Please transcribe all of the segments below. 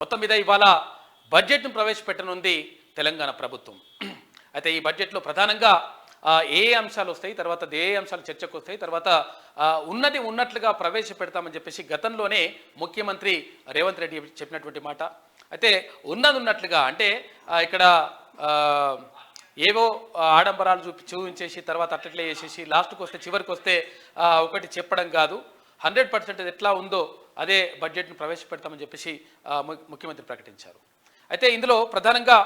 మొత్తం మీద ఇవాళ బడ్జెట్ను ప్రవేశపెట్టనుంది తెలంగాణ ప్రభుత్వం. అయితే ఈ బడ్జెట్లో ప్రధానంగా ఏ అంశాలు వస్తాయి, తర్వాత ఏ అంశాలు చర్చకు వస్తాయి, తర్వాత ఉన్నది ఉన్నట్లుగా ప్రవేశపెడతామని చెప్పేసి గతంలోనే ముఖ్యమంత్రి రేవంత్ రెడ్డి చెప్పినటువంటి మాట. అయితే ఉన్నది ఉన్నట్లుగా అంటే ఇక్కడ ఏవో ఆడంబరాలు చూపించేసి తర్వాత అట్లట్లే చేసేసి లాస్ట్కి వస్తే చివరికి వస్తే ఒకటి చెప్పడం కాదు, 100% ఎట్లా ఉందో అదే బడ్జెట్ను ప్రవేశపెడతామని చెప్పేసి ముఖ్యమంత్రి ప్రకటించారు. అయితే ఇందులో ప్రధానంగా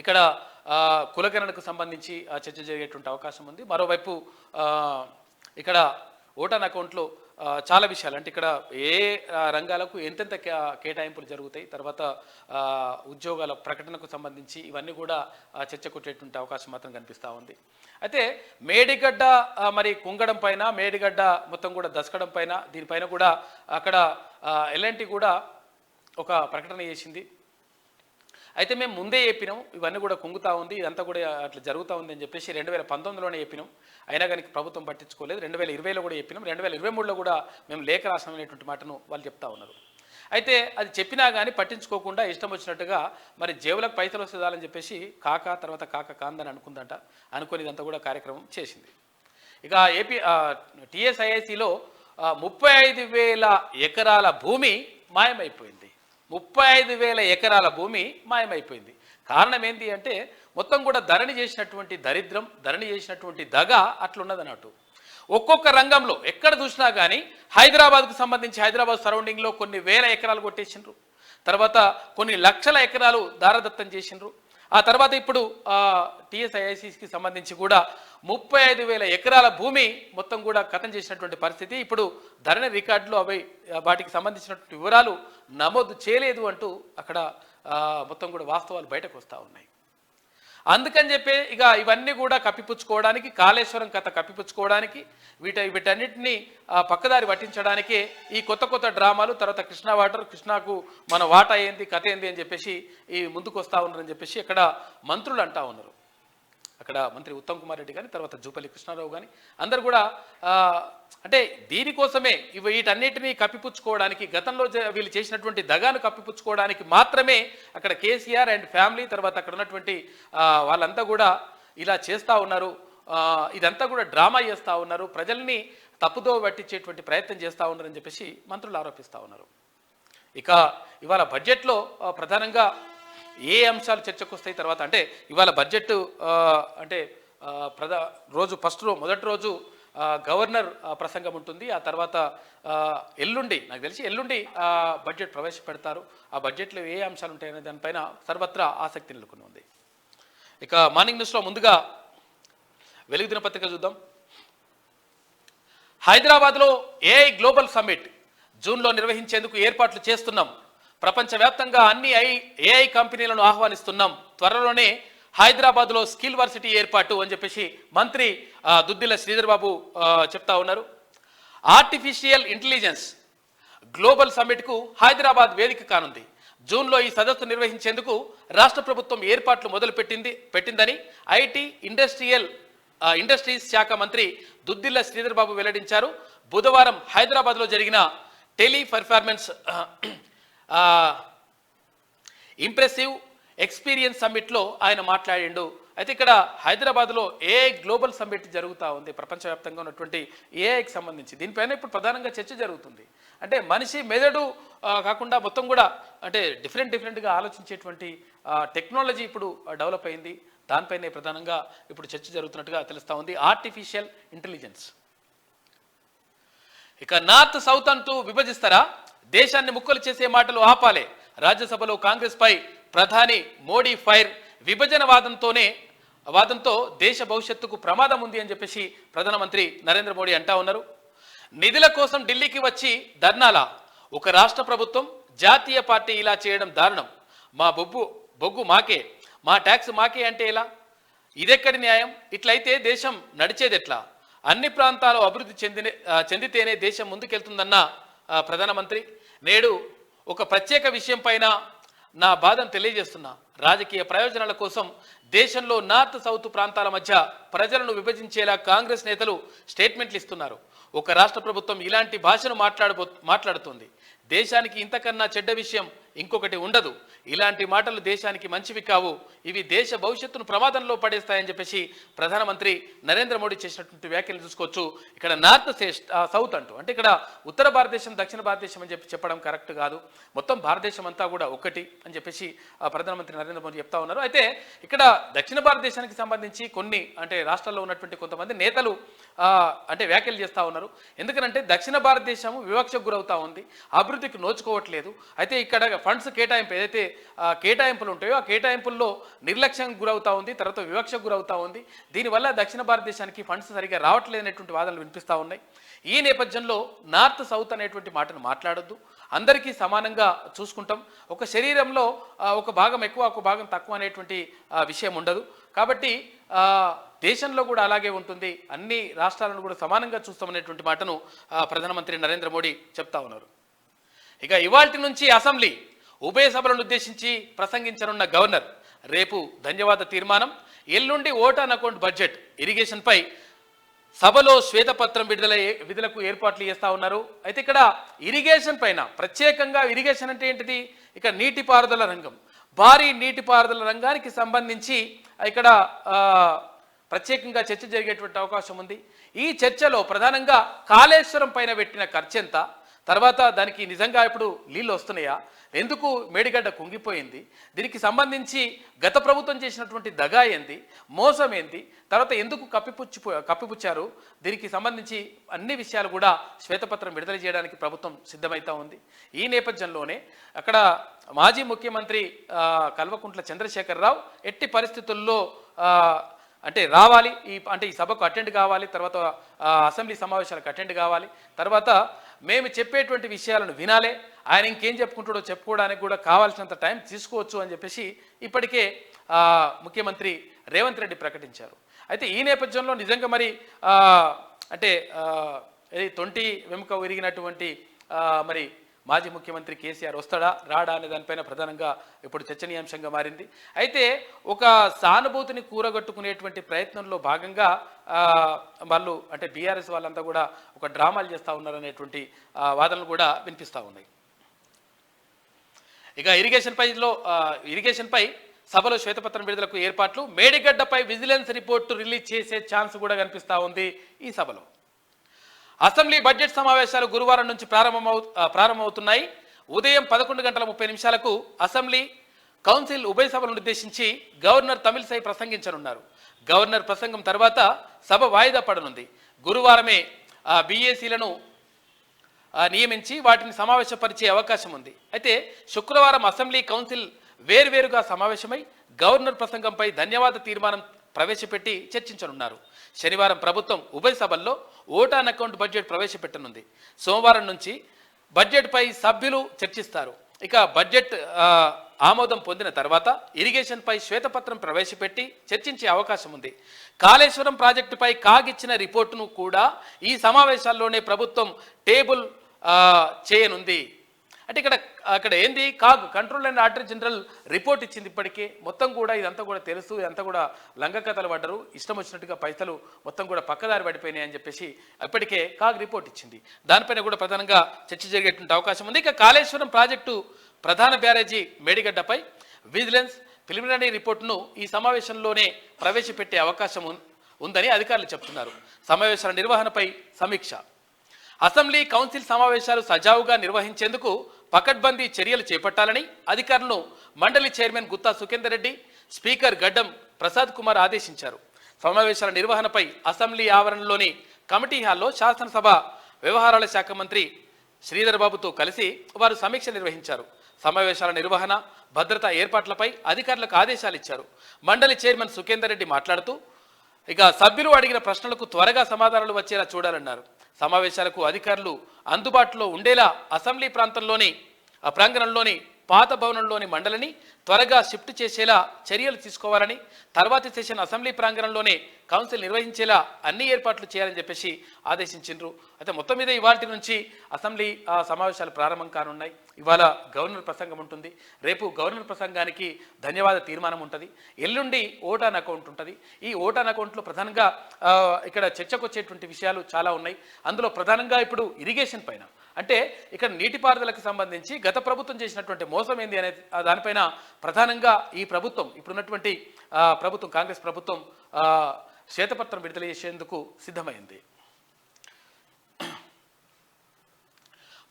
ఇక్కడ కులగణనకు సంబంధించి చర్చ జరిగేటువంటి అవకాశం ఉంది. మరోవైపు ఇక్కడ ఓటాన్ అకౌంట్లో చాలా విషయాలు అంటే ఇక్కడ ఏ రంగాలకు ఎంతెంత కేటాయింపులు జరుగుతాయి, తర్వాత ఉద్యోగాల ప్రకటనకు సంబంధించి ఇవన్నీ కూడా చర్చ కొట్టేటువంటి అవకాశం మాత్రం కనిపిస్తూ ఉంది. అయితే మేడిగడ్డ మరి కుంగడం పైన, మేడిగడ్డ మొత్తం కూడా దసకడం పైన, దీనిపైన కూడా అక్కడ ఎలాంటి కూడా ఒక ప్రకటన చేసింది. అయితే మేము ముందే చెప్పినాం ఇవన్నీ కూడా కుంగుతూ ఉంది, ఇదంతా కూడా అట్లా జరుగుతూ ఉంది అని చెప్పేసి 2019లోనే చెప్పినాం. అయినా కానీ ప్రభుత్వం పట్టించుకోలేదు. 2020లో కూడా చెప్పినాం, 2023లో కూడా మేము లేఖ రాసినటువంటి మాటను వాళ్ళు చెప్తా ఉన్నారు. అయితే అది చెప్పినా కానీ పట్టించుకోకుండా ఇష్టం వచ్చినట్టుగా మరి జేబులకు పైసలు వస్తుందని చెప్పేసి తర్వాత కాక కాందని అనుకుని ఇదంతా కూడా కార్యక్రమం చేసింది. ఇక ఏపీ టీఎస్ఐఐసిలో 35,000 ఎకరాల భూమి మాయమైపోయింది. 35,000 ఎకరాల భూమి మాయమైపోయింది. కారణం ఏంటి అంటే మొత్తం కూడా ధరణి చేసినటువంటి దరిద్రం, ధరణి చేసినటువంటి దగ అట్లున్నదన్నట్టు. ఒక్కొక్క రంగంలో ఎక్కడ చూసినా కానీ హైదరాబాద్కు సంబంధించి హైదరాబాద్ సరౌండింగ్లో కొన్ని వేల ఎకరాలు కొట్టేసిండ్రు, తర్వాత కొన్ని లక్షల ఎకరాలు దారదత్తం చేసిండ్రు. ఆ తర్వాత ఇప్పుడు టీఎస్ఐఐసికి సంబంధించి కూడా 35,000 ఎకరాల భూమి మొత్తం కూడా కథం చేసినటువంటి పరిస్థితి. ఇప్పుడు ధరణి రికార్డులో వాటికి సంబంధించినటువంటి వివరాలు నమోదు చేయలేదు అంటూ అక్కడ మొత్తం కూడా వాస్తవాలు బయటకు వస్తూ ఉన్నాయి. అందుకని చెప్పి ఇక ఇవన్నీ కూడా కప్పిపుచ్చుకోవడానికి, కాళేశ్వరం కథ కప్పిపుచ్చుకోవడానికి, వీటన్నిటిని పక్కదారి పట్టించడానికే ఈ కొత్త డ్రామాలు, తర్వాత కృష్ణా వాటర్, కృష్ణాకు మన వాటా ఏంది, కథ ఏంది అని చెప్పేసి ఈ ముందుకు వస్తూ ఉన్నారని చెప్పేసి అక్కడ మంత్రులు అంటూ ఉన్నారు. అక్కడ మంత్రి ఉత్తమ్ కుమార్ రెడ్డి కానీ, తర్వాత జూపల్లి కృష్ణారావు కానీ అందరు కూడా అంటే దీనికోసమే వీటన్నిటినీ కప్పిపుచ్చుకోవడానికి, గతంలో వీళ్ళు చేసినటువంటి దగాను కప్పిపుచ్చుకోవడానికి మాత్రమే అక్కడ కేసీఆర్ అండ్ ఫ్యామిలీ, తర్వాత అక్కడ ఉన్నటువంటి వాళ్ళంతా కూడా ఇలా చేస్తూ ఉన్నారు. ఇదంతా కూడా డ్రామా చేస్తూ ఉన్నారు, ప్రజల్ని తప్పుదో పట్టించేటువంటి ప్రయత్నం చేస్తూ ఉన్నారని చెప్పేసి మంత్రులు ఆరోపిస్తూ ఉన్నారు. ఇక ఇవాళ బడ్జెట్లో ప్రధానంగా ఏ అంశాలు చర్చకు వస్తాయి, తర్వాత అంటే ఇవాళ బడ్జెట్ అంటే మొదటి రోజు గవర్నర్ ప్రసంగం ఉంటుంది. ఆ తర్వాత నాకు తెలిసి ఎల్లుండి బడ్జెట్ ప్రవేశపెడతారు. ఆ బడ్జెట్లో ఏ అంశాలు ఉంటాయనే దానిపైన సర్వత్రా ఆసక్తి నెలకొని ఉంది. ఇక మార్నింగ్ న్యూస్లో ముందుగా వెలుగు దినపత్రిక చూద్దాం. హైదరాబాద్లో ఏఐ గ్లోబల్ సమ్మిట్ జూన్లో నిర్వహించేందుకు ఏర్పాట్లు చేస్తున్నాం. ప్రపంచవ్యాప్తంగా అన్ని ఏఐ కంపెనీలను ఆహ్వానిస్తున్నాం. త్వరలోనే హైదరాబాద్లో స్కిల్ వర్సిటీ ఏర్పాటు అని చెప్పేసి మంత్రి దుద్దిల్ల శ్రీధర్ బాబు చెప్తా ఉన్నారు. ఆర్టిఫిషియల్ ఇంటెలిజెన్స్ గ్లోబల్ సమ్మిట్కు హైదరాబాద్ వేదిక కానుంది. జూన్లో ఈ సదస్సు నిర్వహించేందుకు రాష్ట్ర ప్రభుత్వం ఏర్పాట్లు పెట్టిందని ఐటీ ఇండస్ట్రీస్ శాఖ మంత్రి దుద్దిల్ల శ్రీధర్ బాబు వెల్లడించారు. బుధవారం హైదరాబాద్లో జరిగిన టెలిపర్ఫార్మెన్స్ ఇంప్రెసివ్ ఎక్స్పీరియన్స్ సమ్మిట్లో ఆయన మాట్లాడిండు. అయితే ఇక్కడ హైదరాబాద్లో ఏఐ గ్లోబల్ సమ్మిట్ జరుగుతూ ఉంది, ప్రపంచవ్యాప్తంగా ఉన్నటువంటి ఏఐకి సంబంధించి. దీనిపైన ఇప్పుడు ప్రధానంగా చర్చ జరుగుతుంది. అంటే మనిషి మెదడు కాకుండా మొత్తం కూడా అంటే డిఫరెంట్గా ఆలోచించేటువంటి టెక్నాలజీ ఇప్పుడు డెవలప్ అయింది. దానిపైనే ప్రధానంగా ఇప్పుడు చర్చ జరుగుతున్నట్టుగా తెలుస్తూ ఉంది. Artificial intelligence. ఇక నార్త్ సౌత్ అంటూ విభజిస్తారా, దేశాన్ని ముక్కలు చేసే మాటలు ఆపాలే. రాజ్యసభలో కాంగ్రెస్ పై ప్రధాని మోడీ ఫైర్. విభజన వాదంతో దేశ భవిష్యత్తుకు ప్రమాదం ఉంది అని చెప్పేసి ప్రధానమంత్రి నరేంద్ర మోడీ అంటా ఉన్నారు. నిధుల కోసం ఢిల్లీకి వచ్చి ధర్నాలా, ఒక రాష్ట్ర ప్రభుత్వం జాతీయ పార్టీ ఇలా చేయడం దారుణం. మా బొగ్గు మాకే, మా ట్యాక్స్ మాకే అంటే ఎలా? ఇదెక్కడి న్యాయం? ఇట్లయితే దేశం నడిచేది ఎట్లా? అన్ని ప్రాంతాలు అభివృద్ధి చెందితేనే దేశం ముందుకెళ్తుందన్న ప్రధానమంత్రి నేడు ఒక ప్రత్యేక విషయం పైన నా బాధను తెలియజేస్తున్నా. రాజకీయ ప్రయోజనాల కోసం దేశంలో నార్త్ సౌత్ ప్రాంతాల మధ్య ప్రజలను విభజించేలా కాంగ్రెస్ నేతలు స్టేట్మెంట్లు ఇస్తున్నారు. ఒక రాష్ట్ర ప్రభుత్వం ఇలాంటి భాషను మాట్లాడుతుంది. దేశానికి ఇంతకన్నా చెడ్డ విషయం ఇంకొకటి ఉండదు. ఇలాంటి మాటలు దేశానికి మంచివి కావు, ఇవి దేశ భవిష్యత్తును ప్రమాదంలో పడేస్తాయని చెప్పేసి ప్రధానమంత్రి నరేంద్ర మోడీ చేసినటువంటి వ్యాఖ్యలు చూసుకోవచ్చు. ఇక్కడ నార్త్ సౌత్ అంటూ, అంటే ఇక్కడ ఉత్తర భారతదేశం దక్షిణ భారతదేశం అని చెప్పడం కరెక్ట్ కాదు, మొత్తం భారతదేశం అంతా కూడా ఒకటి అని చెప్పేసి ప్రధానమంత్రి నరేంద్ర మోడీ చెప్తా ఉన్నారు. అయితే ఇక్కడ దక్షిణ భారతదేశానికి సంబంధించి కొన్ని అంటే రాష్ట్రాల్లో ఉన్నటువంటి కొంతమంది నేతలు అంటే వ్యాఖ్యలు చేస్తూ ఉన్నారు. ఎందుకంటే దక్షిణ భారతదేశం వివక్షకు గురవుతా ఉంది, అభివృద్ధికి నోచుకోవట్లేదు. అయితే ఇక్కడ ఫండ్స్ కేటాయింపు ఏదైతే కేటాయింపులు ఉంటాయో ఆ కేటాయింపుల్లో నిర్లక్ష్యం గురవుతా ఉంది, తర్వాత వివక్షకు గురవుతా ఉంది. దీనివల్ల దక్షిణ భారతదేశానికి ఫండ్స్ సరిగా రావట్లేదు అనేటువంటి వాదనలు వినిపిస్తూ ఉన్నాయి. ఈ నేపథ్యంలో నార్త్ సౌత్ అనేటువంటి మాటను మాట్లాడొద్దు, అందరికీ సమానంగా చూసుకుంటాం, ఒక శరీరంలో ఒక భాగం ఎక్కువ ఒక భాగం తక్కువ అనేటువంటి విషయం ఉండదు. కాబట్టి దేశంలో కూడా అలాగే ఉంటుంది, అన్ని రాష్ట్రాలను కూడా సమానంగా చూస్తామనేటువంటి మాటను ప్రధానమంత్రి నరేంద్ర మోడీ చెప్తా ఉన్నారు. ఇక ఇవాల్టి నుంచి అసెంబ్లీ ఉభయ సభలను ఉద్దేశించి ప్రసంగించనున్న గవర్నర్, రేపు ధన్యవాద తీర్మానం, ఎల్లుండి ఓట్ ఆన్ అకౌంట్ బడ్జెట్, ఇరిగేషన్పై సభలో శ్వేతపత్రం విడుదలకు ఏర్పాట్లు చేస్తూ ఉన్నారు. అయితే ఇక్కడ ఇరిగేషన్ పైన ప్రత్యేకంగా, ఇరిగేషన్ అంటే ఏంటిది, ఇక నీటిపారుదల రంగం, భారీ నీటిపారుదల రంగానికి సంబంధించి ఇక్కడ ప్రత్యేకంగా చర్చ జరిగేటువంటి అవకాశం ఉంది. ఈ చర్చలో ప్రధానంగా కాళేశ్వరం పైన పెట్టిన ఖర్చు ఎంత, తర్వాత దానికి నిజంగా ఇప్పుడు నీళ్ళు వస్తున్నాయా, ఎందుకు మేడిగడ్డ కుంగిపోయింది, దీనికి సంబంధించి గత ప్రభుత్వం చేసినటువంటి దగా ఏంది, మోసం ఏంది, తర్వాత ఎందుకు కప్పిపుచ్చారు, దీనికి సంబంధించి అన్ని విషయాలు కూడా శ్వేతపత్రం విడుదల చేయడానికి ప్రభుత్వం సిద్ధమవుతా ఉంది. ఈ నేపథ్యంలోనే అక్కడ మాజీ ముఖ్యమంత్రి కల్వకుంట్ల చంద్రశేఖరరావు ఎట్టి పరిస్థితుల్లో అంటే రావాలి, ఈ సభకు అటెండ్ కావాలి, తర్వాత అసెంబ్లీ సమావేశాలకు అటెండ్ కావాలి, తర్వాత మేము చెప్పేటువంటి విషయాలను వినాలే, ఆయన ఇంకేం చెప్పుకుంటాడో చెప్పుకోవడానికి కూడా కావాల్సినంత టైం తీసుకోవచ్చు అని చెప్పేసి ఇప్పటికే ముఖ్యమంత్రి రేవంత్ రెడ్డి ప్రకటించారు. అయితే ఈ నేపథ్యంలో నిజంగా మరి అంటే తొంటి వెముక విరిగినటువంటి మరి మాజీ ముఖ్యమంత్రి కేసీఆర్ వస్తాడా రాడా అనే దానిపైన ప్రధానంగా ఇప్పుడు చర్చనీయాంశంగా మారింది. అయితే ఒక సానుభూతిని కూరగట్టుకునేటువంటి ప్రయత్నంలో భాగంగా వాళ్ళు అంటే బీఆర్ఎస్ వాళ్ళంతా కూడా ఒక డ్రామాలు చేస్తూ ఉన్నారనేటువంటి వాదనలు కూడా వినిపిస్తూ ఉన్నాయి. ఇక ఇరిగేషన్పై సభలో శ్వేతపత్రం విడుదలకు ఏర్పాట్లు, మేడిగడ్డపై విజిలెన్స్ రిపోర్టు రిలీజ్ చేసే ఛాన్స్ కూడా కనిపిస్తూ ఉంది ఈ సభలో. అసెంబ్లీ బడ్జెట్ సమావేశాలు గురువారం నుంచి ప్రారంభమవుతున్నాయి. ఉదయం 11:30 అసెంబ్లీ కౌన్సిల్ ఉభయ సభలను ఉద్దేశించి గవర్నర్ తమిళిసై ప్రసంగించనున్నారు. గవర్నర్ ప్రసంగం తర్వాత సభ వాయిదా పడనుంది. గురువారమే బీఏసీలను నియమించి వాటిని సమావేశపరిచే అవకాశం ఉంది. అయితే శుక్రవారం అసెంబ్లీ కౌన్సిల్ వేర్వేరుగా సమావేశమై గవర్నర్ ప్రసంగంపై ధన్యవాద తీర్మానం ప్రవేశపెట్టి చర్చించనున్నారు. శనివారం ప్రభుత్వం ఉభయ సభల్లో ఓట్ ఆన్ అకౌంట్ బడ్జెట్ ప్రవేశపెట్టనుంది. సోమవారం నుంచి బడ్జెట్పై సభ్యులు చర్చిస్తారు. ఇక బడ్జెట్ ఆమోదం పొందిన తర్వాత ఇరిగేషన్పై శ్వేతపత్రం ప్రవేశపెట్టి చర్చించే అవకాశం ఉంది. కాళేశ్వరం ప్రాజెక్టుపై కాగిచ్చిన రిపోర్టును కూడా ఈ సమావేశాల్లోనే ప్రభుత్వం టేబుల్ చేయనుంది. అంటే అక్కడ ఏంది, control and auditor general report ఇచ్చింది. ఇప్పటికే మొత్తం కూడా ఇదంతా కూడా తెలుసు, ఇదంతా కూడా లంగ కథలు పడ్డరు, ఇష్టం వచ్చినట్టుగా పైసలు మొత్తం కూడా పక్కదారి పడిపోయినాయి అని చెప్పేసి ఇప్పటికే రిపోర్ట్ ఇచ్చింది. దానిపైన కూడా ప్రధానంగా చర్చ జరిగేటువంటి అవకాశం ఉంది. ఇక కాళేశ్వరం ప్రాజెక్టు ప్రధాన బ్యారేజీ మేడిగడ్డపై విజిలెన్స్ ప్రిలిమినరీ రిపోర్టును ఈ సమావేశంలోనే ప్రవేశపెట్టే అవకాశం ఉందని అధికారులు చెబుతున్నారు. సమావేశాల నిర్వహణపై సమీక్ష, అసెంబ్లీ కౌన్సిల్ సమావేశాలు సజావుగా నిర్వహించేందుకు పకడ్బందీ చర్యలు చేపట్టాలని అధికారులను మండలి చైర్మన్ గుత్తా సుఖేందర్ రెడ్డి, స్పీకర్ గడ్డం ప్రసాద్ కుమార్ ఆదేశించారు. సమావేశాల నిర్వహణపై అసెంబ్లీ ఆవరణలోని కమిటీ హాల్లో శాసనసభ వ్యవహారాల శాఖ మంత్రి శ్రీధర్ బాబుతో కలిసి వారు సమీక్ష నిర్వహించారు. సమావేశాల నిర్వహణ, భద్రతా ఏర్పాట్లపై అధికారులకు ఆదేశాలు ఇచ్చారు. మండలి చైర్మన్ సుఖేందర్ రెడ్డి మాట్లాడుతూ ఇక సభ్యులు అడిగిన ప్రశ్నలకు త్వరగా సమాధానాలు వచ్చేలా చూడాలన్నారు. సమావేశాలకు అధికారులు అందుబాటులో ఉండేలా అసెంబ్లీ ప్రాంగణంలోని పాత భవనంలోని మండలిని త్వరగా షిఫ్ట్ చేసేలా చర్యలు తీసుకోవాలని, తర్వాతి సెషన్ అసెంబ్లీ ప్రాంగణంలోనే కౌన్సిల్ నిర్వహించేలా అన్ని ఏర్పాట్లు చేయాలని చెప్పేసి ఆదేశించారు. అయితే మొత్తం మీద ఇవాల్టి నుంచి అసెంబ్లీ సమావేశాలు ప్రారంభం కానున్నాయి. ఇవాళ గవర్నర్ ప్రసంగం ఉంటుంది, రేపు గవర్నర్ ప్రసంగానికి ధన్యవాద తీర్మానం ఉంటుంది, ఎల్లుండి ఓట్ ఆన్ అకౌంట్ ఉంటుంది. ఈ ఓట్ ఆన్ అకౌంట్లో ప్రధానంగా ఇక్కడ చర్చకు వచ్చేటువంటి విషయాలు చాలా ఉన్నాయి. అందులో ప్రధానంగా ఇప్పుడు ఇరిగేషన్ పైన, అంటే ఇక్కడ నీటిపారుదలకు సంబంధించి గత ప్రభుత్వం చేసినటువంటి మోసం ఏంది అనే దానిపైన ప్రధానంగా ఈ ప్రభుత్వం, ఇప్పుడున్నటువంటి ప్రభుత్వం, కాంగ్రెస్ ప్రభుత్వం శ్వేతపత్రం విడుదల చేసేందుకు సిద్ధమైంది.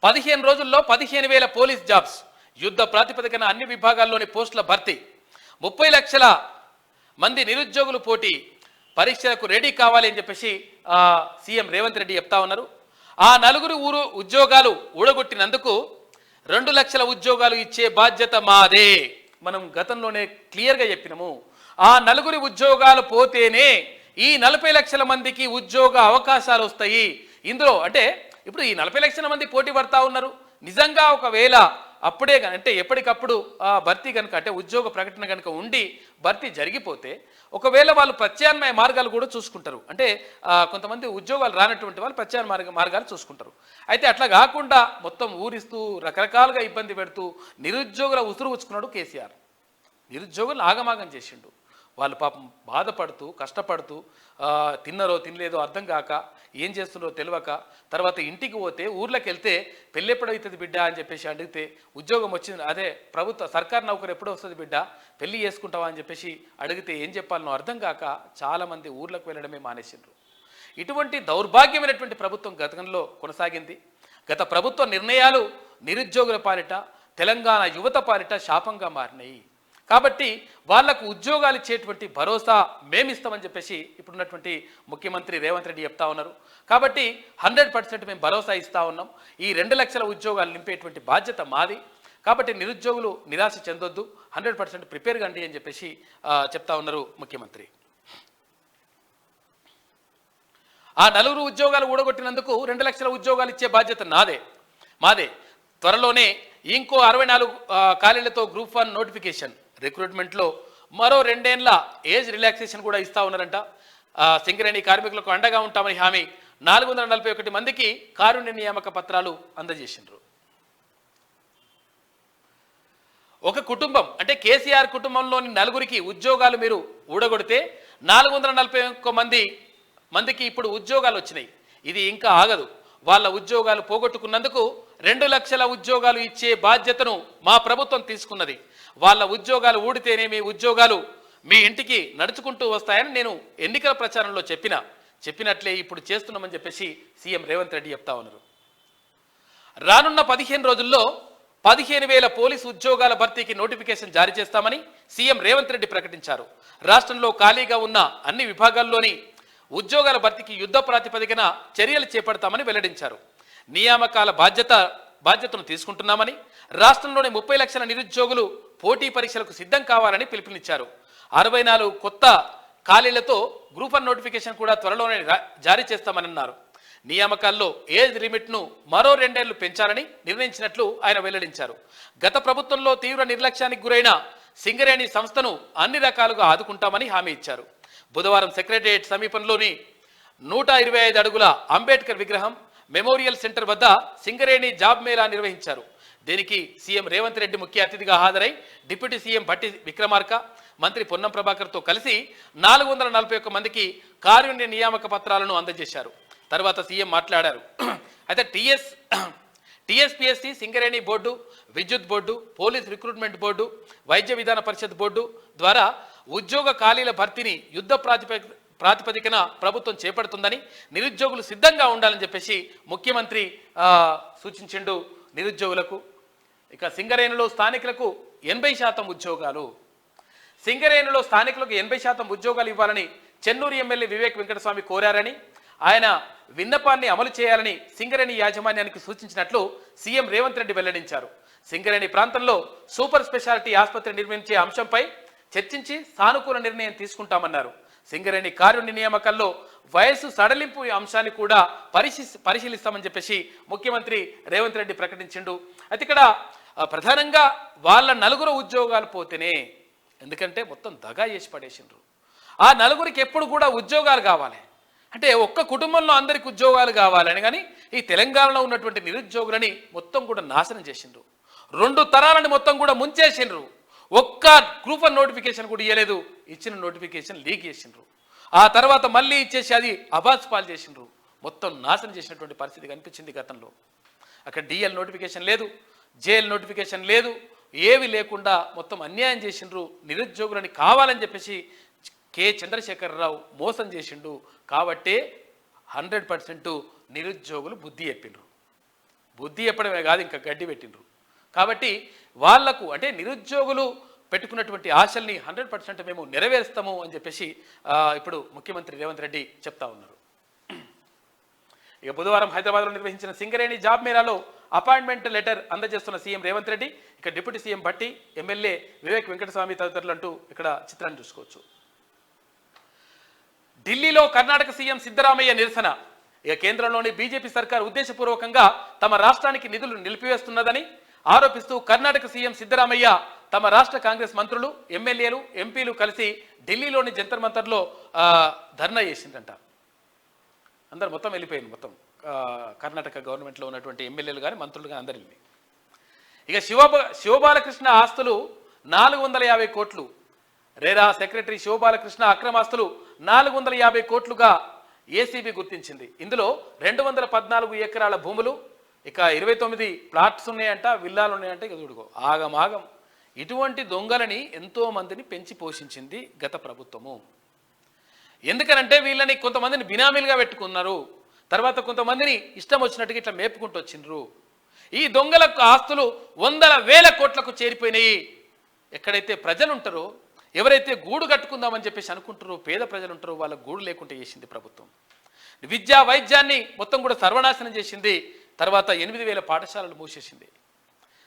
15 రోజుల్లో 15,000 పోలీస్ జాబ్స్, యుద్ధ ప్రాతిపదికన అన్ని విభాగాల్లోని పోస్టుల భర్తీ, 30 లక్షల మంది నిరుద్యోగులు పోటీ పరీక్షలకు రెడీ కావాలి అని చెప్పేసి సీఎం రేవంత్ రెడ్డి చెప్తా ఉన్నారు. ఆ నలుగురు ఉద్యోగాలు ఊడగొట్టినందుకు 2 లక్షల ఉద్యోగాలు ఇచ్చే బాధ్యత మాదే. మనం గతంలోనే క్లియర్గా చెప్పినాము, ఆ నలుగురి ఉద్యోగాలు పోతేనే ఈ 40 లక్షల మందికి ఉద్యోగ అవకాశాలు వస్తాయి. ఇందులో అంటే ఇప్పుడు ఈ 40 లక్షల మంది పోటీ పడతా ఉన్నారు. నిజంగా ఒకవేళ అప్పుడే అంటే ఎప్పటికప్పుడు భర్తీ కనుక, అంటే ఉద్యోగ ప్రకటన కనుక ఉండి భర్తీ జరిగిపోతే ఒకవేళ వాళ్ళు ప్రత్యామ్నాయ మార్గాలు కూడా చూసుకుంటారు. అంటే కొంతమంది ఉద్యోగాలు రానటువంటి వాళ్ళు ప్రత్యామ్నాయ మార్గాలు చూసుకుంటారు. అయితే అట్లా కాకుండా మొత్తం ఊరిస్తూ రకరకాలుగా ఇబ్బంది పెడుతూ నిరుద్యోగుల ఉసురు ఉచ్చుకున్నాడు కేసీఆర్. నిరుద్యోగులను ఆగమాగం చేసిండు. వాళ్ళు పాపం బాధపడుతూ కష్టపడుతూ తిన్నరో తినలేదో అర్థం కాక, ఏం చేస్తున్నారో తెలియక, తర్వాత ఇంటికి పోతే ఊర్లోకి వెళ్తే పెళ్ళి ఎప్పుడవుతుంది బిడ్డ అని చెప్పేసి అడిగితే ఉద్యోగం వచ్చింది, అదే ప్రభుత్వ సర్కారు నౌకరు ఎప్పుడు వస్తుంది బిడ్డ, పెళ్ళి చేసుకుంటావా అని చెప్పేసి అడిగితే ఏం చెప్పాలనో అర్థం కాక చాలామంది ఊర్లకు వెళ్ళడమే మానేసిండ్రు. ఇటువంటి దౌర్భాగ్యమైనటువంటి ప్రభుత్వం గతంలో కొనసాగింది. గత ప్రభుత్వ నిర్ణయాలు నిరుద్యోగుల పాలిట, తెలంగాణ యువత పాలిట శాపంగా మారినాయి. కాబట్టి వాళ్లకు ఉద్యోగాలు ఇచ్చేటువంటి భరోసా మేమిస్తామని చెప్పేసి ఇప్పుడున్నటువంటి ముఖ్యమంత్రి రేవంత్ రెడ్డి చెప్తా ఉన్నారు. కాబట్టి 100% మేము భరోసా ఇస్తా ఉన్నాం. ఈ 2 లక్షల ఉద్యోగాలు నింపేటువంటి బాధ్యత మాది. కాబట్టి నిరుద్యోగులు నిరాశ చెందొద్దు, 100% ప్రిపేర్ కండి అని చెప్పేసి చెప్తా ఉన్నారు ముఖ్యమంత్రి. ఆ నలుగురు ఉద్యోగాలు ఊడగొట్టినందుకు 2 లక్షల ఉద్యోగాలు ఇచ్చే బాధ్యత మాదే. త్వరలోనే ఇంకో 64 ఖాళీలతో గ్రూప్ 1 నోటిఫికేషన్, రిక్రూట్మెంట్లో మరో 2 ఏళ్ల ఏజ్ రిలాక్సేషన్ కూడా ఇస్తా ఉన్నారంట. సింగరేణి కార్మికులకు అండగా ఉంటామని హామీ, 441 మందికి కారుణ్య నియామక పత్రాలు అందజేసిండ్రు. ఒక కుటుంబం అంటే కేసీఆర్ కుటుంబంలోని నలుగురికి ఉద్యోగాలు మీరు ఊడగొడితే 441 మందికి ఇప్పుడు ఉద్యోగాలు వచ్చినాయి. ఇది ఇంకా ఆగదు. వాళ్ళ ఉద్యోగాలు పోగొట్టుకున్నందుకు 2 లక్షల ఉద్యోగాలు ఇచ్చే బాధ్యతను మా ప్రభుత్వం తీసుకున్నది. వాళ్ళ ఉద్యోగాలు ఊడితేనే మీ ఉద్యోగాలు మీ ఇంటికి నడుచుకుంటూ వస్తాయని నేను ఎన్నికల ప్రచారంలో చెప్పినట్లే ఇప్పుడు చేస్తున్నామని చెప్పేసి సీఎం రేవంత్ రెడ్డి చెప్తా ఉన్నారు. రానున్న 15 రోజుల్లో 15,000 పోలీసు ఉద్యోగాల భర్తీకి నోటిఫికేషన్ జారీ చేస్తామని సీఎం రేవంత్ రెడ్డి ప్రకటించారు. రాష్ట్రంలో ఖాళీగా ఉన్న అన్ని విభాగాల్లోని ఉద్యోగాల భర్తీకి యుద్ధ ప్రాతిపదికన చర్యలు చేపడతామని వెల్లడించారు. నియామకాల బాధ్యతను తీసుకుంటున్నామని, రాష్ట్రంలోని 30 లక్షల నిరుద్యోగులు పోటీ పరీక్షలకు సిద్ధం కావాలని పిలుపునిచ్చారు. 64 కొత్త ఖాళీలతో గ్రూప్ 1 నోటిఫికేషన్ కూడా త్వరలోనే జారీ చేస్తామని అన్నారు. నియామకాల్లో ఏజ్ లిమిట్ను మరో 2 ఏళ్లు పెంచాలని నిర్ణయించినట్లు ఆయన వెల్లడించారు. గత ప్రభుత్వంలో తీవ్ర నిర్లక్ష్యానికి గురైన సింగరేణి సంస్థను అన్ని రకాలుగా ఆదుకుంటామని హామీ ఇచ్చారు. బుధవారం సెక్రటేరియట్ సమీపంలోని 125 అడుగుల అంబేద్కర్ విగ్రహం మెమోరియల్ సెంటర్ వద్ద సింగరేణి జాబ్ మేళా నిర్వహించారు. దీనికి సీఎం రేవంత్ రెడ్డి ముఖ్య అతిథిగా హాజరై డిప్యూటీ సీఎం భట్టి విక్రమార్క, మంత్రి పొన్నం ప్రభాకర్తో కలిసి 441 మందికి కారుణ్య నియామక పత్రాలను అందజేశారు. తర్వాత సీఎం మాట్లాడారు. అయితే టీఎస్పీఎస్సీ, సింగరేణి బోర్డు, విద్యుత్ బోర్డు, పోలీస్ రిక్రూట్మెంట్ బోర్డు, వైద్య విధాన పరిషత్ బోర్డు ద్వారా ఉద్యోగ ఖాళీల భర్తీని యుద్ధ ప్రాతిపదికన ప్రభుత్వం చేపడుతుందని, నిరుద్యోగులు సిద్ధంగా ఉండాలని చెప్పేసి ముఖ్యమంత్రి సూచించిండు నిరుద్యోగులకు. ఇక సింగరేణిలో స్థానికులకు 80% ఉద్యోగాలు, సింగరేణిలో స్థానికులకు 80% ఉద్యోగాలు ఇవ్వాలని చెన్నూరు ఎమ్మెల్యే వివేక్ వెంకటస్వామి కోరారని, ఆయన విన్నపాన్ని అమలు చేయాలని సింగరేణి యాజమాన్యానికి సూచించినట్లు సీఎం రేవంత్ రెడ్డి వెల్లడించారు. సింగరేణి ప్రాంతంలో సూపర్ స్పెషాలిటీ ఆసుపత్రి నిర్మించే అంశంపై చర్చించి సానుకూల నిర్ణయం తీసుకుంటామన్నారు. సింగరేణి కారుణ్య నియామకాల్లో వయసు సడలింపు అంశాన్ని కూడా పరిశీలిస్తామని చెప్పేసి ముఖ్యమంత్రి రేవంత్ రెడ్డి ప్రకటించిండు. అయితే ఇక్కడ ప్రధానంగా వాళ్ళ నలుగురు ఉద్యోగాలు పోతేనే, ఎందుకంటే మొత్తం దగా చేసి పడేసిండ్రు. ఆ నలుగురికి ఎప్పుడు కూడా ఉద్యోగాలు కావాలి అంటే ఒక్క కుటుంబంలో అందరికి ఉద్యోగాలు కావాలని, కానీ ఈ తెలంగాణలో ఉన్నటువంటి నిరుద్యోగులని మొత్తం కూడా నాశనం చేసిండ్రు. 2 తరాలని మొత్తం కూడా ముంచేసిండ్రు. ఒక్క గ్రూప్ 1 నోటిఫికేషన్ కూడా ఇవ్వలేదు, ఇచ్చిన నోటిఫికేషన్ లీక్ చేసిండ్రు. ఆ తర్వాత మళ్ళీ ఇచ్చేసి అది అబాస్ పాలు చేసిండ్రు. మొత్తం నాశనం చేసినటువంటి పరిస్థితి కనిపించింది గతంలో. అక్కడ డిఎల్ నోటిఫికేషన్ లేదు, జేఎల్ నోటిఫికేషన్ లేదు, ఏవి లేకుండా మొత్తం అన్యాయం చేసిండ్రు. నిరుద్యోగులని కావాలని చెప్పేసి కె చంద్రశేఖరరావు మోసం చేసిండు. కాబట్టే 100% నిరుద్యోగులు బుద్ధి చెప్పిండ్రు. బుద్ధి చెప్పడమే కాదు, ఇంకా గడ్డి పెట్టిండ్రు. కాబట్టి వాళ్లకు అంటే నిరుద్యోగులు పెట్టుకున్నటువంటి ఆశల్ని 100% మేము నెరవేరుస్తాము అని చెప్పేసి ఇప్పుడు ముఖ్యమంత్రి రేవంత్ రెడ్డి చెప్తా ఉన్నారు. ఇక బుధవారం హైదరాబాద్లో నిర్వహించిన సింగరేణి జాబ్ మేళాలో అపాయింట్మెంట్ లెటర్ అందజేస్తున్న సీఎం రేవంత్ రెడ్డి, ఇక deputy CM Bhatti, MLA Vivek Venkataswamy తదితరులు అంటూ ఇక్కడ చిత్రాన్ని చూసుకోవచ్చు. ఢిల్లీలో కర్ణాటక సీఎం సిద్ధరామయ్య నిరసన. ఇక కేంద్రంలోని బీజేపీ సర్కార్ ఉద్దేశపూర్వకంగా తమ రాష్ట్రానికి నిధులు నిలిపివేస్తున్నదని ఆరోపిస్తూ కర్ణాటక సీఎం సిద్ధరామయ్య తమ రాష్ట్ర కాంగ్రెస్ మంత్రులు, ఎమ్మెల్యేలు, ఎంపీలు కలిసి ఢిల్లీలోని జంతర్ మంతర్లో ధర్నా చేసిందంట. అందరు మొత్తం వెళ్ళిపోయింది, మొత్తం కర్ణాటక గవర్నమెంట్లో ఉన్నటువంటి ఎమ్మెల్యేలు కానీ మంత్రులు కానీ అందరు వెళ్ళి. ఇక శివబాలకృష్ణ ఆస్తులు 450 కోట్లు. రేరా సెక్రటరీ శివబాలకృష్ణ అక్రమాస్తులు 450 కోట్లుగా ఏసీబీ గుర్తించింది. ఇందులో 214 ఎకరాల భూములు, ఇక 29 ప్లాట్స్ ఉన్నాయంట, విల్లాలు ఉన్నాయంట. ఇక చూడుకో ఆగమాగం. ఇటువంటి దొంగలని ఎంతో మందిని పెంచి పోషించింది గత ప్రభుత్వము. ఎందుకనంటే వీళ్ళని కొంతమందిని బినామీలుగా పెట్టుకున్నారు, తర్వాత కొంతమందిని ఇష్టం వచ్చినట్టుగా ఇట్లా మేపుకుంటూ వచ్చిండ్రు. ఈ దొంగల ఆస్తులు 100,000 కోట్లకు చేరిపోయినాయి. ఎక్కడైతే ప్రజలు ఉంటారో, ఎవరైతే గూడు కట్టుకుందామని చెప్పేసి అనుకుంటారో, పేద ప్రజలు ఉంటారో, వాళ్ళ గూడు లేకుండా చేసింది ప్రభుత్వం. విద్యా వైద్యాన్ని మొత్తం కూడా సర్వనాశనం చేసింది. తర్వాత 8,000 పాఠశాలలు మూసేసింది.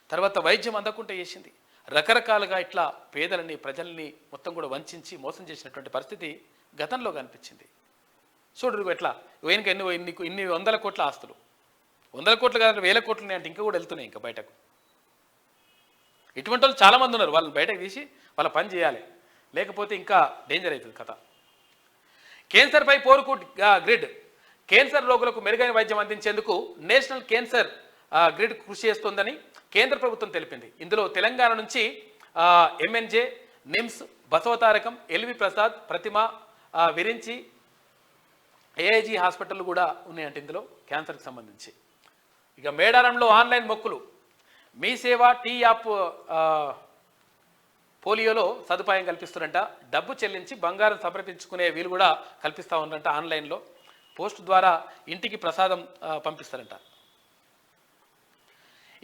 తర్వాత వైద్యం అందకుండా చేసింది. రకరకాలుగా ఇట్లా పేదలని ప్రజల్ని మొత్తం కూడా వంచి మోసం చేసినటువంటి పరిస్థితి గతంలో కనిపించింది. చూడరు ఎట్లా వెనుక ఇన్ని 100 కోట్ల ఆస్తులు, 100 కోట్లు కాదు 1000 కోట్లు ఉన్నాయంటే ఇంకా కూడా వెళ్తున్నాయి ఇంకా బయటకు. ఇటువంటి వాళ్ళు చాలామంది ఉన్నారు. వాళ్ళని బయటకు తీసి వాళ్ళ పని చేయాలి, లేకపోతే ఇంకా డేంజర్ అవుతుంది కథ. క్యాన్సర్పై పోరుకు గ్రిడ్. క్యాన్సర్ రోగులకు మెరుగైన వైద్యం అందించేందుకు నేషనల్ క్యాన్సర్ గ్రిడ్ కృషి చేస్తోందని కేంద్ర ప్రభుత్వం తెలిపింది. ఇందులో తెలంగాణ నుంచి ఎంఎన్జే, నిమ్స్, బసవతారకం, ఎల్వి ప్రసాద్, ప్రతిమ, విరించి, ఏఐజీ హాస్పిటల్ కూడా ఉన్నాయంటే ఇందులో క్యాన్సర్కి సంబంధించి. ఇక మేడారంలో ఆన్లైన్ మొక్కులు. మీ సేవ టీ యాప్ పోలియోలో సదుపాయం కల్పిస్తారంట. డబ్బు చెల్లించి బంగారం సమర్పించుకునే వీలు కూడా కల్పిస్తూ ఉన్నారంట. ఆన్లైన్లో పోస్ట్ ద్వారా ఇంటికి ప్రసాదం పంపిస్తారంట.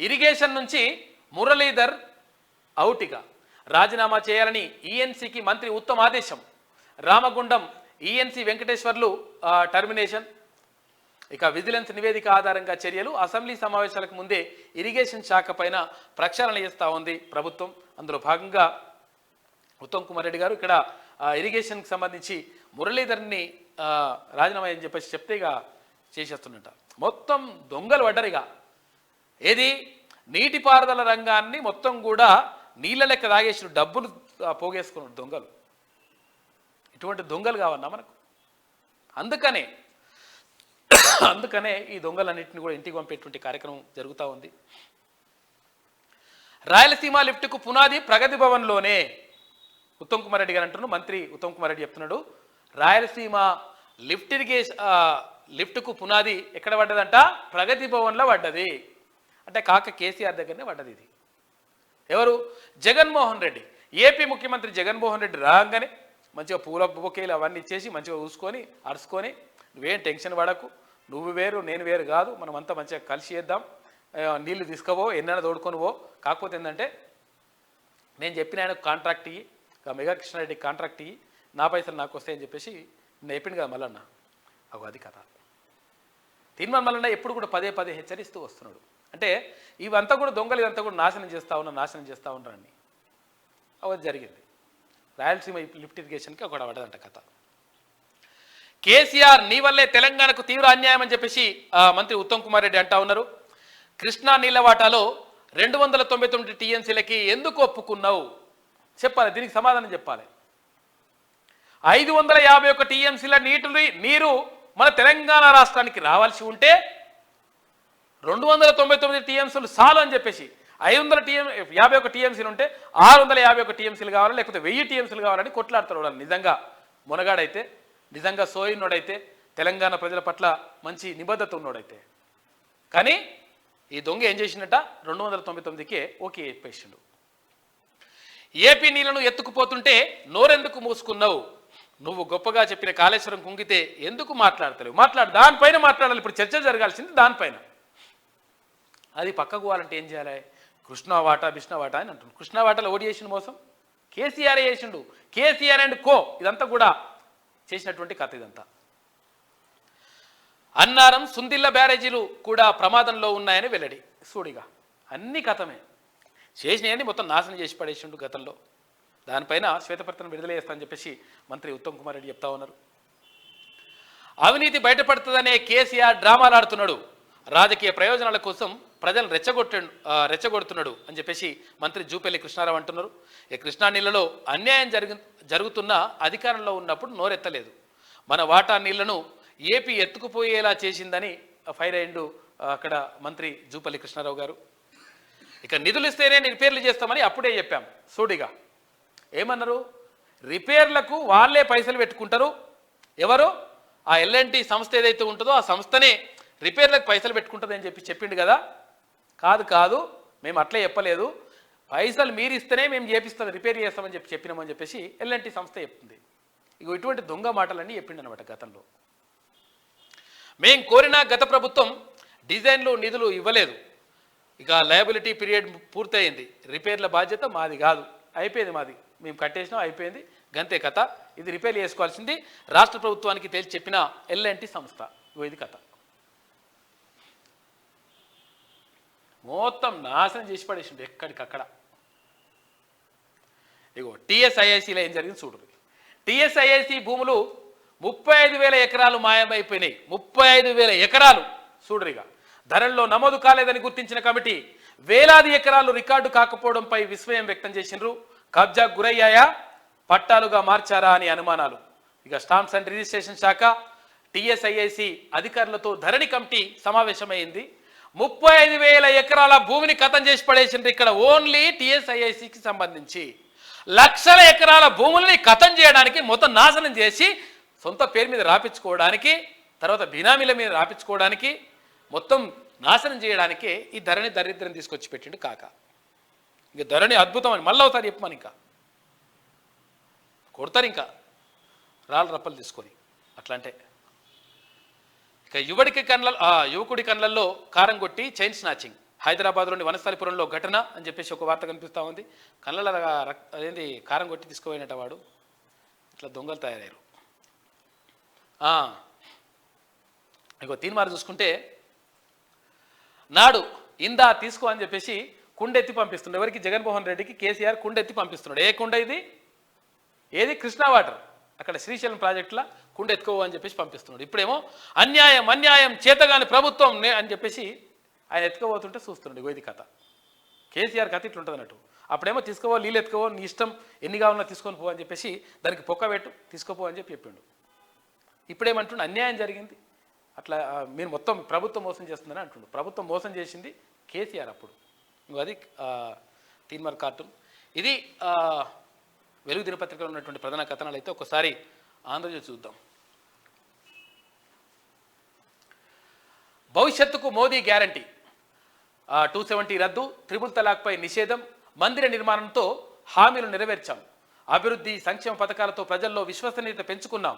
ఇరిగేషన్ నుంచి మురళీధర్ అవుటిగా రాజీనామా చేయాలని ఈఎన్సీకి మంత్రి ఉత్తమ్ ఆదేశం. Ramagundam ENC Venkateswarlu termination. ఇక విజిలెన్స్ నివేదిక ఆధారంగా చర్యలు. అసెంబ్లీ సమావేశాలకు ముందే ఇరిగేషన్ శాఖ పైన ప్రక్షాళన చేస్తూ ఉంది ప్రభుత్వం. అందులో భాగంగా ఉత్తమ్ కుమార్ రెడ్డి గారు ఇక్కడ ఇరిగేషన్కి సంబంధించి మురళీధర్ని రాజీనామా అని చెప్పేసి చెప్తే ఇక చేసేస్తున్నట్ట. మొత్తం దొంగలు పడ్డారు. ఇక ఏది నీటిపారుదల రంగాన్ని మొత్తం కూడా నీళ్ళ లెక్క తాగేసిన డబ్బులు పోగేసుకున్న దొంగలు. ఇటువంటి దొంగలు కావన్నా మనకు. అందుకనే ఈ దొంగలన్నింటినీ కూడా ఇంటికి పంపేటువంటి కార్యక్రమం జరుగుతూ ఉంది. రాయలసీమ లిఫ్ట్కు పునాది ప్రగతి భవన్లోనే. ఉత్తమ్ కుమార్ రెడ్డి గారు అంటున్నారు, మంత్రి ఉత్తమ్ కుమార్ రెడ్డి చెప్తున్నాడు, రాయలసీమ లిఫ్ట్కు పునాది ఎక్కడ పడ్డదంట? ప్రగతి భవన్లో పడ్డది. అంటే కాక కేసీఆర్ దగ్గరనే పడ్డది. ఇది ఎవరు? జగన్మోహన్ రెడ్డి. ఏపీ ముఖ్యమంత్రి జగన్మోహన్ రెడ్డి రాగానే మంచిగా పూల బొకేలు అవన్నీ ఇచ్చేసి మంచిగా చూసుకొని అరుచుకొని, నువ్వేం టెన్షన్ పడకు, నువ్వు వేరు నేను వేరు కాదు, మనం అంతా మంచిగా కలిసి చేద్దాం, నీళ్లు తీసుకోవో ఎన్నైనా తోడుకొని పో. కాకపోతే ఏంటంటే నేను చెప్పిన ఆయనకు కాంట్రాక్ట్ ఇయ్యి, మెగా కృష్ణారెడ్డికి కాంట్రాక్ట్ ఇయ్యి, నా పైసలు నాకు వస్తాయని చెప్పేసి నేను చెప్పింది కదా మల్లన్న. అది కథ. తీర్మానం మల్లన్న ఎప్పుడు కూడా పదే పదే హెచ్చరిస్తూ వస్తున్నాడు. అంటే ఇవంతా కూడా దొంగలు, ఇదంతా కూడా నాశనం చేస్తూ ఉన్నారని అది జరిగింది. రాయలసీమ లిఫ్ట్ ఇరిగేషన్కి ఒకటి పడదంట కథ. కేసీఆర్ నీ వల్లే తెలంగాణకు తీవ్ర అన్యాయం అని చెప్పేసి మంత్రి ఉత్తమ్ కుమార్ రెడ్డి అంటా ఉన్నారు. కృష్ణా నీళ్ల వాటాలో 299 టీఎంసీలకి ఎందుకు ఒప్పుకున్నావు చెప్పాలి, దీనికి సమాధానం చెప్పాలి. 551 టీఎంసీల నీరు మన తెలంగాణ రాష్ట్రానికి రావాల్సి ఉంటే 299 టీఎంసీలు చాలు అని చెప్పేసి 551 టీఎంసీలు ఉంటే 651 టీఎంసీలు కావాలి, లేకపోతే 1000 టీఎంసీలు కావాలని కొట్లాడతారు. నిజంగా మునగాడైతే, నిజంగా సోయినోడైతే, తెలంగాణ ప్రజల పట్ల మంచి నిబద్ధత ఉన్నోడైతే. కానీ ఈ దొంగ ఏం చేసిందట, 299కే ఓకే చెప్పేసిండు. ఏపీ నీళ్లను ఎత్తుకుపోతుంటే నోరెందుకు మూసుకున్నావు, నువ్వు గొప్పగా చెప్పిన కాళేశ్వరం కుంగితే ఎందుకు మాట్లాడతలేవు, దానిపైన మాట్లాడాలి. ఇప్పుడు చర్చ జరగాల్సింది దానిపైన. అది పక్కకు పోవాలంటే ఏం చేయాలి, కృష్ణా వాటా బిష్ణా వాటా అని అంటున్నాడు. కృష్ణా వాటాలో ఓడి చేసిన మోసం కేసీఆర్ చేసిండు, కేసీఆర్ అండ్ కో ఇదంతా కూడా చేసినటువంటి కథ ఇదంతా. అన్నారం సుందిల్ల బ్యారేజీలు కూడా ప్రమాదంలో ఉన్నాయని వెల్లడి. సూడిగా అన్ని కథమే, చేసినవన్నీ మొత్తం నాశనం చేసి పడేసిండు గతంలో. దానిపైన శ్వేతపత్రం విడుదల చేస్తానని చెప్పేసి మంత్రి ఉత్తమ్ కుమార్ రెడ్డి చెప్తా ఉన్నారు. అవినీతి బయటపడుతుందనే కేసీఆర్ డ్రామాలు ఆడుతున్నాడు, రాజకీయ ప్రయోజనాల కోసం ప్రజలను రెచ్చగొడుతున్నాడు అని చెప్పేసి మంత్రి జూపల్లి కృష్ణారావు అంటున్నారు. ఈ కృష్ణా నీళ్లలో అన్యాయం జరుగుతున్నా అధికారంలో ఉన్నప్పుడు నోరెత్తలేదు, మన వాటా నీళ్లను ఏపీ ఎత్తుకుపోయేలా చేసిందని ఫైర్ అయ్యిండు అక్కడ మంత్రి జూపల్లి కృష్ణారావు గారు. ఇక నిధులు ఇస్తేనే రిపేర్లు చేస్తామని అప్పుడే చెప్పాం. సూడిగా ఏమన్నారు, రిపేర్లకు వాళ్ళే పైసలు పెట్టుకుంటారు, ఎవరు ఆ ఎల్ఎన్టీ సంస్థ ఏదైతే ఉంటుందో ఆ సంస్థనే రిపేర్లకు పైసలు పెట్టుకుంటుంది అని చెప్పిండు కదా. కాదు మేము అట్లే చెప్పలేదు, పైసలు మీరు ఇస్తేనే మేము చేపిస్తాం, రిపేర్ చేస్తామని చెప్పినామని చెప్పేసి ఎల్ఎన్టీ సంస్థ చెప్తుంది. ఇక ఇటువంటి దొంగ మాటలన్నీ చెప్పిండు అనమాట గతంలో. మేం కోరిన గత ప్రభుత్వం డిజైన్లు నిధులు ఇవ్వలేదు, ఇక లయబిలిటీ పీరియడ్ పూర్తయింది, రిపేర్ల బాధ్యత మాది కాదు, అయిపోయింది, మాది మేము కట్టేసినాం, అయిపోయింది, గంతే కథ, ఇది రిపేర్ చేసుకోవాల్సింది రాష్ట్ర ప్రభుత్వానికి తేల్చి చెప్పిన ఎల్ఎన్టీ సంస్థ. ఇది కథ మొత్తం నాశనం చేసి పడేసిండు ఎక్కడికక్కడ. ఇగో టీఎస్ఐఐసిలో ఏం జరిగింది చూడు. టీఎస్ఐఐసి భూములు 35,000 ఎకరాలు మాయమైపోయినాయి. 35,000 ఎకరాలు చూడరిగా. ధరల్లో నమోదు కాలేదని గుర్తించిన కమిటీ వేలాది ఎకరాలు రికార్డు కాకపోవడంపై విస్మయం వ్యక్తం చేసిండ్రు. కబ్జా గురయ్యాయా, పట్టాలుగా మార్చారా అని అనుమానాలు. ఇక స్టాంప్స్ అండ్ రిజిస్ట్రేషన్ శాఖ టీఎస్ఐఐసి అధికారులతో ధరణి కమిటీ సమావేశమైంది. 35,000 ఎకరాల భూమిని కథం చేసి పడేసిండ్రు. ఇక్కడ ఓన్లీ టీఎస్ఐఐసికి సంబంధించి లక్షల ఎకరాల భూములని కథం చేయడానికి, మొత్తం నాశనం చేసి సొంత పేరు మీద రాపించుకోవడానికి, తర్వాత బినామీల మీద రాపించుకోవడానికి, మొత్తం నాశనం చేయడానికే ఈ ధరణి దరిద్రం తీసుకొచ్చి పెట్టిండు కాక. ఇక ధరణి అద్భుతం అని మళ్ళీ ఒకసారి చెప్పమని ఇంకా కొడతారు, ఇంకా రాళ్ళు రప్పలు తీసుకొని అట్లా అంటే. ఇక యువకుడి కళ్ళల్లో కారం కొట్టి చైన్ స్నాచింగ్. హైదరాబాద్లోని వనస్థలిపురంలో ఘటన అని చెప్పేసి ఒక వార్త కనిపిస్తూ ఉంది. కళ్ళలో అదేంటి కారం కొట్టి తీసుకుపోయినట్ట వాడు, ఇట్లా దొంగలు తయారయ్యారు. ఇగో తీన్మార్ చూసుకుంటే నాడు ఇందా తీసుకో అని చెప్పేసి కుండెత్తి పంపిస్తున్నాడు. ఎవరికి? జగన్మోహన్ రెడ్డికి కేసీఆర్ కుండెత్తి పంపిస్తున్నాడు. ఏ కుండ ఇది? ఏది? కృష్ణా వాటర్, అక్కడ శ్రీశైలం ప్రాజెక్టులో కుండ ఎత్తుకో అని చెప్పేసి పంపిస్తున్నాడు. ఇప్పుడేమో అన్యాయం చేతగాని ప్రభుత్వం అని చెప్పేసి ఆయన ఎత్తుకోబోతుంటే చూస్తున్నాడు. ఇగో ఇది కథ, కేసీఆర్ కథ ఇట్లా ఉంటుంది అన్నట్టు. అప్పుడేమో తీసుకోవో, నీళ్ళు ఎత్తుకోవో, నీ ఇష్టం, ఎన్ని కావాలన్నా తీసుకొని పో అని చెప్పేసి దానికి పొక్క పెట్టు, తీసుకోపో అని చెప్పిండు. ఇప్పుడేమంటుండే అన్యాయం జరిగింది, అట్లా మీరు మొత్తం ప్రభుత్వం మోసం చేస్తుందని అంటుండు. ప్రభుత్వం మోసం చేసింది కేసీఆర్ అప్పుడు. ఇంకో అది తీన్మార్ కార్టూన్. ఇది వెలుగు దినపత్రికలో ఉన్నటువంటి ప్రధాన కథనాలు. అయితే ఒకసారి ఆంధ్రజ్యోతి చూద్దాం. భవిష్యత్తుకు మోదీ గ్యారంటీ, 270 రద్దు, త్రిపుల్ తలాక్పై నిషేధం, మందిర నిర్మాణంతో హామీలు నెరవేర్చాం, అభివృద్ధి సంక్షేమ పథకాలతో ప్రజల్లో విశ్వసనీయత పెంచుకున్నాం,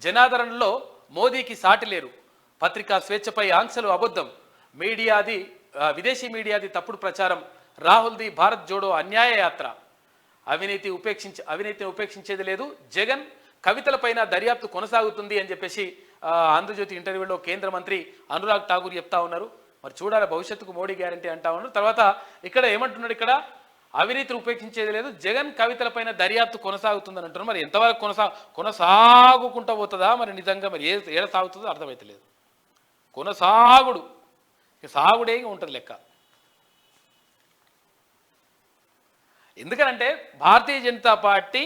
జనాదరణలో మోదీకి సాటి లేరు, పత్రికా స్వేచ్ఛపై ఆంక్షలు అబద్ధం, విదేశీ మీడియాది తప్పుడు ప్రచారం, రాహుల్ది భారత్ జోడో అన్యాయ యాత్ర, అవినీతిని ఉపేక్షించేది లేదు, జగన్ కవితలపైన దర్యాప్తు కొనసాగుతుంది అని చెప్పేసి ఆంధ్రజ్యోతి ఇంటర్వ్యూలో కేంద్ర మంత్రి అనురాగ్ ఠాకూర్ చెప్తా ఉన్నారు. మరి చూడాలి, భవిష్యత్తుకు మోడీ గ్యారంటీ అంటా ఉన్నారు. తర్వాత ఇక్కడ ఏమంటున్నాడు, ఇక్కడ అవినీతిని ఉపేక్షించేది లేదు, జగన్ కవితలపైన దర్యాప్తు కొనసాగుతుందని అంటున్నారు. మరి ఎంతవరకు కొనసాగుకుంటూ పోతుందా మరి? నిజంగా మరి ఏడ సాగుతుందో అర్థమవుతలేదు. కొనసాగుడే ఉంటుంది లెక్క. ఎందుకంటే భారతీయ జనతా పార్టీ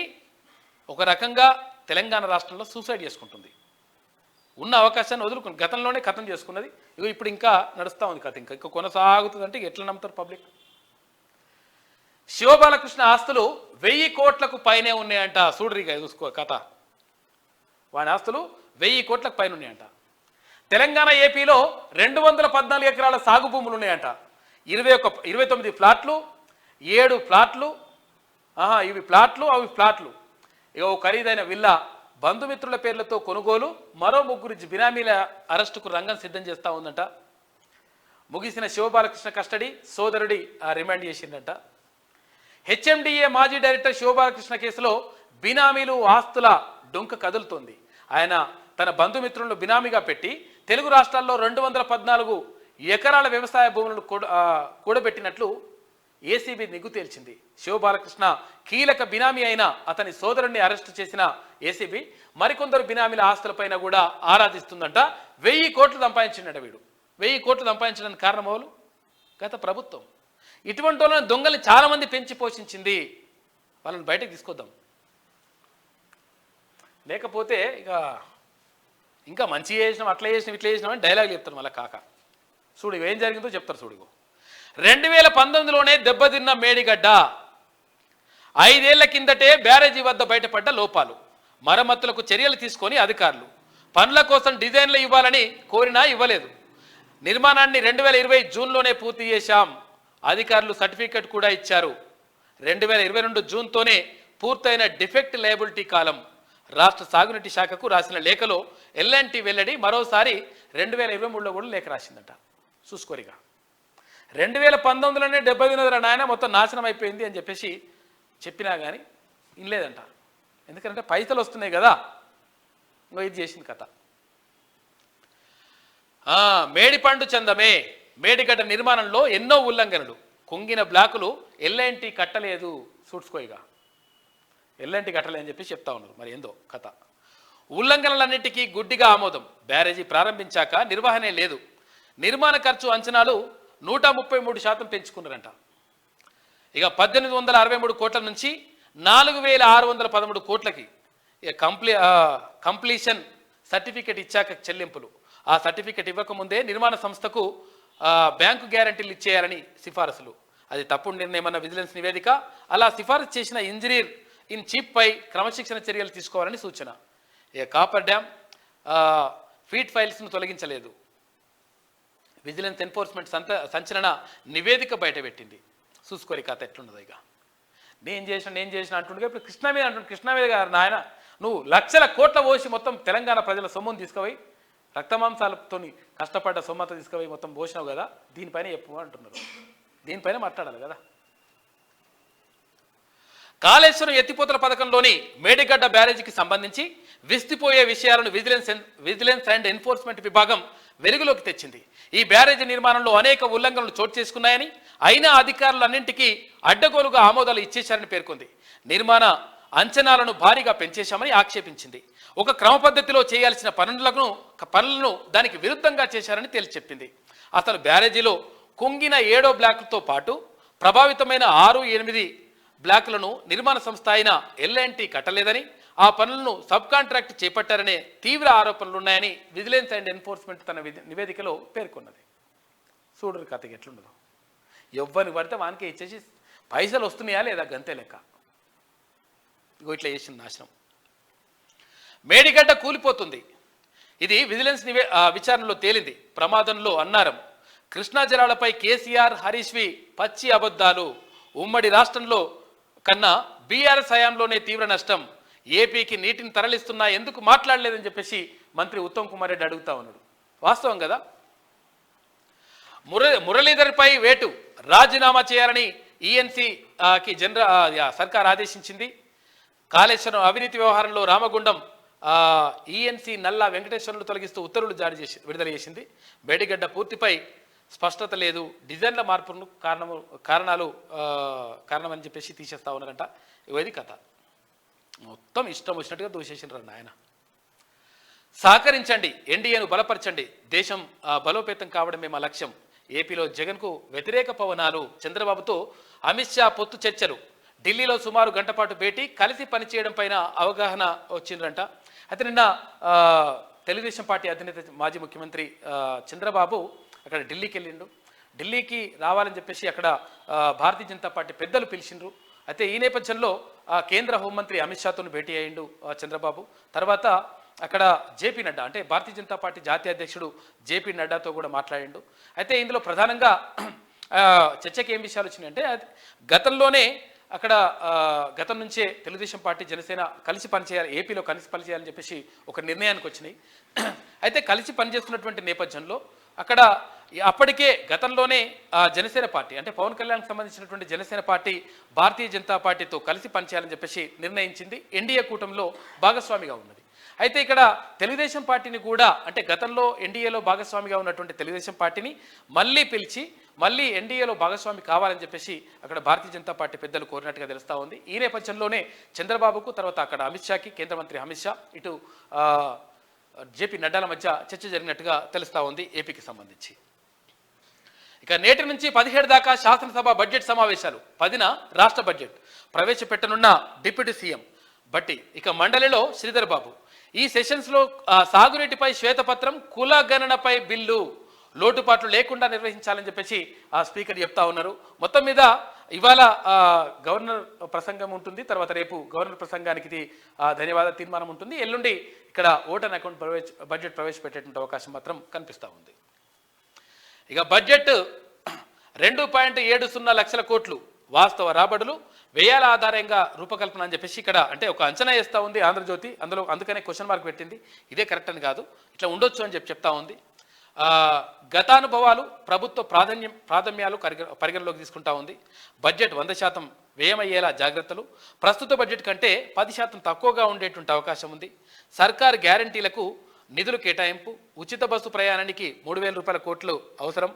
ఒక రకంగా తెలంగాణ రాష్ట్రంలో సూసైడ్ చేసుకుంటుంది. ఉన్న అవకాశాన్ని వదులుకుని గతంలోనే ఖతం చేసుకున్నది. ఇగో ఇప్పుడు ఇంకా నడుస్తూ ఉంది కథ, ఇంకా కొనసాగుతుంది. అంటే ఎట్లా నమ్ముతారు పబ్లిక్? శివబాలకృష్ణ ఆస్తులు 1000 కోట్లకు పైనే ఉన్నాయంట. చూడరిగా చూసుకో కథ. వాడి ఆస్తులు 1000 కోట్లకు పైన ఉన్నాయంట. తెలంగాణ ఏపీలో 214 ఎకరాల సాగు భూములు ఉన్నాయంట. 29 ఫ్లాట్లు, 7 ఫ్లాట్లు, ఇవి ఫ్లాట్లు, అవి ఫ్లాట్లు. ఇక ఓ ఖరీదైన విల్లా బంధుమిత్రుల పేర్లతో కొనుగోలు, మరో 3 బినామీల అరెస్టుకు రంగం సిద్ధం చేస్తూ ఉందంట. ముగిసిన శివబాలకృష్ణ కస్టడీ, సోదరుడి రిమాండ్ చేసిందంట. హెచ్ఎండిఏ మాజీ డైరెక్టర్ శివబాలకృష్ణ కేసులో బినామీలు ఆస్తుల డొంక కదులుతోంది. ఆయన తన బంధుమిత్రులను బినామీగా పెట్టి తెలుగు రాష్ట్రాల్లో 214 ఎకరాల వ్యవసాయ భూములను కూడబెట్టినట్లు ఏసీబీ నిగ్గు తేల్చింది. శివబాలకృష్ణ కీలక బినామీ అయిన అతని సోదరుణ్ణి అరెస్టు చేసిన ఏసీబీ మరికొందరు బినామీల ఆస్తులపైన కూడా ఆరాధిస్తుందంట. 1000 కోట్లు సంపాదించిండట వీడు. 1000 కోట్లు సంపాదించడానికి కారణం ఎవరు? గత ప్రభుత్వం. ఇటువంటి వాళ్ళని దొంగల్ని చాలామంది పెంచి పోషించింది. వాళ్ళని బయటకు తీసుకొద్దాం. లేకపోతే ఇంకా మంచి చేసినాం, అట్లా చేసినాం, ఇట్లా చేసినాం అని డైలాగ్ చెప్తారు మళ్ళీ కాక. చూడు ఏం జరిగిందో చెప్తారు. చూడు 2019లోనే దెబ్బతిన్న మేడిగడ్డ. 5 ఏళ్ల కిందటే బ్యారేజీ వద్ద బయటపడ్డ లోపాలు, మరమ్మతులకు చర్యలు తీసుకొని అధికారులు పనుల కోసం డిజైన్లు ఇవ్వాలని కోరినా ఇవ్వలేదు. నిర్మాణాన్ని 2020 జూన్లోనే పూర్తి చేశాం. అధికారులు సర్టిఫికెట్ కూడా ఇచ్చారు. 2022 జూన్తోనే పూర్తయిన డిఫెక్ట్ లయబిలిటీ కాలం. రాష్ట్ర సాగునీటి శాఖకు రాసిన లేఖలో ఎల్ఎన్టీ వెల్లడి. మరోసారి 2023లో కూడా లేఖ రాసిందట. చూసుకోరిగా 2019లోనే 70 నాయన మొత్తం నాశనం అయిపోయింది అని చెప్పేసి చెప్పినా కానీ ఇనలేదంట. ఎందుకంటే పైసలు వస్తున్నాయి కదా. ఇది చేసింది కథ. మేడిపండు చందమే. మేడిగడ్డ నిర్మాణంలో ఎన్నో ఉల్లంఘనలు, కుంగిన బ్లాకులు ఎల్ఎన్టీ కట్టలేదు. చూసుకోయిగా ఎల్ఎన్టీ కట్టలేదని చెప్పి చెప్తా ఉన్నారు. మరి ఏందో కథ. ఉల్లంఘనలన్నిటికీ గుడ్డిగా ఆమోదం. బ్యారేజీ ప్రారంభించాక నిర్వహణే లేదు. నిర్మాణ ఖర్చు అంచనాలు 133% పెంచుకున్నారంట. ఇక 1863 కోట్ల నుంచి 4613 కోట్లకి కంప్లీషన్ సర్టిఫికెట్ ఇచ్చాక చెల్లింపులు. ఆ సర్టిఫికెట్ ఇవ్వకముందే నిర్మాణ సంస్థకు బ్యాంకు గ్యారంటీలు ఇచ్చేయాలని సిఫారసులు. అది తప్పుడు నిర్ణయమన్న విజిలెన్స్ నివేదిక. అలా సిఫారసు చేసిన ఇంజనీర్ ఇన్ చీఫ్ పై క్రమశిక్షణ చర్యలు తీసుకోవాలని సూచన. ఇక కాపర్ డ్యామ్ ఫీడ్ ఫైల్స్ను తొలగించలేదు. విజిలెన్స్ ఎన్ఫోర్స్మెంట్ సంచలన నివేదిక బయటపెట్టింది. చూసుకోరి కథ ఎట్లున్నదో. ఇక నేను చేసిన అంటుండగా ఇప్పుడు కృష్ణ మీద అంటుండే. కృష్ణ మీద గారు నాయన నువ్వు లక్షల కోట్ల పోసి మొత్తం తెలంగాణ ప్రజల సొమ్మును తీసుకుపోయి రక్తమాంసాలతో కష్టపడ్డ సొమ్మంతా తీసుకుపోయి మొత్తం పోసినావు కదా, దీనిపైన చెప్పు అంటున్నారు. దీనిపైన మాట్లాడాలి కదా. కాళేశ్వరం ఎత్తిపోతల పథకంలోని మేడిగడ్డ బ్యారేజీకి సంబంధించి విస్తిపోయే విషయాలను విజిలెన్స్ అండ్ ఎన్ఫోర్స్మెంట్ విభాగం వెలుగులోకి తెచ్చింది. ఈ బ్యారేజీ నిర్మాణంలో అనేక ఉల్లంఘనలు చోటు చేసుకున్నాయని, అయినా అధికారులన్నింటికీ అడ్డగోలుగా ఆమోదాలు ఇచ్చేశారని పేర్కొంది. నిర్మాణ అంచనాలను భారీగా పెంచేశామని ఆక్షేపించింది. ఒక క్రమ పద్ధతిలో చేయాల్సిన పనులను దానికి విరుద్ధంగా చేశారని తేల్చి చెప్పింది. అసలు బ్యారేజీలో కుంగిన 7వ బ్లాక్తో పాటు ప్రభావితమైన 6, 8 బ్లాకులను నిర్మాణ సంస్థ అయిన ఎల్ఎన్టీ కట్టలేదని, ఆ పనులను సబ్ కాంట్రాక్ట్ చేపట్టారనే తీవ్ర ఆరోపణలున్నాయని విజిలెన్స్ అండ్ ఎన్ఫోర్స్మెంట్ తన నివేదికలో పేర్కొన్నది. చూడరు కథకి ఎట్లుండదు. ఎవ్వరిని పడితే వానికే ఇచ్చేసి పైసలు వస్తున్నాయా లేదా గంతే లెక్క. ఇగో ఇట్లా చేసిన నాశనం. మేడిగడ్డ కూలిపోతుంది. ఇది విజిలెన్స్ విచారణలో తేలింది. ప్రమాదంలో అన్నారం. కృష్ణా జలాలపై కేసీఆర్, హరీష్వి పచ్చి అబద్ధాలు. ఉమ్మడి రాష్ట్రంలో కన్నా బీఆర్ఎస్ హయాంలోనే తీవ్ర నష్టం. ఏపీకి నీటిని తరలిస్తున్నా ఎందుకు మాట్లాడలేదని చెప్పేసి మంత్రి ఉత్తమ్ కుమార్ రెడ్డి అడుగుతా ఉన్నాడు. వాస్తవం కదా. మురళీధర్పై వేటు. రాజీనామా చేయాలని ఈఎన్సీకి సర్కార్ ఆదేశించింది. కాళేశ్వరం అవినీతి వ్యవహారంలో రామగుండం ఈఎన్సీ నల్లా వెంకటేశ్వర్లు తొలగిస్తూ ఉత్తర్వులు విడుదల చేసింది. మేడిగడ్డ పూర్తిపై స్పష్టత లేదు. డిజైన్ల మార్పును కారణమని చెప్పేసి తీసేస్తా ఉన్నారంట. ఇవది కథ. మొత్తం ఇష్టం వచ్చినట్టుగా దూషేసినారు ఆయన. సహకరించండి, ఎన్డీఏను బలపరచండి, దేశం బలోపేతం కావడమే మా లక్ష్యం. ఏపీలో జగన్కు వ్యతిరేక పవనాలు. చంద్రబాబుతో అమిత్ షా పొత్తు చర్చలు. ఢిల్లీలో సుమారు గంట పాటు భేటీ, కలిసి పనిచేయడం పైన అవగాహన వచ్చిందంట. అయితే నిన్న తెలుగుదేశం పార్టీ అధినేత మాజీ ముఖ్యమంత్రి చంద్రబాబు అక్కడ ఢిల్లీకి వెళ్ళిండు. ఢిల్లీకి రావాలని చెప్పేసి అక్కడ భారతీయ జనతా పార్టీ పెద్దలు పిలిచిండ్రు. అయితే ఈ నేపథ్యంలో కేంద్ర హోంమంత్రి అమిత్ షాతో భేటీ అయ్యిండు చంద్రబాబు. తర్వాత అక్కడ జేపీ నడ్డా అంటే భారతీయ జనతా పార్టీ జాతీయ అధ్యక్షుడు జేపీ నడ్డాతో కూడా మాట్లాడిండు. అయితే ఇందులో ప్రధానంగా చర్చకి ఏం విషయాలు వచ్చినాయంటే, గతంలోనే అక్కడ గతం నుంచే తెలుగుదేశం పార్టీ జనసేన కలిసి పనిచేయాలి, ఏపీలో కలిసి పనిచేయాలని చెప్పేసి ఒక నిర్ణయానికి వచ్చినాయి. అయితే కలిసి పనిచేస్తున్నటువంటి నేపథ్యంలో అక్కడ అప్పటికే గతంలోనే జనసేన పార్టీ అంటే పవన్ కళ్యాణ్కి సంబంధించినటువంటి జనసేన పార్టీ భారతీయ జనతా పార్టీతో కలిసి పనిచేయాలని చెప్పేసి నిర్ణయించింది. ఎన్డీఏ కూటమిలో భాగస్వామిగా ఉన్నది. అయితే ఇక్కడ తెలుగుదేశం పార్టీని కూడా అంటే గతంలో ఎన్డీఏలో భాగస్వామిగా ఉన్నటువంటి తెలుగుదేశం పార్టీని మళ్ళీ పిలిచి మళ్ళీ ఎన్డీఏలో భాగస్వామి కావాలని చెప్పేసి అక్కడ భారతీయ జనతా పార్టీ పెద్దలు కోరినట్టుగా తెలుస్తూ ఉంది. ఈ నేపథ్యంలోనే చంద్రబాబుకు తర్వాత అక్కడ అమిత్ షాకి, కేంద్ర మంత్రి అమిత్ షా, ఇటు జేపీ నడ్డాల మధ్య చర్చ జరిగినట్టుగా తెలుస్తూ ఉంది ఏపీకి సంబంధించి. ఇక నేటి నుంచి 17 దాకా శాసనసభ బడ్జెట్ సమావేశాలు, 10న రాష్ట్ర బడ్జెట్ ప్రవేశపెట్టనున్న డిప్యూటీ సీఎం బట్టి. ఇక మండలిలో శ్రీధర్ బాబు ఈ సెషన్స్లో సాగునీటిపై శ్వేతపత్రం, కుల గణనపై బిల్లు లోటుపాట్లు లేకుండా నిర్వహించాలని చెప్పేసి స్పీకర్ చెప్తా ఉన్నారు. మొత్తం మీద ఇవాళ గవర్నర్ ప్రసంగం ఉంటుంది, తర్వాత రేపు గవర్నర్ ప్రసంగానికి ధన్యవాద తీర్మానం ఉంటుంది, ఎల్లుండి ఇక్కడ ఓటర్ అకౌంట్ బడ్జెట్ ప్రవేశపెట్టేటువంటి అవకాశం మాత్రం కనిపిస్తూ ఉంది. ఇక బడ్జెట్ 2.70 లక్షల కోట్లు వాస్తవ రాబడులు, వ్యయాల ఆధారంగా రూపకల్పన అని చెప్పేసి ఇక్కడ అంటే ఒక అంచనా వేస్తూ ఉంది ఆంధ్రజ్యోతి. అందుకనే క్వశ్చన్ మార్క్ పెట్టింది. ఇదే కరెక్ట్ అని కాదు, ఇట్లా ఉండొచ్చు అని చెప్తా ఉంది. గతానుభవాలు, ప్రభుత్వ ప్రాధాన్యాలు పరిగణలోకి తీసుకుంటా ఉంది. బడ్జెట్ 100% వ్యయమయ్యేలా జాగ్రత్తలు, ప్రస్తుత బడ్జెట్ కంటే 10% తక్కువగా ఉండేటువంటి అవకాశం ఉంది. సర్కారు గ్యారంటీలకు నిధులు కేటాయింపు, ఉచిత బస్సు ప్రయాణానికి 3,000 రూపాయల కోట్లు అవసరం,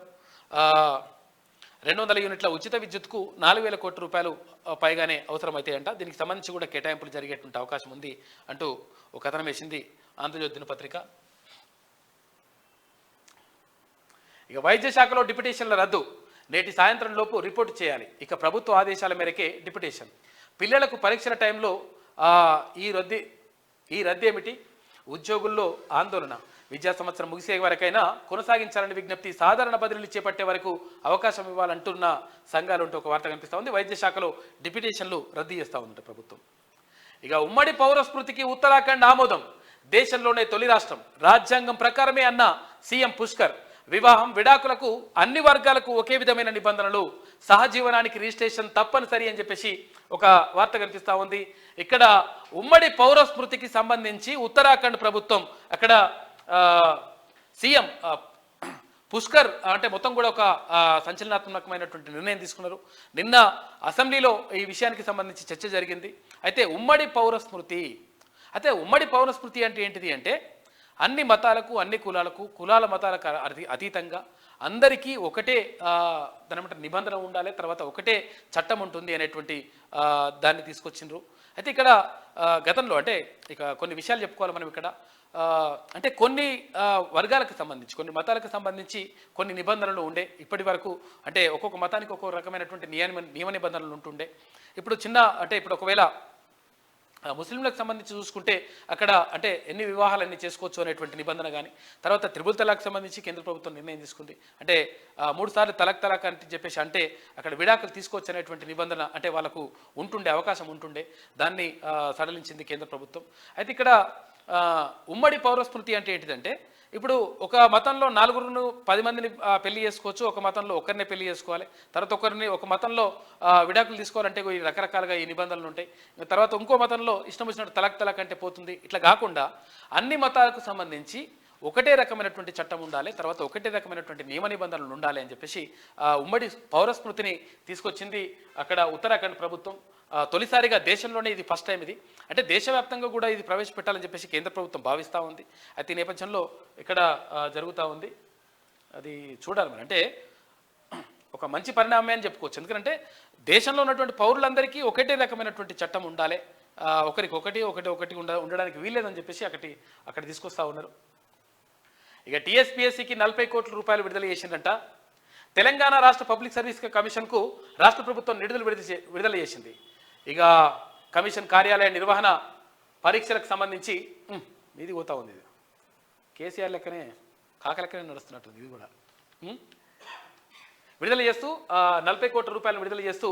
200 యూనిట్ల ఉచిత విద్యుత్కు 4,000 కోట్ల రూపాయలు పైగానే అవసరమైతాయంట. దీనికి సంబంధించి కూడా కేటాయింపులు జరిగేటువంటి అవకాశం ఉంది అంటూ ఒక కథనం వేసింది ఆంధ్రజ్యోతి దినపత్రిక. ఇక వైద్య శాఖలో డిప్యుటేషన్ల రద్దు, నేటి సాయంత్రం లోపు రిపోర్టు చేయాలి. ఇక ప్రభుత్వ ఆదేశాల మేరకే డిప్యుటేషన్. పిల్లలకు పరీక్షల టైంలో ఈ రద్దు ఏమిటి? ఉద్యోగుల్లో ఆందోళన. విద్యా సంవత్సరం ముగిసే వరకైనా కొనసాగించాలని విజ్ఞప్తి. సాధారణ బదిలీలు చేపట్టే వరకు అవకాశం ఇవ్వాలంటున్న సంఘాలు ఉంటూ ఒక వార్త కనిపిస్తూ ఉంది. వైద్య శాఖలో డిప్యుటేషన్లు రద్దు చేస్తూ ఉంది ప్రభుత్వం. ఇక ఉమ్మడి పౌరస్మృతికి ఉత్తరాఖండ్ ఆమోదం, దేశంలోనే తొలి రాష్ట్రం. రాజ్యాంగం ప్రకారమే అన్న సీఎం పుష్కర్. వివాహం, విడాకులకు అన్ని వర్గాలకు ఒకే విధమైన నిబంధనలు, సహజీవనానికి రిజిస్ట్రేషన్ తప్పనిసరి అని చెప్పేసి ఒక వార్త కనిపిస్తూ ఉంది. ఇక్కడ ఉమ్మడి పౌర స్మృతికి సంబంధించి ఉత్తరాఖండ్ ప్రభుత్వం అక్కడ సీఎం పుష్కర్ అంటే మొత్తం కూడా ఒక సంచలనాత్మకమైనటువంటి నిర్ణయం తీసుకున్నారు. నిన్న అసెంబ్లీలో ఈ విషయానికి సంబంధించి చర్చ జరిగింది. అయితే ఉమ్మడి పౌర స్మృతి అంటే ఏంటిది అంటే అన్ని మతాలకు, అన్ని కులాలకు, కులాల మతాలకు అతీతంగా అందరికీ ఒకటే దాని నిబంధన ఉండాలి, తర్వాత ఒకటే చట్టం ఉంటుంది అనేటువంటి దాన్ని తీసుకొచ్చిండ్రు. అయితే ఇక్కడ గతంలో అంటే ఇక కొన్ని విషయాలు చెప్పుకోవాలి మనం ఇక్కడ. అంటే కొన్ని వర్గాలకు సంబంధించి, కొన్ని మతాలకు సంబంధించి కొన్ని నిబంధనలు ఉండే ఇప్పటి వరకు. అంటే ఒక్కొక్క మతానికి ఒక్కొక్క రకమైనటువంటి నియమ నిబంధనలు ఉంటుండే. ఇప్పుడు ఒకవేళ ముస్లింలకు సంబంధించి చూసుకుంటే అక్కడ అంటే ఎన్ని వివాహాలన్నీ చేసుకోవచ్చు అనేటువంటి నిబంధన కానీ, తర్వాత త్రిబుల్ తలాక్ సంబంధించి కేంద్ర ప్రభుత్వం నిర్ణయం తీసుకుంది. అంటే 3 సార్లు తలాక్ అని చెప్పేసి అంటే అక్కడ విడాకులు తీసుకోవచ్చు అనేటువంటి నిబంధన అంటే వాళ్ళకు అవకాశం ఉంటుండే. దాన్ని సడలించింది కేంద్ర ప్రభుత్వం. అయితే ఇక్కడ ఉమ్మడి పౌరస్మృతి అంటే ఏంటిదంటే ఇప్పుడు ఒక మతంలో 10 మందిని పెళ్లి చేసుకోవచ్చు, ఒక మతంలో ఒకరినే పెళ్లి చేసుకోవాలి, తర్వాత ఒక మతంలో విడాకులు తీసుకోవాలంటే రకరకాలుగా ఈ నిబంధనలు ఉంటాయి. తర్వాత ఇంకో మతంలో ఇష్టం వచ్చినట్టు తలాక్ అంటే పోతుంది. ఇట్లా కాకుండా అన్ని మతాలకు సంబంధించి ఒకటే రకమైనటువంటి చట్టం ఉండాలి, తర్వాత ఒకటే రకమైనటువంటి నియమ నిబంధనలు ఉండాలి అని చెప్పేసి ఉమ్మడి పౌరస్మృతిని తీసుకొచ్చింది అక్కడ ఉత్తరాఖండ్ ప్రభుత్వం. తొలిసారిగా దేశంలోనే ఇది ఫస్ట్ టైం. ఇది అంటే దేశవ్యాప్తంగా కూడా ఇది ప్రవేశపెట్టాలని చెప్పేసి కేంద్ర ప్రభుత్వం భావిస్తూ ఉంది. అయితే ఈ నేపథ్యంలో ఇక్కడ జరుగుతూ ఉంది, అది చూడాలి మరి. అంటే ఒక మంచి పరిణామమే అని చెప్పుకోవచ్చు. ఎందుకంటే దేశంలో ఉన్నటువంటి పౌరులందరికీ ఒకటే రకమైనటువంటి చట్టం ఉండాలి, ఒకటి ఉండడానికి వీల్లేదని చెప్పేసి అక్కడ తీసుకొస్తా ఉన్నారు. ఇక టీఎస్పీఎస్సీకి 40 కోట్ల రూపాయలు విడుదల చేసిందంట. తెలంగాణ రాష్ట్ర పబ్లిక్ సర్వీస్ కమిషన్కు రాష్ట్ర ప్రభుత్వం నిధులు విడుదల చేసింది. ఇక కమిషన్ కార్యాలయ నిర్వహణ పరీక్షలకు సంబంధించి ఇది పోతా ఉంది. ఇది కేసీఆర్ లెక్కనే కాక లెక్కనే నడుస్తున్నట్టుంది ఇది కూడా. విడుదల చేస్తూ 40 కోట్ల రూపాయలను విడుదల చేస్తూ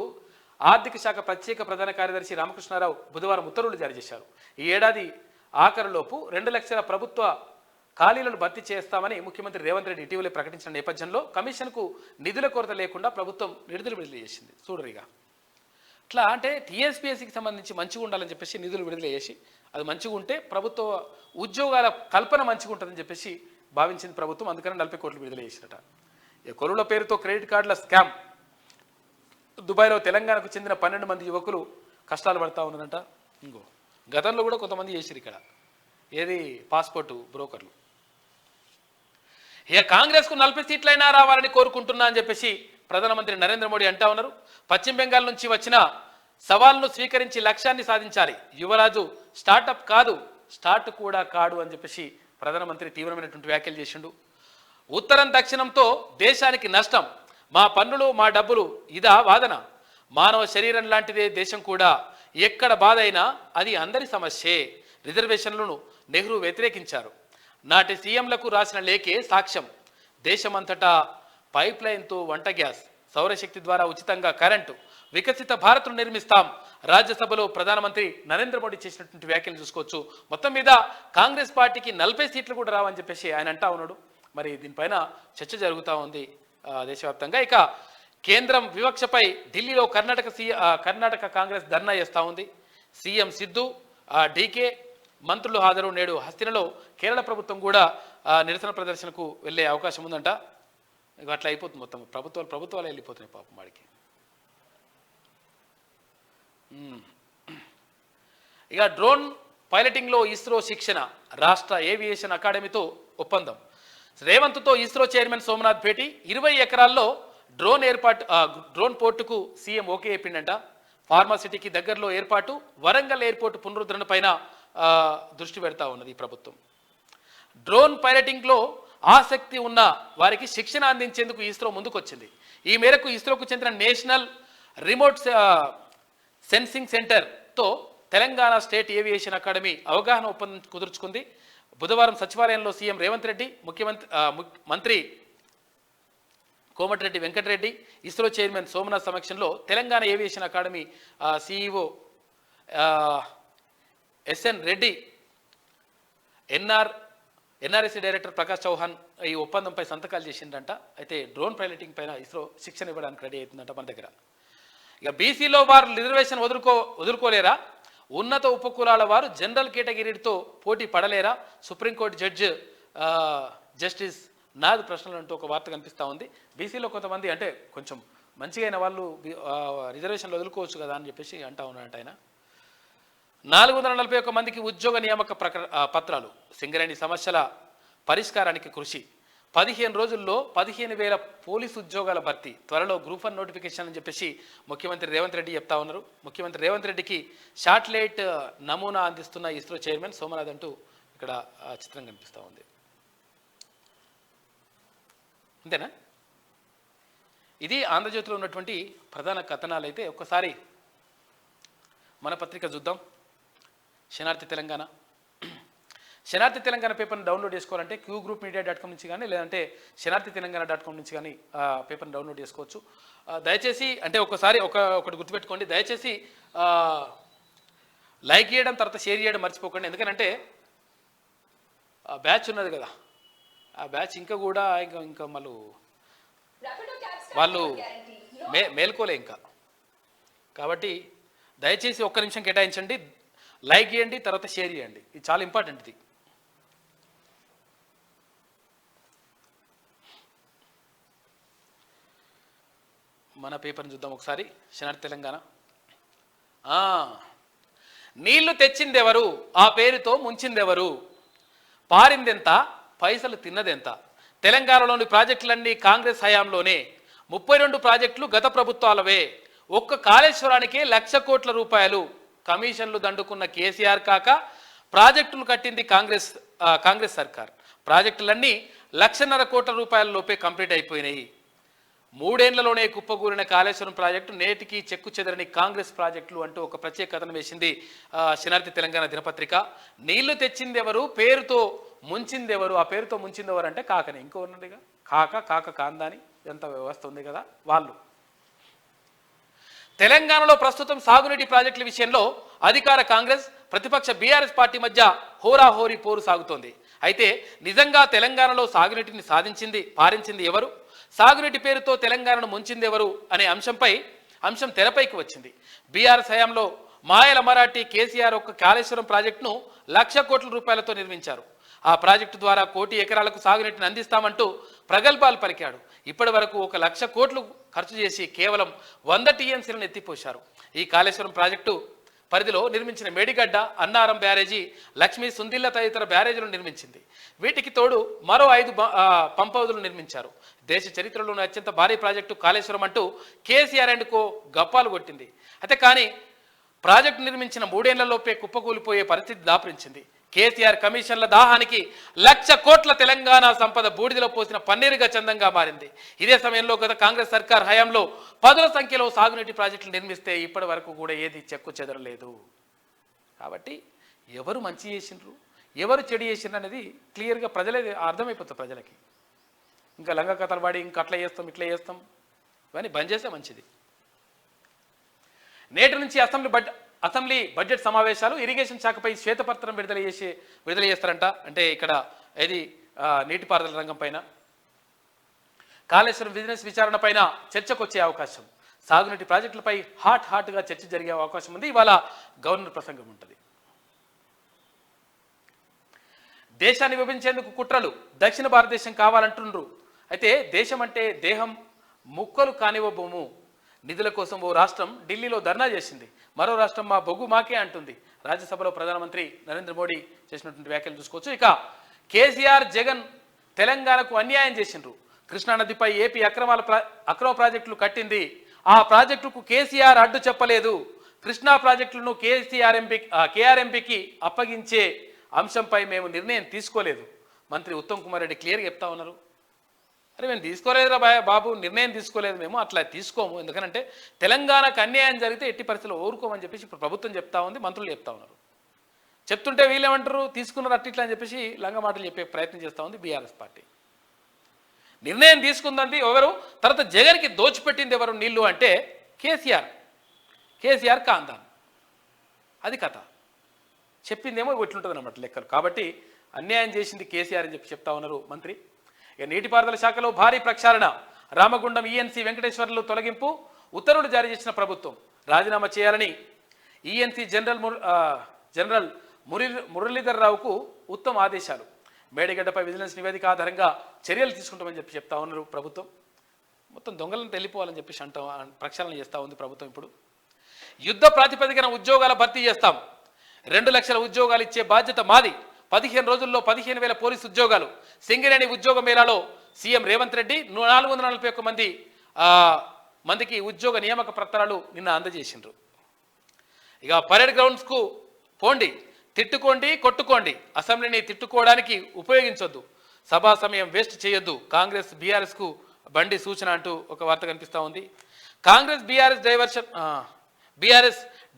ఆర్థిక శాఖ ప్రత్యేక ప్రధాన కార్యదర్శి రామకృష్ణారావు బుధవారం ఉత్తర్వులు జారీ చేశారు. ఈ ఏడాది ఆఖరులోపు 2 లక్షల ప్రభుత్వ ఖాళీలను భర్తీ చేస్తామని ముఖ్యమంత్రి రేవంత్ రెడ్డి ఇటీవలే ప్రకటించిన నేపథ్యంలో కమిషన్కు నిధుల కొరత లేకుండా ప్రభుత్వం నిధులు విడుదల చేసింది. చూడరిగా ఇట్లా అంటే టీఎస్పీఎస్సీకి సంబంధించి మంచిగా ఉండాలని చెప్పేసి నిధులు విడుదల చేసి అది మంచిగా ఉంటే ప్రభుత్వ ఉద్యోగాల కల్పన మంచిగా ఉంటుందని చెప్పేసి భావించింది ప్రభుత్వం. అందుకని 40 కోట్లు విడుదల చేసినట. కొలువుల పేరుతో క్రెడిట్ కార్డుల స్కామ్. దుబాయ్లో తెలంగాణకు చెందిన 12 మంది యువకులు కష్టాలు పడతా ఉన్నారంట. గతంలో కూడా కొంతమంది చేసిరు ఇక్కడ. ఏది పాస్పోర్టు బ్రోకర్లు. ఇక కాంగ్రెస్కు 40 సీట్లైనా రావాలని కోరుకుంటున్నా అని చెప్పేసి ప్రధానమంత్రి నరేంద్ర మోడీ అంటా ఉన్నారు. పశ్చిమ బెంగాల్ నుంచి వచ్చిన సవాల్ను స్వీకరించి లక్ష్యాన్ని సాధించాలి. యువరాజు స్టార్టప్ కాదు, స్టార్ట్ కూడా కాడు అని చెప్పేసి ప్రధానమంత్రి తీవ్రమైనటువంటి వ్యాఖ్యలు చేసిండు. ఉత్తరం దక్షిణంతో దేశానికి నష్టం, మా పన్నులు మా డబ్బులు ఇదా వాదన. మానవ శరీరం లాంటిదే దేశం కూడా, ఎక్కడ బాధ అయినా అది అందరి సమస్యే. రిజర్వేషన్లను నెహ్రూ వ్యతిరేకించారు. నాటి సీఎంలకు రాసిన లేఖే సాక్ష్యం. దేశమంతటా పైప్ లైన్తో వంట గ్యాస్, సౌరశక్తి ద్వారా ఉచితంగా కరెంటు, వికసిత భారత్ను నిర్మిస్తాం. రాజ్యసభలో ప్రధానమంత్రి నరేంద్ర మోడీ చేసినటువంటి వ్యాఖ్యలు చూసుకోవచ్చు. మొత్తం మీద కాంగ్రెస్ పార్టీకి 40 సీట్లు కూడా రావని చెప్పేసి ఆయన అంటా ఉన్నాడు. మరి దీనిపైన చర్చ జరుగుతూ ఉంది దేశవ్యాప్తంగా. ఇక కేంద్రం వివక్షపై ఢిల్లీలో కర్ణాటక కాంగ్రెస్ ధర్నా చేస్తూ ఉంది. సీఎం సిద్ధు, డీకే మంత్రులు హాజరు. నేడు హస్తినలో కేరళ ప్రభుత్వం కూడా నిరసన ప్రదర్శనకు వెళ్ళే అవకాశం ఉందంట. ఇక అట్లా అయిపోతుంది మొత్తం. ప్రభుత్వాలు వెళ్ళిపోతున్నాయి పాపం వాడికి. ఇక డ్రోన్ పైలటింగ్లో ఇస్రో శిక్షణ. రాష్ట్ర ఏవియేషన్ అకాడమీతో ఒప్పందం. రేవంత్తో ఇస్రో చైర్మన్ సోమనాథ్ భేటీ. 20 ఎకరాల్లో డ్రోన్ పోర్టుకు సీఎం ఓకే చెప్పిండంట. ఫార్మాసిటీకి దగ్గరలో ఏర్పాటు, వరంగల్ ఎయిర్పోర్టు పునరుద్ధరణ పైన దృష్టి పెడతా ఉన్నది ఈ ప్రభుత్వం. డ్రోన్ పైలటింగ్లో ఆసక్తి ఉన్న వారికి శిక్షణ అందించేందుకు ఇస్రో ముందుకొచ్చింది. ఈ మేరకు ఇస్రోకు చెందిన నేషనల్ రిమోట్ సెన్సింగ్ సెంటర్తో తెలంగాణ స్టేట్ ఏవియేషన్ అకాడమీ అవగాహన ఒప్పందం కుదుర్చుకుంది. బుధవారం సచివాలయంలో సీఎం రేవంత్ రెడ్డి, మంత్రి కోమటిరెడ్డి వెంకటరెడ్డి, ఇస్రో చైర్మన్ సోమనాథ్ సమక్షంలో Telangana aviation academy CEO SN Reddy, NRSC director Prakash Chauhan ఈ ఒప్పందంపై సంతకాలు చేసిందంట. అయితే డ్రోన్ పైలటింగ్ పైన ఇస్రో శిక్షణ ఇవ్వడానికి రెడీ అవుతుందంట మన దగ్గర. ఇక బీసీలో వారు రిజర్వేషన్ వదులుకోలేరా? ఉన్నత ఉపకులాల వారు జనరల్ కేటగిరీతో పోటీ పడలేరా? సుప్రీంకోర్టు జస్టిస్ నాద్ ప్రశ్నలు అంటూ ఒక వార్త కనిపిస్తూ ఉంది. బీసీలో కొంతమంది అంటే కొంచెం మంచిగా అయిన వాళ్ళు రిజర్వేషన్లు వదులుకోవచ్చు కదా అని చెప్పేసి అంటా ఉన్నారంట ఆయన. 441 మందికి ఉద్యోగ నియామక పత్రాలు. సింగరేణి సమస్యల పరిష్కారానికి కృషి. 15 రోజుల్లో 15,000 పోలీసు ఉద్యోగాల భర్తీ. త్వరలో గ్రూప్ 1 నోటిఫికేషన్ అని చెప్పేసి ముఖ్యమంత్రి రేవంత్ రెడ్డి చెప్తా ఉన్నారు. ముఖ్యమంత్రి రేవంత్ రెడ్డికి శాటిలైట్ నమూనా అందిస్తున్న ఇస్రో చైర్మన్ సోమనాథ్ అంటూ ఇక్కడ చిత్రం కనిపిస్తూ ఉంది. అంతేనా? ఇది ఆంధ్రజ్యోతిలో ఉన్నటువంటి ప్రధాన కథనాలు. అయితే ఒక్కసారి మన పత్రిక చూద్దాం. శనార్థి తెలంగాణ పేపర్ని డౌన్లోడ్ చేసుకోవాలంటే qgroupmedia.com నుంచి కానీ లేదంటే శనార్థితెలంగాణ.com నుంచి కానీ పేపర్ని డౌన్లోడ్ చేసుకోవచ్చు. దయచేసి అంటే ఒకటి గుర్తుపెట్టుకోండి, దయచేసి లైక్ చేయడం తర్వాత షేర్ చేయడం మర్చిపోకండి. ఎందుకంటే బ్యాచ్ ఉన్నది కదా, ఆ బ్యాచ్ ఇంకా మళ్ళీ వాళ్ళు మేల్కోలే ఇంకా. కాబట్టి దయచేసి ఒక్క నిమిషం కేటాయించండి, లైక్ చేయండి, తర్వాత షేర్ చేయండి. ఇది చాలా ఇంపార్టెంట్. ఇది మన పేపర్ని చూద్దాం ఒకసారి. శనార్థి తెలంగాణ. నీళ్లు తెచ్చిందెవరు, ఆ పేరుతో ముంచిందెవరు, పారిందెంత, పైసలు తిన్నదెంత. తెలంగాణలోని ప్రాజెక్టులన్నీ కాంగ్రెస్ హయాంలోనే. 32 ప్రాజెక్టులు గత ప్రభుత్వాలవే. ఒక్క కాళేశ్వరానికే 1,00,000 కోట్ల రూపాయలు. కమిషన్లు దండుకున్న కేసీఆర్ కాక ప్రాజెక్టులు కట్టింది కాంగ్రెస్ సర్కార్. ప్రాజెక్టులన్నీ 1,50,000 కోట్ల రూపాయల లోపే కంప్లీట్ అయిపోయినాయి. మూడేళ్లలోనే కుప్పగూలిన కాళేశ్వరం ప్రాజెక్టు నేటికి చెక్కు చెదరని కాంగ్రెస్ ప్రాజెక్టులు అంటూ ఒక ప్రత్యేక కథనం వేసింది శనార్థి తెలంగాణ దినపత్రిక. నీళ్లు తెచ్చిందెవరు, పేరుతో ముంచిందెవరు? ఆ పేరుతో ముంచిందెవరు అంటే కాకనే, ఇంకో ఉన్నదిగా కాక కాందాని ఎంత వ్యవస్థ ఉంది కదా వాళ్ళు. తెలంగాణలో ప్రస్తుతం సాగునీటి ప్రాజెక్టుల విషయంలో అధికార కాంగ్రెస్, ప్రతిపక్ష బీఆర్ఎస్ పార్టీ మధ్య హోరాహోరీ పోరు సాగుతోంది. అయితే నిజంగా తెలంగాణలో సాగునీటిని పారించింది ఎవరు, సాగునీటి పేరుతో తెలంగాణను ముంచింది ఎవరు అనే అంశం తెరపైకి వచ్చింది. బీఆర్ఎస్ హయాంలో మాయల మరాఠీ కేసీఆర్ ఒక కాళేశ్వరం ప్రాజెక్టును 1,00,00,000 కోట్ల రూపాయలతో నిర్మించారు. ఆ ప్రాజెక్టు ద్వారా 1 కోటి ఎకరాలకు సాగునీటిని అందిస్తామంటూ ప్రగల్భాలు పలికాడు. ఇప్పటి వరకు 1,00,00,000 కోట్లు ఖర్చు చేసి కేవలం 100 టీఎంసీలను ఎత్తిపోశారు. ఈ కాళేశ్వరం ప్రాజెక్టు పరిధిలో నిర్మించిన మేడిగడ్డ, అన్నారం బ్యారేజీ, లక్ష్మీ, సుందిల్ల తదితర బ్యారేజీలను నిర్మించింది. వీటికి తోడు మరో 5 పంప్ హౌజులు నిర్మించారు. దేశ చరిత్రలోని అత్యంత భారీ ప్రాజెక్టు కాళేశ్వరం అంటూ కేసీఆర్ అండ్ కో గప్పాలు కొట్టింది. అయితే కానీ ప్రాజెక్టు నిర్మించిన 3 ఏళ్లలోపే కుప్పకూలిపోయే పరిస్థితి దాపురించింది. కేసీఆర్ కమిషన్ల దాహానికి 1,00,00,000 కోట్ల తెలంగాణ సంపద బూడిదలో పోసిన పన్నీరుగా చందంగా మారింది. ఇదే సమయంలో గత కాంగ్రెస్ సర్కార్ హయాంలో పదుల సంఖ్యలో సాగునీటి ప్రాజెక్టులు నిర్మిస్తే ఇప్పటి వరకు కూడా ఏది చెక్కు చెదరలేదు. కాబట్టి ఎవరు మంచి చేసిండ్రు, ఎవరు చెడు చేసిండ్రు అనేది క్లియర్గా ప్రజలే అర్థమైపోతుంది. ప్రజలకి ఇంకా లంగ కథలు పడి ఇంకా అట్లా చేస్తాం ఇట్లా చేస్తాం ఇవన్నీ బంద్ చేస్తే మంచిది. నేటి నుంచి అసెంబ్లీ బడ్జెట్ సమావేశాలు. ఇరిగేషన్ శాఖపై శ్వేతపత్రం విడుదల చేస్తారంట. అంటే ఇక్కడ ఇది నీటిపారుదల రంగం పైన, కాళేశ్వరం బిజినెస్ విచారణ పైన చర్చకు వచ్చే అవకాశం, సాగునీటి ప్రాజెక్టులపై హాట్గా చర్చ జరిగే అవకాశం ఉంది. ఇవాళ గవర్నర్ ప్రసంగం ఉంటుంది. దేశాన్ని విభజించేందుకు కుట్రలు, దక్షిణ భారతదేశం కావాలంటుండ్రు. అయితే దేశం అంటే దేహం ముక్కలు కానివ్వబోము. నిధుల కోసం ఓ రాష్ట్రం ఢిల్లీలో ధర్నా చేసింది, మరో రాష్ట్రం మా బొగ్గు మాకే అంటుంది. రాజ్యసభలో ప్రధానమంత్రి నరేంద్ర మోడీ చేసినటువంటి వ్యాఖ్యలు చూసుకోవచ్చు. ఇక కేసీఆర్, జగన్ తెలంగాణకు అన్యాయం చేసిండ్రు. కృష్ణానదిపై ఏపీ అక్రమ ప్రాజెక్టులు కట్టింది. ఆ ప్రాజెక్టుకు కేసీఆర్ అడ్డు చెప్పలేదు. కృష్ణా ప్రాజెక్టులను కేఆర్ఎంపీకి అప్పగించే అంశంపై మేము నిర్ణయం తీసుకోలేదు. మంత్రి ఉత్తమ్ కుమార్ రెడ్డి క్లియర్గా చెప్తా ఉన్నారు. అరే మేము తీసుకోలేదురా బాబు, నిర్ణయం తీసుకోలేదు, మేము అట్లా తీసుకోము. ఎందుకంటే తెలంగాణకు అన్యాయం జరిగితే ఎట్టి పరిస్థితుల్లో ఊరుకోమని చెప్పేసి ఇప్పుడు ప్రభుత్వం చెప్తా ఉంది, మంత్రులు చెప్తా ఉన్నారు. చెప్తుంటే వీళ్ళేమంటారు, తీసుకున్నారు అట్లా అని చెప్పేసి లంగ మాటలు చెప్పే ప్రయత్నం చేస్తూ ఉంది బీఆర్ఎస్ పార్టీ. నిర్ణయం తీసుకుందండి ఎవరు, తర్వాత జగన్కి దోచిపెట్టింది ఎవరు నీళ్లు అంటే కేసీఆర్ కాందాన్. అది కథ. చెప్పిందేమో ఇట్లుంటుంది అన్నమాట లెక్కలు. కాబట్టి అన్యాయం చేసింది కేసీఆర్ అని చెప్పి చెప్తా ఉన్నారు మంత్రి. ఇక నీటిపారుదల శాఖలో భారీ ప్రక్షాళన, రామగుండం ఈఎన్సీ వెంకటేశ్వర్లు తొలగింపు ఉత్తర్వులు జారీ చేసిన ప్రభుత్వం. రాజీనామా చేయాలని ఈఎన్సీ జనరల్ మురళీధర్ రావుకు ఉత్తమ్ ఆదేశాలు. మేడిగడ్డపై విజిలెన్స్ నివేదిక ఆధారంగా చర్యలు తీసుకుంటామని చెప్పి చెప్తా ఉన్నారు ప్రభుత్వం. మొత్తం దొంగలను వెళ్ళిపోవాలని చెప్పేసి ప్రక్షాళన చేస్తూ ఉంది ప్రభుత్వం. ఇప్పుడు యుద్ధ ప్రాతిపదికన ఉద్యోగాల భర్తీ చేస్తాం, 2 లక్షల ఉద్యోగాలు ఇచ్చే బాధ్యత మాది. 15 రోజుల్లో 15,000 పోలీసు ఉద్యోగాలు. సింగరేణి ఉద్యోగ మేళాలో సీఎం రేవంత్ రెడ్డి 441 మందికి ఉద్యోగ నియామక పత్రాలు నిన్న అందజేసిండ్రు. ఇక పరేడ్ గ్రౌండ్స్కు పోండి, తిట్టుకోండి, కొట్టుకోండి, అసెంబ్లీని తిట్టుకోవడానికి ఉపయోగించొద్దు, సభా సమయం వేస్ట్ చేయొద్దు, కాంగ్రెస్ బీఆర్ఎస్కు బండి సూచన అంటూ ఒక వార్త కనిపిస్తూ ఉంది. కాంగ్రెస్ బీఆర్ఎస్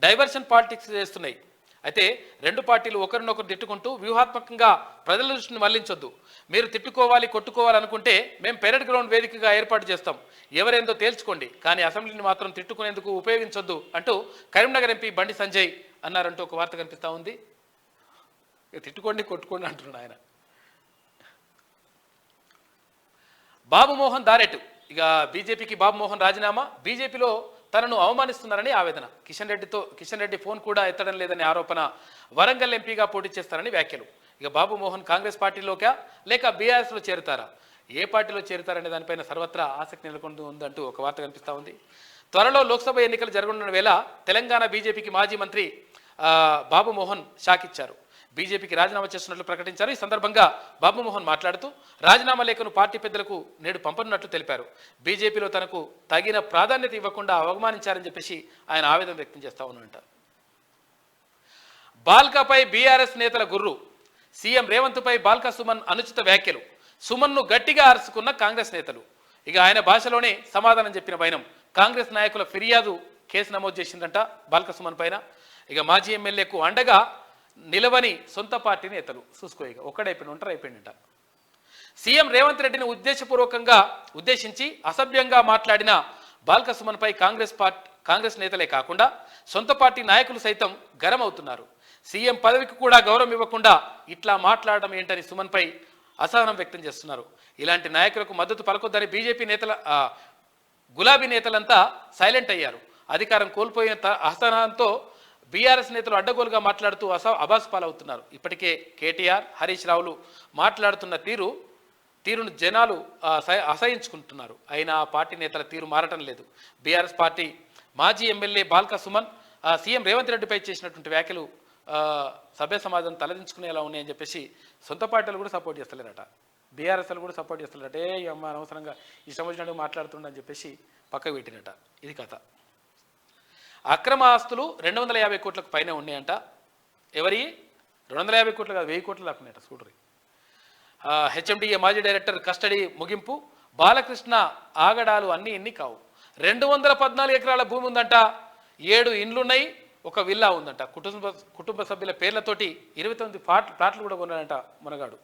డైవర్షన్ పాలిటిక్స్ చేస్తున్నాయి. అయితే రెండు పార్టీలు ఒకరినొకరు తిట్టుకుంటూ వ్యూహాత్మకంగా ప్రజల దృష్టిని మళ్లించొద్దు. మీరు తిట్టుకోవాలి, కొట్టుకోవాలనుకుంటే మేము పెరేడ్ గ్రౌండ్ వేదికగా ఏర్పాటు చేస్తాం, ఎవరేందో తేల్చుకోండి, కానీ అసెంబ్లీని మాత్రం తిట్టుకునేందుకు ఉపయోగించొద్దు అంటూ కరీంనగర్ ఎంపీ బండి సంజయ్ అన్నారంటూ ఒక వార్త కనిపిస్తూ ఉంది. తిట్టుకోండి, కొట్టుకోండి అంటున్నాడు ఆయన. బాబుమోహన్ దారెట్టు. ఇక బీజేపీకి బాబుమోహన్ రాజీనామా, బీజేపీలో తనను అవమానిస్తున్నారని ఆవేదన. కిషన్ రెడ్డి ఫోన్ కూడా ఎత్తడం లేదనే ఆరోపణ. వరంగల్ ఎంపీగా పోటీ చేస్తారని వ్యాఖ్యలు. ఇక బాబుమోహన్ కాంగ్రెస్ పార్టీలోకా లేక బీఆర్ఎస్లో చేరుతారా, ఏ పార్టీలో చేరుతారనే దానిపైన సర్వత్రా ఆసక్తి నెలకొని ఉందంటూ ఒక వార్త కనిపిస్తూ ఉంది. త్వరలో లోక్సభ ఎన్నికలు జరగనున్న వేళ తెలంగాణ బీజేపీకి మాజీ మంత్రి బాబుమోహన్ షాక్ ఇచ్చారు. బీజేపీకి రాజీనామా చేస్తున్నట్లు ప్రకటించారు. ఈ సందర్భంగా బాబుమోహన్ మాట్లాడుతూ రాజీనామా లేఖను పార్టీ పెద్దలకు నేడు పంపనున్నట్లు తెలిపారు. బీజేపీలో తనకు తగిన ప్రాధాన్యత ఇవ్వకుండా అవమానించారని చెప్పేసి ఆయన ఆవేదన వ్యక్తం చేస్తా ఉన్నారంట. బాల్కాపై బీఆర్ఎస్ నేతల గుర్రు. సీఎం రేవంత్పై బాల్కా సుమన్ అనుచిత వ్యాఖ్యలు. సుమన్ను గట్టిగా అరుచుకున్న కాంగ్రెస్ నేతలు. ఇక ఆయన భాషలోనే సమాధానం చెప్పిన వైనం. కాంగ్రెస్ నాయకుల ఫిర్యాదు కేసు నమోదు చేసిందంట బాల్క సుమన్ పైన. ఇక మాజీ ఎమ్మెల్యేకు అండగా నిలవని సొంత పార్టీ నేతలు చూసుకో, ఇక ఒక్కడైపోయిన ఒంటరి అయిపోయిందంట. సీఎం రేవంత్ రెడ్డిని ఉద్దేశించి అసభ్యంగా మాట్లాడిన బాల్క సుమన్పై కాంగ్రెస్ నేతలే కాకుండా సొంత పార్టీ నాయకులు సైతం గరం అవుతున్నారు. సీఎం పదవికి కూడా గౌరవం ఇవ్వకుండా ఇట్లా మాట్లాడడం ఏంటని సుమన్పై అసహనం వ్యక్తం చేస్తున్నారు. ఇలాంటి నాయకులకు మద్దతు పలకొద్దని బీజేపీ గులాబీ నేతలంతా సైలెంట్ అయ్యారు. అధికారం కోల్పోయిన అసహనంతో బీఆర్ఎస్ నేతలు అడ్డగోలుగా మాట్లాడుతూ అబాస్పాలవుతున్నారు. ఇప్పటికే కేటీఆర్, హరీష్ రావులు మాట్లాడుతున్న తీరును జనాలు అసహించుకుంటున్నారు. అయినా ఆ పార్టీ నేతల తీరు మారటం లేదు. బీఆర్ఎస్ పార్టీ మాజీ ఎమ్మెల్యే బాల్క సుమన్ సీఎం రేవంత్ రెడ్డిపై చేసినటువంటి వ్యాఖ్యలు సభ్య సమాజం తలదించుకునేలా ఉన్నాయని చెప్పేసి సొంత పార్టీలు కూడా సపోర్ట్ చేస్తలేరట. బీఆర్ఎస్లు కూడా సపోర్ట్ చేస్తలేరట. అమ్మ అనవసరంగా ఇష్టం వచ్చినట్టు మాట్లాడుతుండని చెప్పేసి పక్కకు పెట్టినట. ఇది కథ. అక్రమ ఆస్తులు 250 కోట్లకు పైన ఉన్నాయంట. ఎవరి 250 కోట్లు కాదు, 1000 కోట్లు దాకా ఉన్నాయట. చూడరి. హెచ్ఎండిఏ మాజీ డైరెక్టర్ కస్టడీ ముగింపు. బాలకృష్ణ ఆగడాలు అన్నీ ఎన్ని కావు. 214 ఎకరాల భూమి ఉందంట. 7 ఇండ్లున్నాయి, ఒక విల్లా ఉందంట. కుటుంబ సభ్యుల పేర్లతోటి 29 ప్లాట్లు కూడా కొన్నాడంట మనగాడు.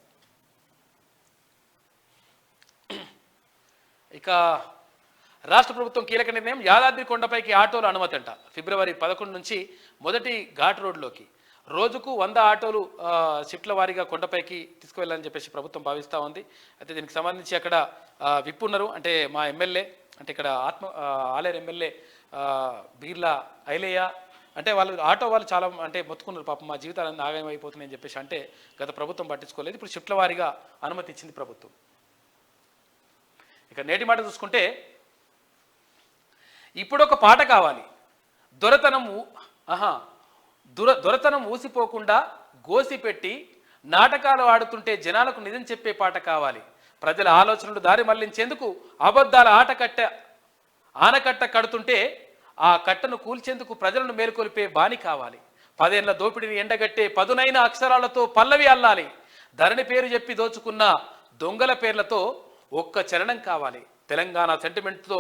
ఇక రాష్ట్ర ప్రభుత్వం కీలక నిర్ణయం. యాదాద్రి కొండపైకి ఆటోలు అనుమతి అంట. ఫిబ్రవరి 11 నుంచి మొదటి ఘాట్ రోడ్లోకి రోజుకు 100 ఆటోలు షిఫ్ట్ల వారీగా కొండపైకి తీసుకువెళ్ళాలని చెప్పేసి ప్రభుత్వం భావిస్తూ ఉంది. అయితే దీనికి సంబంధించి అక్కడ విప్ ఉన్నారు. అంటే మా ఎమ్మెల్యే, అంటే ఇక్కడ ఆలేరు ఎమ్మెల్యే బీర్లా ఐలయ్య, అంటే ఆటో వాళ్ళు చాలా అంటే మొత్తుకున్నారు. పాపం మా జీవితాలు ఆగయం అయిపోతున్నాయని చెప్పేసి. అంటే గత ప్రభుత్వం పట్టించుకోలేదు. ఇప్పుడు షిఫ్ట్ల వారీగా అనుమతి ఇచ్చింది ప్రభుత్వం. ఇక నేటి మాట చూసుకుంటే, ఇప్పుడు ఒక పాట కావాలి. దొరతనం ఊసిపోకుండా గోసిపెట్టి నాటకాలు ఆడుతుంటే జనాలకు నిజం చెప్పే పాట కావాలి. ప్రజల ఆలోచనలు దారి మళ్లించేందుకు అబద్ధాల ఆనకట్ట కడుతుంటే ఆ కట్టను కూల్చేందుకు ప్రజలను మేల్కొల్పే బాని కావాలి. 10 ఏళ్ల దోపిడిని ఎండగట్టే పదునైన అక్షరాలతో పల్లవి అల్లాలి. ధరణి పేరు చెప్పి దోచుకున్న దొంగల పేర్లతో ఒక్క చరణం కావాలి. తెలంగాణ సెంటిమెంట్తో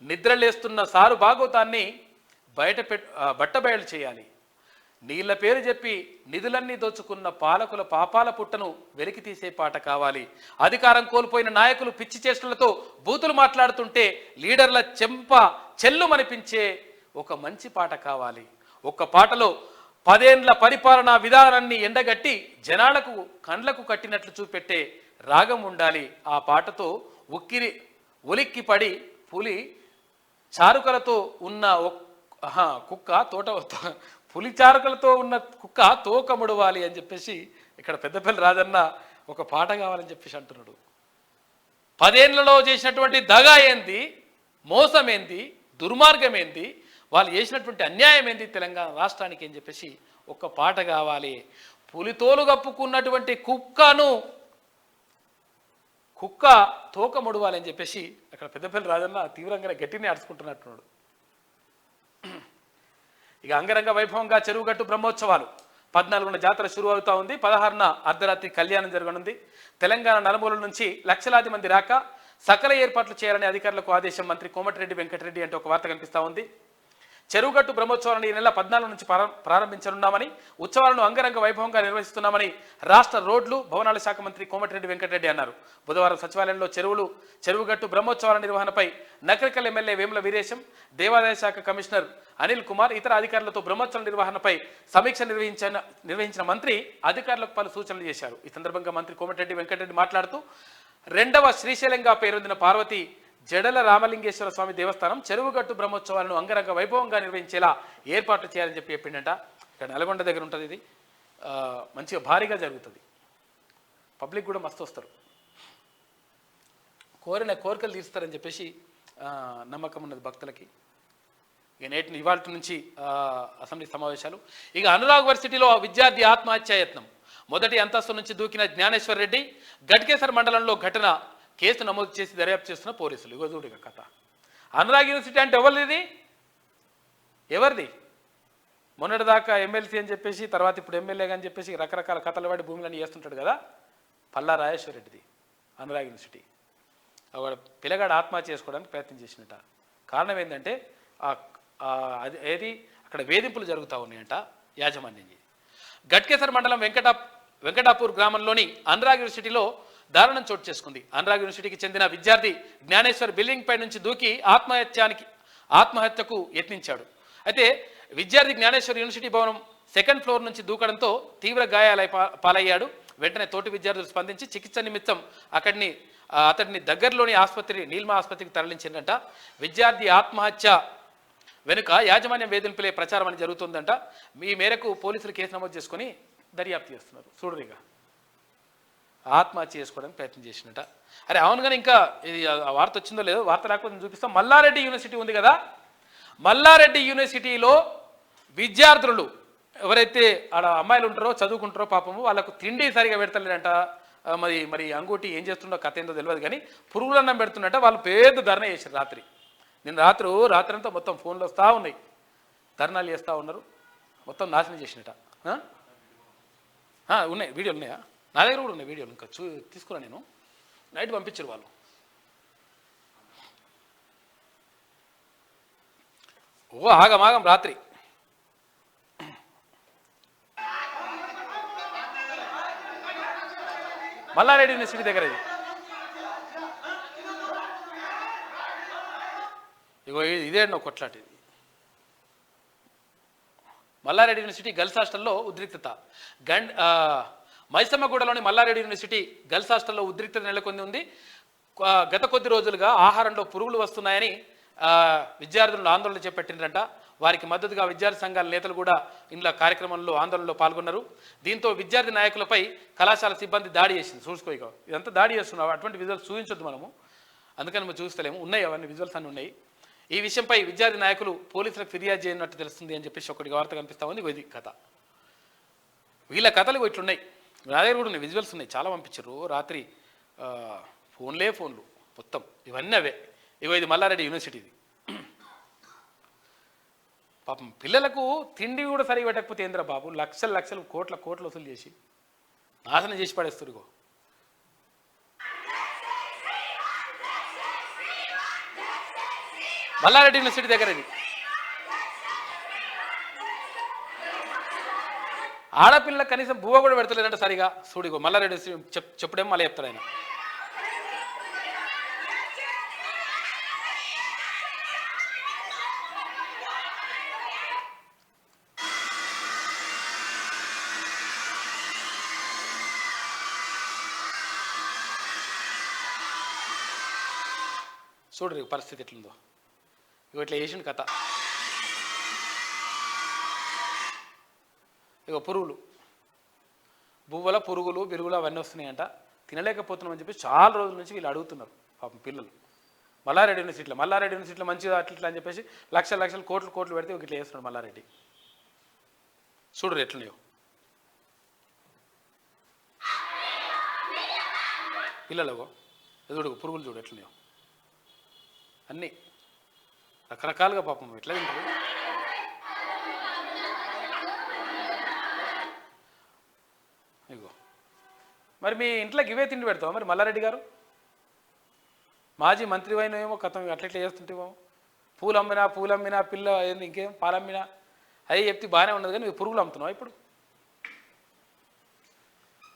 నిద్రలేస్తున్న సారు భాగవతాన్ని బట్టబయలు చేయాలి. నీళ్ల పేరు చెప్పి నిధులన్నీ దోచుకున్న పాలకుల పాపాల పుట్టను వెలికి తీసే పాట కావాలి. అధికారం కోల్పోయిన నాయకులు పిచ్చి చేష్టలతో బూతులు మాట్లాడుతుంటే లీడర్ల చెల్లుమనిపించే ఒక మంచి పాట కావాలి. ఒక్క పాటలో 10 ఏళ్ల పరిపాలనా విధానాన్ని ఎండగట్టి జనాలకు కండ్లకు కట్టినట్లు చూపెట్టే రాగం ఉండాలి. ఆ పాటతో ఉలిక్కిపడి పులి చారుకలతో ఉన్న పులి చారుకలతో ఉన్న కుక్క తోక ముడవాలి అని చెప్పేసి ఇక్కడ పెద్దపల్లి రాజన్న ఒక పాట కావాలని చెప్పేసి అంటున్నాడు. 10 ఏళ్లలో చేసినటువంటి దగా ఏంది, మోసం ఏంది, దుర్మార్గం ఏంది, వాళ్ళు చేసినటువంటి అన్యాయం ఏంది తెలంగాణ రాష్ట్రానికి అని చెప్పేసి ఒక పాట కావాలి. పులితోలు కప్పుకున్నటువంటి కుక్క తోక ముడవాలని చెప్పేసి అక్కడ పెద్దపల్లి రాజన్న తీవ్రంగా గట్టిని అరుచుకుంటున్నట్టున్నాడు. ఇక అంగరంగ వైభవంగా చెరువుగట్టు బ్రహ్మోత్సవాలు 14న జాతర షురు అవుతా ఉంది. 16న అర్ధరాత్రి కళ్యాణం జరగనుంది. తెలంగాణ నలుమూలల నుంచి లక్షలాది మంది రాక సకల ఏర్పాట్లు చేయాలని అధికారులకు ఆదేశం. మంత్రి కోమటిరెడ్డి వెంకటరెడ్డి అంటే ఒక వార్త కనిపిస్తూ ఉంది. చెరువుగట్టు బ్రహ్మోత్సవాలను ఈ నెల 14 నుంచి ప్రారంభించనున్నామని, ఉత్సవాలను అంగరంగ వైభవంగా నిర్వహిస్తున్నామని రాష్ట్ర రోడ్లు భవనాల శాఖ మంత్రి కోమటిరెడ్డి వెంకటరెడ్డి అన్నారు. బుధవారం సచివాలయంలో చెరువుగట్టు బ్రహ్మోత్సవాల నిర్వహణపై నకరికల్ ఎమ్మెల్యే వేముల వీరేశం, దేవాదాయ శాఖ కమిషనర్ అనిల్ కుమార్ ఇతర అధికారులతో బ్రహ్మోత్సవాల నిర్వహణపై సమీక్ష నిర్వహించిన మంత్రి అధికారులకు పలు సూచనలు చేశారు. ఈ సందర్భంగా మంత్రి కోమటిరెడ్డి వెంకటరెడ్డి మాట్లాడుతూ 2వ శ్రీశైలంగా పేరొందిన పార్వతి జడల రామలింగేశ్వర స్వామి దేవస్థానం చెరువుగట్టు బ్రహ్మోత్సవాలను అంగరంగ వైభవంగా నిర్వహించేలా ఏర్పాట్లు చేయాలని చెప్పి చెప్పిండట. ఇక్కడ నల్గొండ దగ్గర ఉంటుంది. ఇది మంచిగా భారీగా జరుగుతుంది. పబ్లిక్ కూడా మస్తు వస్తారు, కోరిన కోరికలు తీరుస్తారని చెప్పేసి నమ్మకం ఉన్నది భక్తులకి. ఇక ఇవాళ నుంచి అసెంబ్లీ సమావేశాలు. ఇక అనురాగ్ వర్సిటీలో విద్యార్థి ఆత్మహత్యాయత్నం. మొదటి అంతస్తు నుంచి దూకిన జ్ఞానేశ్వర్ రెడ్డి. గట్కేసర్ మండలంలో ఘటన. కేసు నమోదు చేసి దర్యాప్తు చేస్తున్న పోలీసులు. ఇగో చూడు కథ. అనురాగ్ యూనివర్సిటీ అంటే ఎవరిది? మొన్నటిదాకా ఎమ్మెల్సీ అని చెప్పేసి, తర్వాత ఇప్పుడు ఎమ్మెల్యేగా అని చెప్పేసి రకరకాల కథలు పడి భూములన్నీ చేస్తుంటాడు కదా, పల్లా రాజేశ్వర రెడ్డిది అనురాగ్ యూనివర్సిటీ. వాడు పిల్లగాడు ఆత్మహత్య చేసుకోవడానికి ప్రయత్నం చేసినట. కారణం ఏంటంటే అది ఏది అక్కడ వేధింపులు జరుగుతూ ఉన్నాయంట యాజమాన్యం. గట్కేసర్ మండలం వెంకటాపూర్ గ్రామంలోని అనురాగ్ యూనివర్సిటీలో దారుణం చోటు చేసుకుంది. అనురాగ్ యూనివర్సిటీకి చెందిన విద్యార్థి జ్ఞానేశ్వర్ బిల్డింగ్ పై నుంచి దూకి ఆత్మహత్యకు యత్నించాడు. అయితే విద్యార్థి జ్ఞానేశ్వర్ యూనివర్సిటీ భవనం సెకండ్ ఫ్లోర్ నుంచి దూకడంతో తీవ్ర గాయాలై పాలయ్యాడు. వెంటనే తోటి విద్యార్థులు స్పందించి చికిత్స నిమిత్తం అతడిని దగ్గరలోని నీల్మా ఆసుపత్రికి తరలించిందంట. విద్యార్థి ఆత్మహత్య వెనుక యాజమాన్యం వేధింపులే ప్రచారం అని జరుగుతుందంట. ఈ మేరకు పోలీసులు కేసు నమోదు చేసుకుని దర్యాప్తు చేస్తున్నారు. చూడరిగా ఆత్మహత్య చేసుకోవడానికి ప్రయత్నం చేసినట. అరే అవును, కానీ ఇంకా ఇది వార్త వచ్చిందో లేదో, వార్త రాకపోతే చూపిస్తాం. మల్లారెడ్డి యూనివర్సిటీ ఉంది కదా, మల్లారెడ్డి యూనివర్సిటీలో విద్యార్థులు ఎవరైతే ఆడ అమ్మాయిలు ఉంటారో చదువుకుంటారో పాపము వాళ్ళకు తిండి సరిగా పెడతలేదంట. మరి అంగూటి ఏం చేస్తుండో కథ ఏందో తెలియదు, కానీ పురుగులన్నం పెడుతున్నట్ట. వాళ్ళు పెద్ద ధర్నా చేశారు రాత్రి. నేను రాత్రంతా మొత్తం ఫోన్లు వస్తూ ఉన్నాయి, ధర్నాలు చేస్తూ ఉన్నారు, మొత్తం నాశనం చేసినట్ట. ఉన్నాయి వీడియోలు ఉన్నాయా? నా దగ్గర కూడా ఉన్నాయి వీడియోలు, ఇంకా తీసుకున్నా నేను. నైట్ పంపించారు వాళ్ళు. ఆగమాగం రాత్రి. మల్లారెడ్డి యూనివర్సిటీ దగ్గర ఇది. ఇగో ఇదే కొట్లాట. ఇది మల్లారెడ్డి యూనివర్సిటీ గర్ల్స్ హాస్టల్లో ఉద్రిక్తత. మైసమ్మగూడలోని మల్లారెడ్డి యూనివర్సిటీ గర్ల్స్ హాస్టల్లో ఉద్రిక్తత నెలకొని ఉంది. గత కొద్ది రోజులుగా ఆహారంలో పురుగులు వస్తున్నాయని విద్యార్థులను ఆందోళన చేపట్టిందంట. వారికి మద్దతుగా విద్యార్థి సంఘాల నేతలు కూడా ఇందులో కార్యక్రమంలో ఆందోళనలో పాల్గొన్నారు. దీంతో విద్యార్థి నాయకులపై కళాశాల సిబ్బంది దాడి చేసింది. చూసుకో, ఇదంతా దాడి చేస్తున్నావు, అటువంటి విజువల్స్ చూపించొద్దు మనము, అందుకని మేము చూస్తలేము. ఉన్నాయి అవన్నీ విజువల్స్ అన్నీ ఉన్నాయి. ఈ విషయంపై విద్యార్థి నాయకులు పోలీసులకు ఫిర్యాదు చేయనట్టు తెలుస్తుంది అని చెప్పేసి ఒకటి వార్త కనిపిస్తూ ఉంది. ఇది కథ. వీళ్ళ కథలు ఇట్లున్నాయి. నా దగ్గర కూడా ఉన్నాయి, విజువల్స్ ఉన్నాయి, చాలా పంపించారు రాత్రి. ఫోన్లు మొత్తం ఇవన్నీ అవే. ఇది మల్లారెడ్డి యూనివర్సిటీది. పాపం పిల్లలకు తిండి కూడా సరిగా పెట్టకపోతే ఏంద్రా బాబు, లక్షలు కోట్లు వసూలు చేసి నాశనం చేసి పడేస్తారు. ఇగో మల్లారెడ్డి యూనివర్సిటీ దగ్గర ఇది. ఆడపిల్లలకు కనీసం బువ్వ కూడా పెడతలేదంట సరిగా. చూడిగో మల్లారెడ్డి చెప్పుడేమో మళ్ళీ చెప్తాడు ఆయన. చూడరు పరిస్థితి ఎట్లుందో. ఇట్లా చేసిన కథ. పురుగులు, బువ్వల పురుగులు బిరుగులు అవన్నీ వస్తున్నాయంట. తినలేకపోతున్నామని చెప్పి చాలా రోజుల నుంచి వీళ్ళు అడుగుతున్నారు పాపం పిల్లలు. మల్లారెడ్డి యూనివర్సిటీలో మంచిగా అట్లా అని చెప్పేసి లక్షలు కోట్లు పెడితే ఇట్లా చేస్తున్నాడు మల్లారెడ్డి. చూడరు ఎట్లున్నాయో పిల్లలకు. ఎదుడు పురుగులు చూడు ఎట్లున్నాయో, అన్నీ రకరకాలుగా పాపం ఎట్లా తింటారు. ఇగో మరి మీ ఇంట్లోకి ఇవే తిండి పెడతావా మరి మల్లారెడ్డి గారు? మాజీ మంత్రి అయినేమో కథం అట్లా చేస్తుంటేమో. పూలు అమ్మినా పిల్ల ఏంది ఇంకేం పాలమ్మినా అవి చెప్తే బాగానే ఉన్నది, కానీ పురుగులు అమ్ముతున్నావు ఇప్పుడు.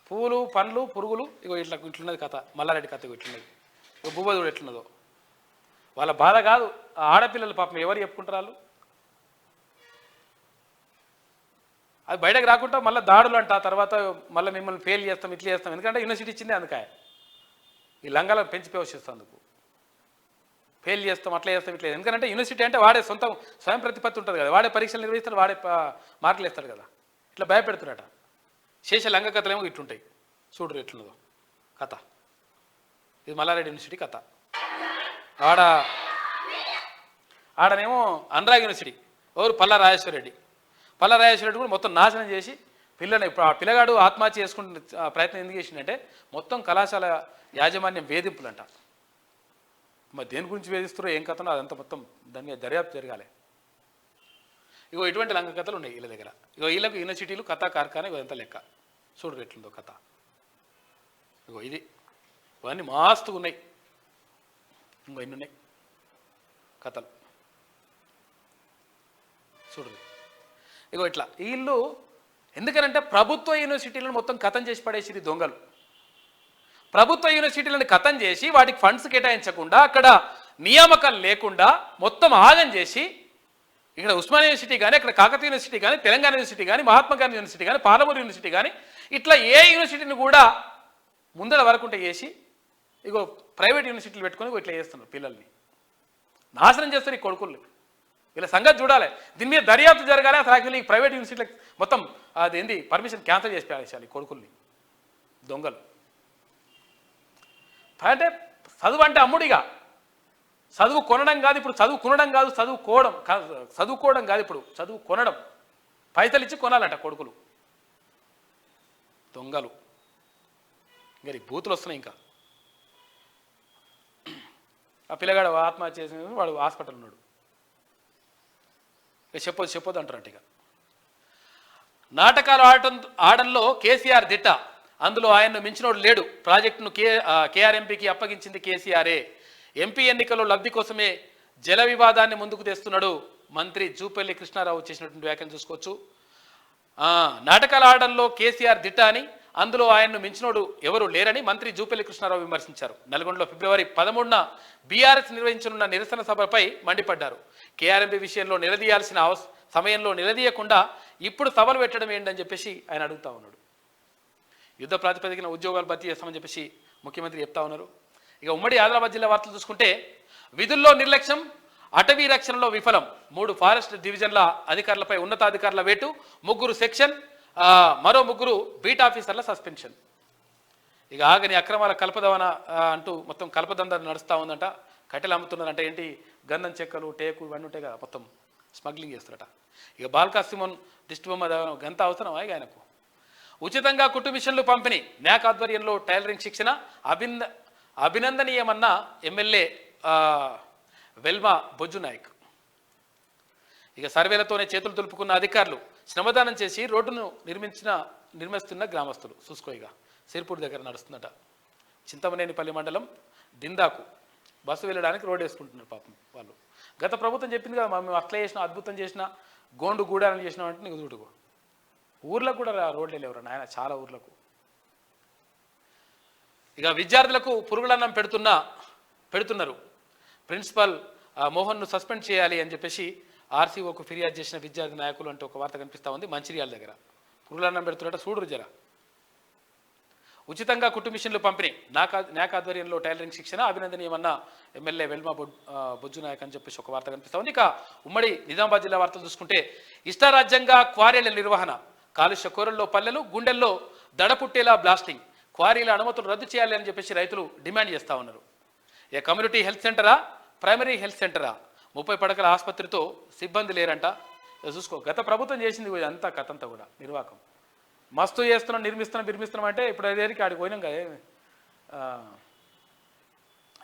పూలు పండ్లు పురుగులు. ఇట్లున్నది కథ మల్లారెడ్డి కథ. ఇట్లున్నది బువ్వ చూడు ఎట్లున్నదో. వాళ్ళ బాధ కాదు, ఆడపిల్లలు పాపం ఎవరు చెప్పుకుంటారు వాళ్ళు. అది బయటకు రాకుండా మళ్ళీ దాడులు అంట, తర్వాత మళ్ళీ మిమ్మల్ని ఫెయిల్ చేస్తాం ఇట్లా చేస్తాం. ఎందుకంటే యూనివర్సిటీ ఇచ్చిందే అందుకే. ఈ లంగాలను పెంచి పోషిస్తాం అందుకు. ఫెయిల్ చేస్తాం అట్లా చేస్తాం ఇట్లా. ఎందుకంటే యూనివర్సిటీ అంటే వాడే స్వయం ప్రతిపత్తి ఉంటుంది కదా, వాడే పరీక్షలు నిర్వహిస్తాడు, వాడే మార్కులు వేస్తాడు కదా. ఇట్లా భయపెడుతున్నట. శేష లంగ కథలేమో ఇట్లుంటాయి. చూడరు ఎట్లున్నదో కథ. ఇది మల్లారెడ్డి యూనివర్సిటీ కథ. ఆడనేమో అనురాగ్ యూనివర్సిటీ ఎవరు పల్లా రాజేశ్వర రెడ్డి కూడా మొత్తం నాశనం చేసి ఇప్పుడు ఆ పిల్లగాడు ఆత్మహత్య చేసుకుంటున్న ప్రయత్నం ఎందుకు చేసిందంటే మొత్తం కళాశాల యాజమాన్యం వేధింపులంట. మరి దేని గురించి వేధిస్తారో ఏం కథనో అదంతా మొత్తం దాని మీద దర్యాప్తు జరగాలి. ఇటువంటి లంగ కథలు ఉన్నాయి వీళ్ళ దగ్గర. వీళ్ళకు యూనివర్సిటీలు కథ కార్ఖానా ఇదంతా లెక్క. చూడరు ఎట్లుందో కథ. ఇది ఇవన్నీ మస్తుగా ఉన్నాయి. ఇంకో ఎన్ని ఉన్నాయి కథలు చూడు. ఇగో ఇట్లా వీళ్ళు ఎందుకనంటే ప్రభుత్వ యూనివర్సిటీలను మొత్తం కథం చేసి పడేసి దొంగలు. ప్రభుత్వ యూనివర్సిటీలను కథం చేసి వాటికి ఫండ్స్ కేటాయించకుండా అక్కడ నియామకాలు లేకుండా మొత్తం ఆగం చేసి ఇక్కడ ఉస్మానియా యూనివర్సిటీ కానీ అక్కడ కాకతీయ యూనివర్సిటీ కానీ తెలంగాణ యూనివర్సిటీ కానీ మహాత్మా గాంధీ యూనివర్సిటీ కానీ పాలమూరు యూనివర్సిటీ కానీ ఇట్లా ఏ యూనివర్సిటీని కూడా ముందర వరకుంటే చేసి ఇగో ప్రైవేట్ యూనివర్సిటీలు పెట్టుకొని ఇట్లా చేస్తున్నారు. పిల్లల్ని నాశనం చేస్తారు ఈ కొడుకుల్ని. వీళ్ళ సంగతి చూడాలి, దీని మీద దర్యాప్తు జరగాలి. అసలు యాక్చువల్లీ ఈ ప్రైవేట్ యూనివర్సిటీలకు మొత్తం అది ఏంది పర్మిషన్ క్యాన్సిల్ చేసి పారేసాలి ఈ కొడుకుల్ని దొంగలు. అంటే చదువు అంటే అమ్ముడిగా, చదువు కొనడం కాదు ఇప్పుడు, చదువు కొనడం కాదు, చదువుకోవడం కాదు ఇప్పుడు, చదువు కొనడం. పైసలు ఇచ్చి కొనాలంట కొడుకులు దొంగలు. ఇంకా బూతులు వస్తున్నాయి. ఇంకా ఆ పిల్లగాడు ఆత్మహత్య చేసిన వాడు హాస్పిటల్ ఉన్నాడు. ఇక చెప్పొద్దు అంటారంట. ఇక నాటకాలు ఆడంలో కేసీఆర్ దిట్ట, అందులో ఆయన్ను మించినోడు లేడు. ప్రాజెక్టును కేఆర్ఎంపీకి అప్పగించింది కేసీఆరే. ఎంపీ ఎన్నికల్లో లబ్ధి కోసమే జల వివాదాన్ని ముందుకు తెస్తున్నాడు. మంత్రి జూపల్లి కృష్ణారావు చేసినటువంటి వ్యాఖ్యలు చూసుకోవచ్చు. నాటకాలు ఆడంలో కేసీఆర్ దిట్ట అని, అందులో ఆయన్ను మించినోడు ఎవరు లేరని మంత్రి జూపల్లి కృష్ణారావు విమర్శించారు. నల్గొండలో ఫిబ్రవరి 13న బీఆర్ఎస్ నిర్వహించనున్న నిరసన సభపై మండిపడ్డారు. కేఆర్ఎంపీ విషయంలో నిలదీయాల్సిన సమయంలో నిలదీయకుండా ఇప్పుడు సభలు పెట్టడం ఏంటని చెప్పేసి ఆయన అడుగుతా ఉన్నాడు. యుద్ధ ప్రాతిపదికన ఉద్యోగాలు భర్తీ చేస్తామని చెప్పేసి ముఖ్యమంత్రి చెప్తా ఉన్నారు. ఇక ఉమ్మడి ఆదిలాబాద్ జిల్లా వార్తలు చూసుకుంటే విధుల్లో నిర్లక్ష్యం, అటవీ రక్షణలో విఫలం. 3 ఫారెస్ట్ డివిజన్ల అధికారులపై ఉన్నతాధికారుల వేటు, 3 సెక్షన్, మరో 3 బీట్ ఆఫీసర్ల సస్పెన్షన్. ఇక ఆగని అక్రమాల కల్పదవన అంటూ మొత్తం కల్పదంద నడుస్తూ ఉందంట. కట్టెలు అమ్ముతున్నారంట. ఏంటి గంధం చెక్కలు, టేకు ఇవన్నీ ఉంటాయి కదా, మొత్తం స్మగ్లింగ్ చేస్తారట. ఇక బాల్కా సిమోన్ దిష్టి బొమ్మ గంత అవసరమా ఇక ఆయనకు? ఉచితంగా కుట్టు మిషన్లు పంపిణీ, న్యాక్ ఆధ్వర్యంలో టైలరింగ్ శిక్షణ అభినందనీయమన్న ఎమ్మెల్యే వెల్మా బొజ్జు నాయక్. ఇక సర్వేలతోనే చేతులు దులుపుకున్న అధికారులు, శ్రమదానం చేసి రోడ్డును నిర్మిస్తున్న గ్రామస్తులు. చూసుకో ఇక సిర్పూర్ దగ్గర నడుస్తుందట. చింతమనేనిపల్లి మండలం దిందాకు బస్సు వెళ్ళడానికి రోడ్డు వేసుకుంటున్నారు పాపం వాళ్ళు. గత ప్రభుత్వం చెప్పింది కదా, మేము అట్లా చేసినా అద్భుతం చేసినా గోండు గూడాలని చేసినాం అంటే నీకు చూడుకో. ఊర్లకు కూడా రోడ్లు లేవరా నాయన, చాలా ఊర్లకు. ఇక విద్యార్థులకు పురుగులన్నం పెడుతున్నారు. ప్రిన్సిపల్ మోహన్ను సస్పెండ్ చేయాలి అని చెప్పేసి ఆర్సీఓకు ఫిర్యాదు చేసిన విద్యార్థి నాయకులు అంటే ఒక వార్త కనిపిస్తూ ఉంది. మంచిర్యాల దగ్గర పురుగులన్నం పెడుతున్నట్ట చూడరు జర. ఉచితంగా కుట్టు మిషన్లు పంపిణీ, న్యాక్ ఆధ్వర్యంలో టైలరింగ్ శిక్షణ అభినందనీయమన్న ఎమ్మెల్యే వెల్మా బొజ్జు నాయక్ అని చెప్పేసి ఒక వార్త కనిపిస్తూ ఉంది. ఇక ఉమ్మడి నిజామాబాద్ జిల్లా వార్తలు చూసుకుంటే ఇష్టారాజ్యంగా క్వారీల నిర్వహణ, కాలుష్య కూరల్లో పల్లెలు, గుండెల్లో దడపుట్టేలా బ్లాస్టింగ్, క్వారీల అనుమతులు రద్దు చేయాలి అని చెప్పేసి రైతులు డిమాండ్ చేస్తూ ఉన్నారు. ఇక కమ్యూనిటీ హెల్త్ సెంటరా, ప్రైమరీ హెల్త్ సెంటరా, 30 పడకల ఆసుపత్రితో సిబ్బంది లేరంట. చూసుకో, గత ప్రభుత్వం చేసింది అంతా కథంతా కూడా నిర్వాహకం. మస్తు చేస్తున్నాం, నిర్మిస్తున్నాం అంటే ఇప్పుడు అదేరికి ఆడికి పోయినాం కదా.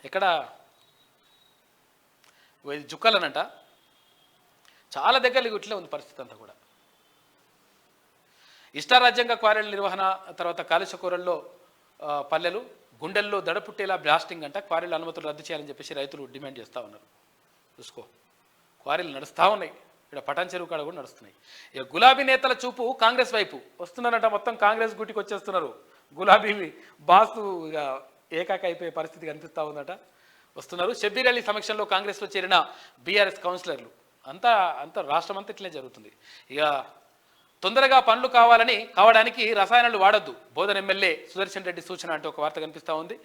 ఇక్కడ జుక్కలనంట చాలా దగ్గర ఇట్లే ఉంది పరిస్థితి అంతా కూడా. ఇష్టారాజ్యంగా క్వారీల నిర్వహణ, తర్వాత కాలుష్య కూరల్లో పల్లెలు, గుండెల్లో దడపుట్టేలా బ్లాస్టింగ్ అంట. క్వారీల అనుమతులు రద్దు చేయాలని చెప్పేసి రైతులు డిమాండ్ చేస్తూ ఉన్నారు. చూసుకో, క్వారీలు నడుస్తూ ఉన్నాయి. ఇక్కడ పటాన్ చెరువు కాడ కూడా నడుస్తున్నాయి. ఇక గులాబీ నేతల చూపు కాంగ్రెస్ వైపు వస్తున్నారంట. మొత్తం కాంగ్రెస్ గుటికి వచ్చేస్తున్నారు. గులాబీ బాసు ఇక ఏకాక అయిపోయే పరిస్థితి కనిపిస్తూ ఉందట. వస్తున్నారు. షబ్బీర్ అలీ సమక్షంలో కాంగ్రెస్లో చేరిన బీఆర్ఎస్ కౌన్సిలర్లు అంతా రాష్ట్రం అంతా ఇట్లనే జరుగుతుంది. ఇక తొందరగా పనులు కావడానికి రసాయనాలు వాడొద్దు, బోధన ఎమ్మెల్యే సుదర్శన్ రెడ్డి సూచన అంటే ఒక వార్త కనిపిస్తూ ఉంది.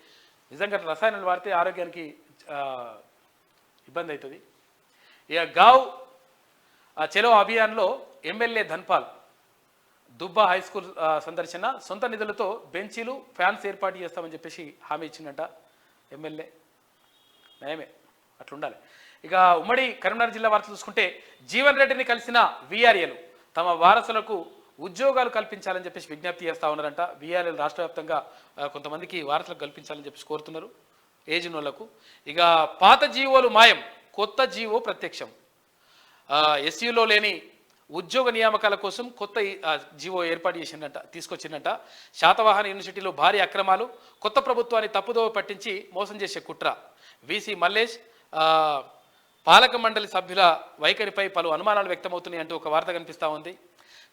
నిజంగా రసాయనాలు వాడితే ఆరోగ్యానికి ఇబ్బంది అవుతుంది. ఇక గావ్ చెలో అభియాన్లో ఎమ్మెల్యే ధన్పాల్ దుబ్బా హై స్కూల్ సందర్శన, సొంత నిధులతో బెంచీలు, ఫ్యాన్స్ ఏర్పాటు చేస్తామని చెప్పేసి హామీ ఇచ్చిందంట ఎమ్మెల్యే. నయమే, అట్లుండాలి. ఇక ఉమ్మడి కరీంనగర్ జిల్లా వార్త చూసుకుంటే జీవన్ రెడ్డిని కలిసిన వీఆర్ఏలు తమ వారసులకు ఉద్యోగాలు కల్పించాలని చెప్పేసి విజ్ఞప్తి చేస్తూ ఉన్నారంట. వీఆర్ఏలు రాష్ట్ర వ్యాప్తంగా కొంతమందికి వారసులకు కల్పించాలని చెప్పేసి కోరుతున్నారు ఏజ్ వాళ్ళకు. ఇక పాత జీవోలు మాయం, కొత్త జీవో ప్రత్యక్షం. ఎస్యూలో లేని ఉద్యోగ నియామకాల కోసం కొత్త జీవో ఏర్పాటు తీసుకొచ్చిందంట. శాతవాహన యూనివర్సిటీలో భారీ అక్రమాలు, కొత్త ప్రభుత్వాన్ని తప్పుదోవ పట్టించి మోసం చేసే కుట్ర. వీసీ మల్లేష్ పాలక మండలి సభ్యుల వైఖరిపై పలు అనుమానాలు వ్యక్తమవుతున్నాయి అంటూ ఒక వార్త కనిపిస్తూ ఉంది.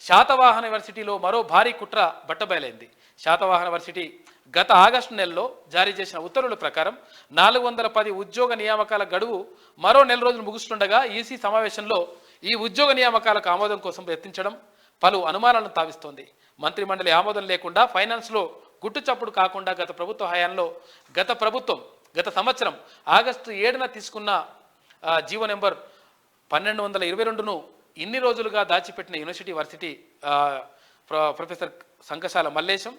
శాతవాహన యూనివర్సిటీలో మరో భారీ కుట్ర బట్టబయలైంది. శాతవాహన యూనివర్సిటీ గత ఆగస్టు నెలలో జారీ చేసిన ఉత్తర్వుల ప్రకారం 410 ఉద్యోగ నియామకాల గడువు మరో నెల రోజులు ముగుస్తుండగా ఈసీ సమావేశంలో ఈ ఉద్యోగ నియామకాలకు ఆమోదం కోసం ప్రయత్నించడం పలు అనుమానాలను తావిస్తోంది. మంత్రి మండలి ఆమోదం లేకుండా ఫైనాన్స్లో గుట్టుచప్పుడు కాకుండా గత సంవత్సరం ఆగస్టు 7న తీసుకున్న జీవో నెంబర్ 1222ను ఇన్ని రోజులుగా దాచిపెట్టిన యూనివర్సిటీ ప్రొఫెసర్ సంకశాల మల్లేశం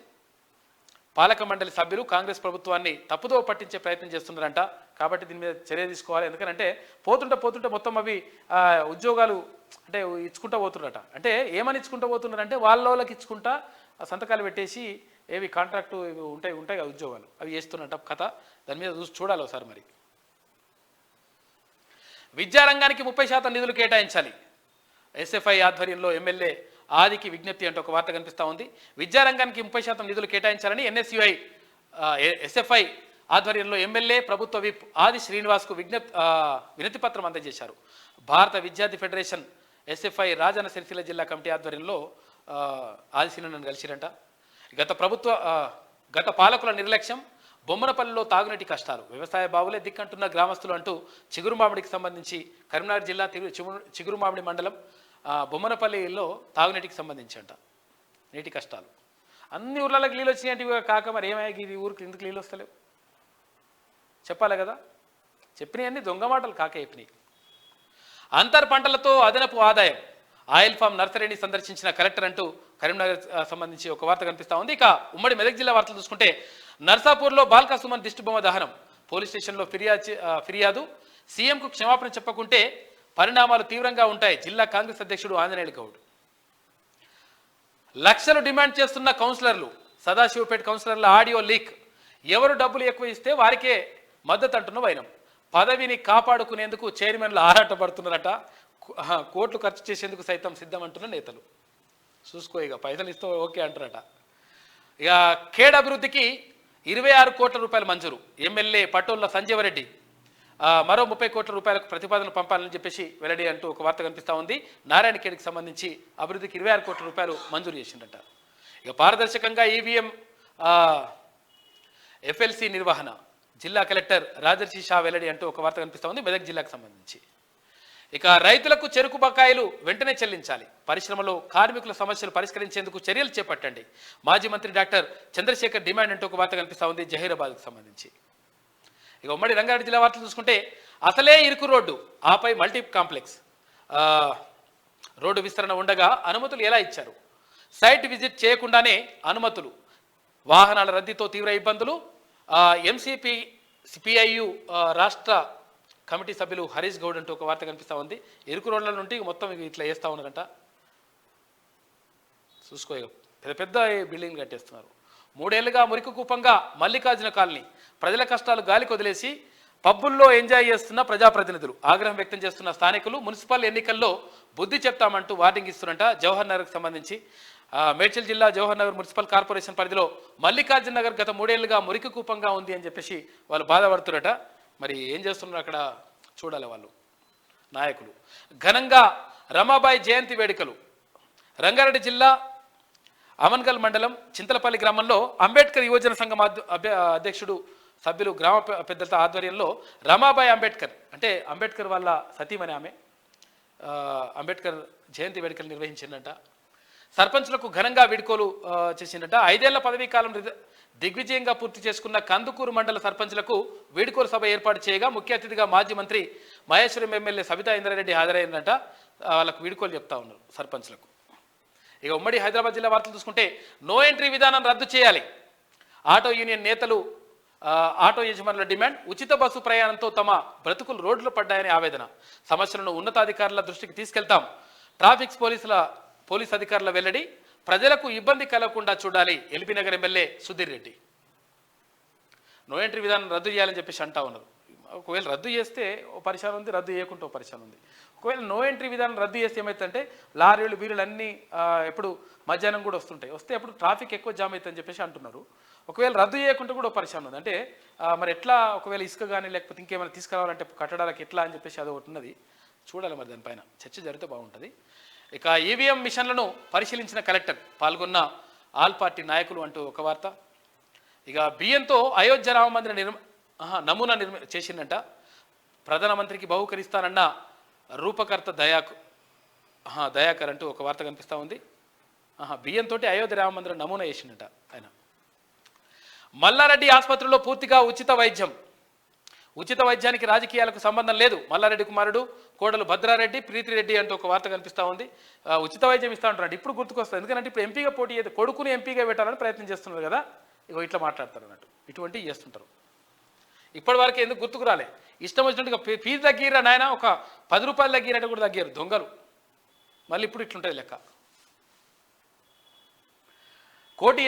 పాలక మండలి సభ్యులు కాంగ్రెస్ ప్రభుత్వాన్ని తప్పుదో పట్టించే ప్రయత్నం చేస్తున్నారంట. కాబట్టి దీని మీద చర్య తీసుకోవాలి. ఎందుకంటే పోతుంటే మొత్తం అవి ఉద్యోగాలు అంటే ఇచ్చుకుంటూ పోతున్నారట. అంటే ఏమని ఇచ్చుకుంటూ పోతున్నారంటే వాళ్ళకి ఇచ్చుకుంటా సంతకాలు పెట్టేసి ఏవి కాంట్రాక్టు ఇవి ఉంటాయి కదా ఉద్యోగాలు అవి చేస్తున్నట్ట కథ. దాని మీద చూడాలి ఒకసారి. మరి విద్యారంగానికి 30% నిధులు కేటాయించాలి. ఎస్ఎఫ్ఐ ఆధ్వర్యంలో ఎమ్మెల్యే ఆదికి విజ్ఞప్తి అంటూ ఒక వార్త కనిపిస్తూ ఉంది. విద్యారంగానికి 30% నిధులు కేటాయించాలని ఎన్ఎస్యుఐ ఎస్ఎఫ్ఐ ఆధ్వర్యంలో ఎమ్మెల్యే ప్రభుత్వ విప్ ఆది శ్రీనివాస్కు వినతి పత్రం అందజేశారు. భారత విద్యార్థి ఫెడరేషన్ ఎస్ఎఫ్ఐ రాజన్న సిరిసిల్ల జిల్లా కమిటీ ఆధ్వర్యంలో ఆది శ్రీనివాస్ కలిసిరంట. గత పాలకుల నిర్లక్ష్యం, బొమ్మనపల్లిలో తాగునీటి కష్టాలు, వ్యవసాయ బావులే దిక్కంటున్న గ్రామస్తులు అంటూ చిగురుమామిడికి సంబంధించి కరీంనగర్ జిల్లా చిగురుమామిడి మండలం బొమ్మనపల్లిలో తాగునీటికి సంబంధించి అంట నీటి కష్టాలు. అన్ని ఊర్లలోకి నీళ్ళు వచ్చినట్టుగా కాక మరి ఏమయ్యాయి ఈ ఊరికి ఎందుకు నీళ్ళు వస్తలేవు చెప్పాలి కదా. చెప్పినవన్నీ దొంగ మాటలు కాక చెప్పినాయి. అంతర్ పంటలతో అదనపు ఆదాయం, ఆయిల్ ఫామ్ నర్సరీని సందర్శించిన కలెక్టర్ అంటూ కరీంనగర్ సంబంధించి ఒక వార్త కనిపిస్తూ ఉంది. ఇక ఉమ్మడి మెదక్ జిల్లా వార్తలు చూసుకుంటే నర్సాపూర్లో బాల్కా సుమన్ దిష్టిబొమ్మ దహనం, పోలీస్ స్టేషన్లో ఫిర్యాదు, సీఎంకు క్షమాపణ చెప్పకుంటే పరిణామాలు తీవ్రంగా ఉంటాయి జిల్లా కాంగ్రెస్ అధ్యక్షుడు ఆంజనేయులు గౌడ్. లక్షలు డిమాండ్ చేస్తున్న కౌన్సిలర్లు, సదాశివపేట కౌన్సిలర్ల ఆడియో లీక్, ఎవరు డబ్బులు ఎక్కువ ఇస్తే వారికే మద్దతు అంటున్న వైనం, పదవిని కాపాడుకునేందుకు చైర్మన్లు ఆరాటపడుతున్నారట, కోట్లు ఖర్చు చేసేందుకు సైతం సిద్ధమంటున్న నేతలు. చూసుకో ఇక పైసలు ఇస్తూ ఓకే అంటారట. ఇక ఖేడ్ అభివృద్ధికి 26 కోట్ల రూపాయలు మంజూరు, ఎమ్మెల్యే పటోళ్ల సంజీవరెడ్డి మరో 30 కోట్ల రూపాయలకు ప్రతిపాదనలు పంపాలని చెప్పేసి వెల్లడి అంటూ ఒక వార్త కనిపిస్తూ ఉంది. నారాయణ ఖేడ్కి సంబంధించి అభివృద్ధికి 26 కోట్ల రూపాయలు మంజూరు చేసిందట. ఇక పారదర్శకంగా ఈవీఎం ఎఫ్ఎల్సి నిర్వహణ, జిల్లా కలెక్టర్ రాజర్షి షా వెల్లడి అంటూ ఒక వార్త కనిపిస్తూ ఉంది మెదక్ జిల్లాకు సంబంధించి. ఇక రైతులకు చెరుకు బకాయిలు వెంటనే చెల్లించాలి, పరిశ్రమలో కార్మికుల సమస్యలు పరిష్కరించేందుకు చర్యలు చేపట్టండి, మాజీ మంత్రి డాక్టర్ చంద్రశేఖర్ డిమాండ్ అంటూ ఒక వార్త కనిపిస్తూ ఉంది జహీరాబాద్కు సంబంధించి. ఇక ఉమ్మడి రంగారెడ్డి జిల్లా వార్తలు చూసుకుంటే అసలే ఇరుకు రోడ్డు, ఆపై మల్టీ కాంప్లెక్స్ రోడ్డు విస్తరణ ఉండగా అనుమతులు ఎలా ఇచ్చారు, సైట్ విజిట్ చేయకుండానే అనుమతులు, వాహనాల రద్దీతో తీవ్ర ఇబ్బందులు, ఎంసీపీ సిపిఐయు రాష్ట్ర కమిటీ సభ్యులు హరీష్ గౌడ్ అంటూ ఒక వార్త కనిపిస్తూ ఉంది. ఇరుకు రోడ్ల నుండి మొత్తం ఇట్లా వేస్తూ ఉన్నారంట. చూసుకో పెద్ద పెద్ద బిల్డింగ్ కట్టేస్తున్నారు. 3 ఏళ్లుగా మురికి కూపంగా మల్లికార్జున కాలనీ, ప్రజల కష్టాలు గాలికి వదిలేసి పబ్బుల్లో ఎంజాయ్ చేస్తున్న ప్రజాప్రతినిధులు, ఆగ్రహం వ్యక్తం చేస్తున్న స్థానికులు, మున్సిపల్ ఎన్నికల్లో బుద్ధి చెప్తామంటూ వార్నింగ్ ఇస్తున్నారంట. జవహర్ నగర్కి సంబంధించి మేడ్చల్ జిల్లా జవహర్ నగర్ మున్సిపల్ కార్పొరేషన్ పరిధిలో మల్లికార్జున నగర్ గత 3 ఏళ్లుగా మురికి కూపంగా ఉంది అని చెప్పేసి వాళ్ళు బాధపడుతున్నారట. మరి ఏం చేస్తున్నారు అక్కడ చూడాలి వాళ్ళు నాయకులు. ఘనంగా రమాబాయి జయంతి వేడుకలు, రంగారెడ్డి జిల్లా అమన్గల్ మండలం చింతలపల్లి గ్రామంలో అంబేద్కర్ యువజన సంఘం అధ్యక్షుడు సభ్యులు గ్రామ పెద్దలతో ఆధ్వర్యంలో రమాబాయి అంబేద్కర్ అంటే అంబేద్కర్ వాళ్ళ సతీమణి ఆమె అంబేద్కర్ జయంతి వేడుకలు నిర్వహించిందట. సర్పంచ్లకు ఘనంగా వీడ్కోలు చేసిందట. 5 ఏళ్ల పదవీ కాలం దిగ్విజయంగా పూర్తి చేసుకున్న కందుకూరు మండల సర్పంచ్లకు వీడ్కోలు సభ ఏర్పాటు చేయగా ముఖ్య అతిథిగా మాజీ మంత్రి మహేశ్వరం ఎమ్మెల్యే సబితా ఇంద్రారెడ్డి హాజరైందట. వాళ్ళకు వీడ్కోలు చెప్తా ఉన్నారు సర్పంచ్లకు. ఇక ఉమ్మడి హైదరాబాద్ జిల్లా వార్తలు చూసుకుంటే నో ఎంట్రీ విధానం రద్దు చేయాలి, ఆటో యూనియన్ నేతలు ఆటో యజమానుల డిమాండ్, ఉచిత బస్సు ప్రయాణంతో తమ బ్రతుకులు రోడ్లు పడ్డాయని ఆవేదన, సమస్యలను ఉన్నతాధికారుల దృష్టికి తీసుకెళ్తాం, ట్రాఫిక్ పోలీస్ అధికారుల వెల్లడి, ప్రజలకు ఇబ్బంది కలగకుండా చూడాలి LB Nagar MLA Sudheer Reddy. No entry విధానం రద్దు చేయాలని చెప్పేసి అంటా ఉన్నారు. ఒకవేళ రద్దు చేస్తే ఓ పరిశాన్ ఉంది, రద్దు చేయకుంటే ఓ పరిశాన్ ఉంది. ఒకవేళ నో ఎంట్రీ విధానం రద్దు చేస్తే ఏమవుతుందంటే లారీలు బీరులు అన్నీ ఎప్పుడు మధ్యాహ్నం కూడా వస్తుంటాయి, వస్తే అప్పుడు ట్రాఫిక్ ఎక్కువ జామ్ అవుతుందని చెప్పేసి అంటున్నారు. ఒకవేళ రద్దు చేయకుంటే కూడా ఓ పరిశాన్ ఉంది. అంటే మరి ఎట్లా, ఒకవేళ ఇసుక కానీ లేకపోతే ఇంకేమైనా తీసుకురావాలంటే కట్టడాలకు ఎట్లా అని చెప్పేసి అది ఒకటి ఉన్నది. చూడాలి మరి, దానిపైన చర్చ జరిగితే బాగుంటుంది. ఇక ఈవీఎం మిషన్లను పరిశీలించిన కలెక్టర్, పాల్గొన్న ఆల్ పార్టీ నాయకులు అంటూ ఒక వార్త. ఇక బియ్యంతో అయోధ్య రామ మందిర నమూనా చేసిందంట. ప్రధానమంత్రికి బహుకరిస్తానన్న రూపకర్త దయాకర్ అంటూ ఒక వార్త కనిపిస్తూ ఉంది. బియ్యంతో అయోధ్య రామ మందిరం నమూనా చేసిండట ఆయన. మల్లారెడ్డి ఆసుపత్రిలో పూర్తిగా ఉచిత వైద్యం. ఉచిత వైద్యానికి రాజకీయాలకు సంబంధం లేదు. మల్లారెడ్డి కుమారుడు కోడలు భద్రారెడ్డి, ప్రీతిరెడ్డి అంటూ ఒక వార్త కనిపిస్తూ ఉంది. ఉచిత వైద్యం ఇస్తా అంటున్నాడు. ఇప్పుడు గుర్తుకొస్తుంది, ఎందుకంటే ఇప్పుడు ఎంపీగా పోటీ చేస్తే కొడుకుని ఎంపీగా పెట్టాలని ప్రయత్నం చేస్తున్నారు కదా, ఇగో ఇట్లా మాట్లాడతారు అన్నట్టు. ఇటువంటివి చేస్తుంటారు. ఇప్పటి వరకు ఎందుకు గుర్తుకు రాలే, ఇష్టం వచ్చినట్టుగా ఫీజు తగ్గిరా నాయన, ఒక 10 రూపాయలు తగ్గినట్టు కూడా తగ్గారు దొంగలు. మళ్ళీ ఇప్పుడు ఇట్లుంటుంది లెక్క. కోటి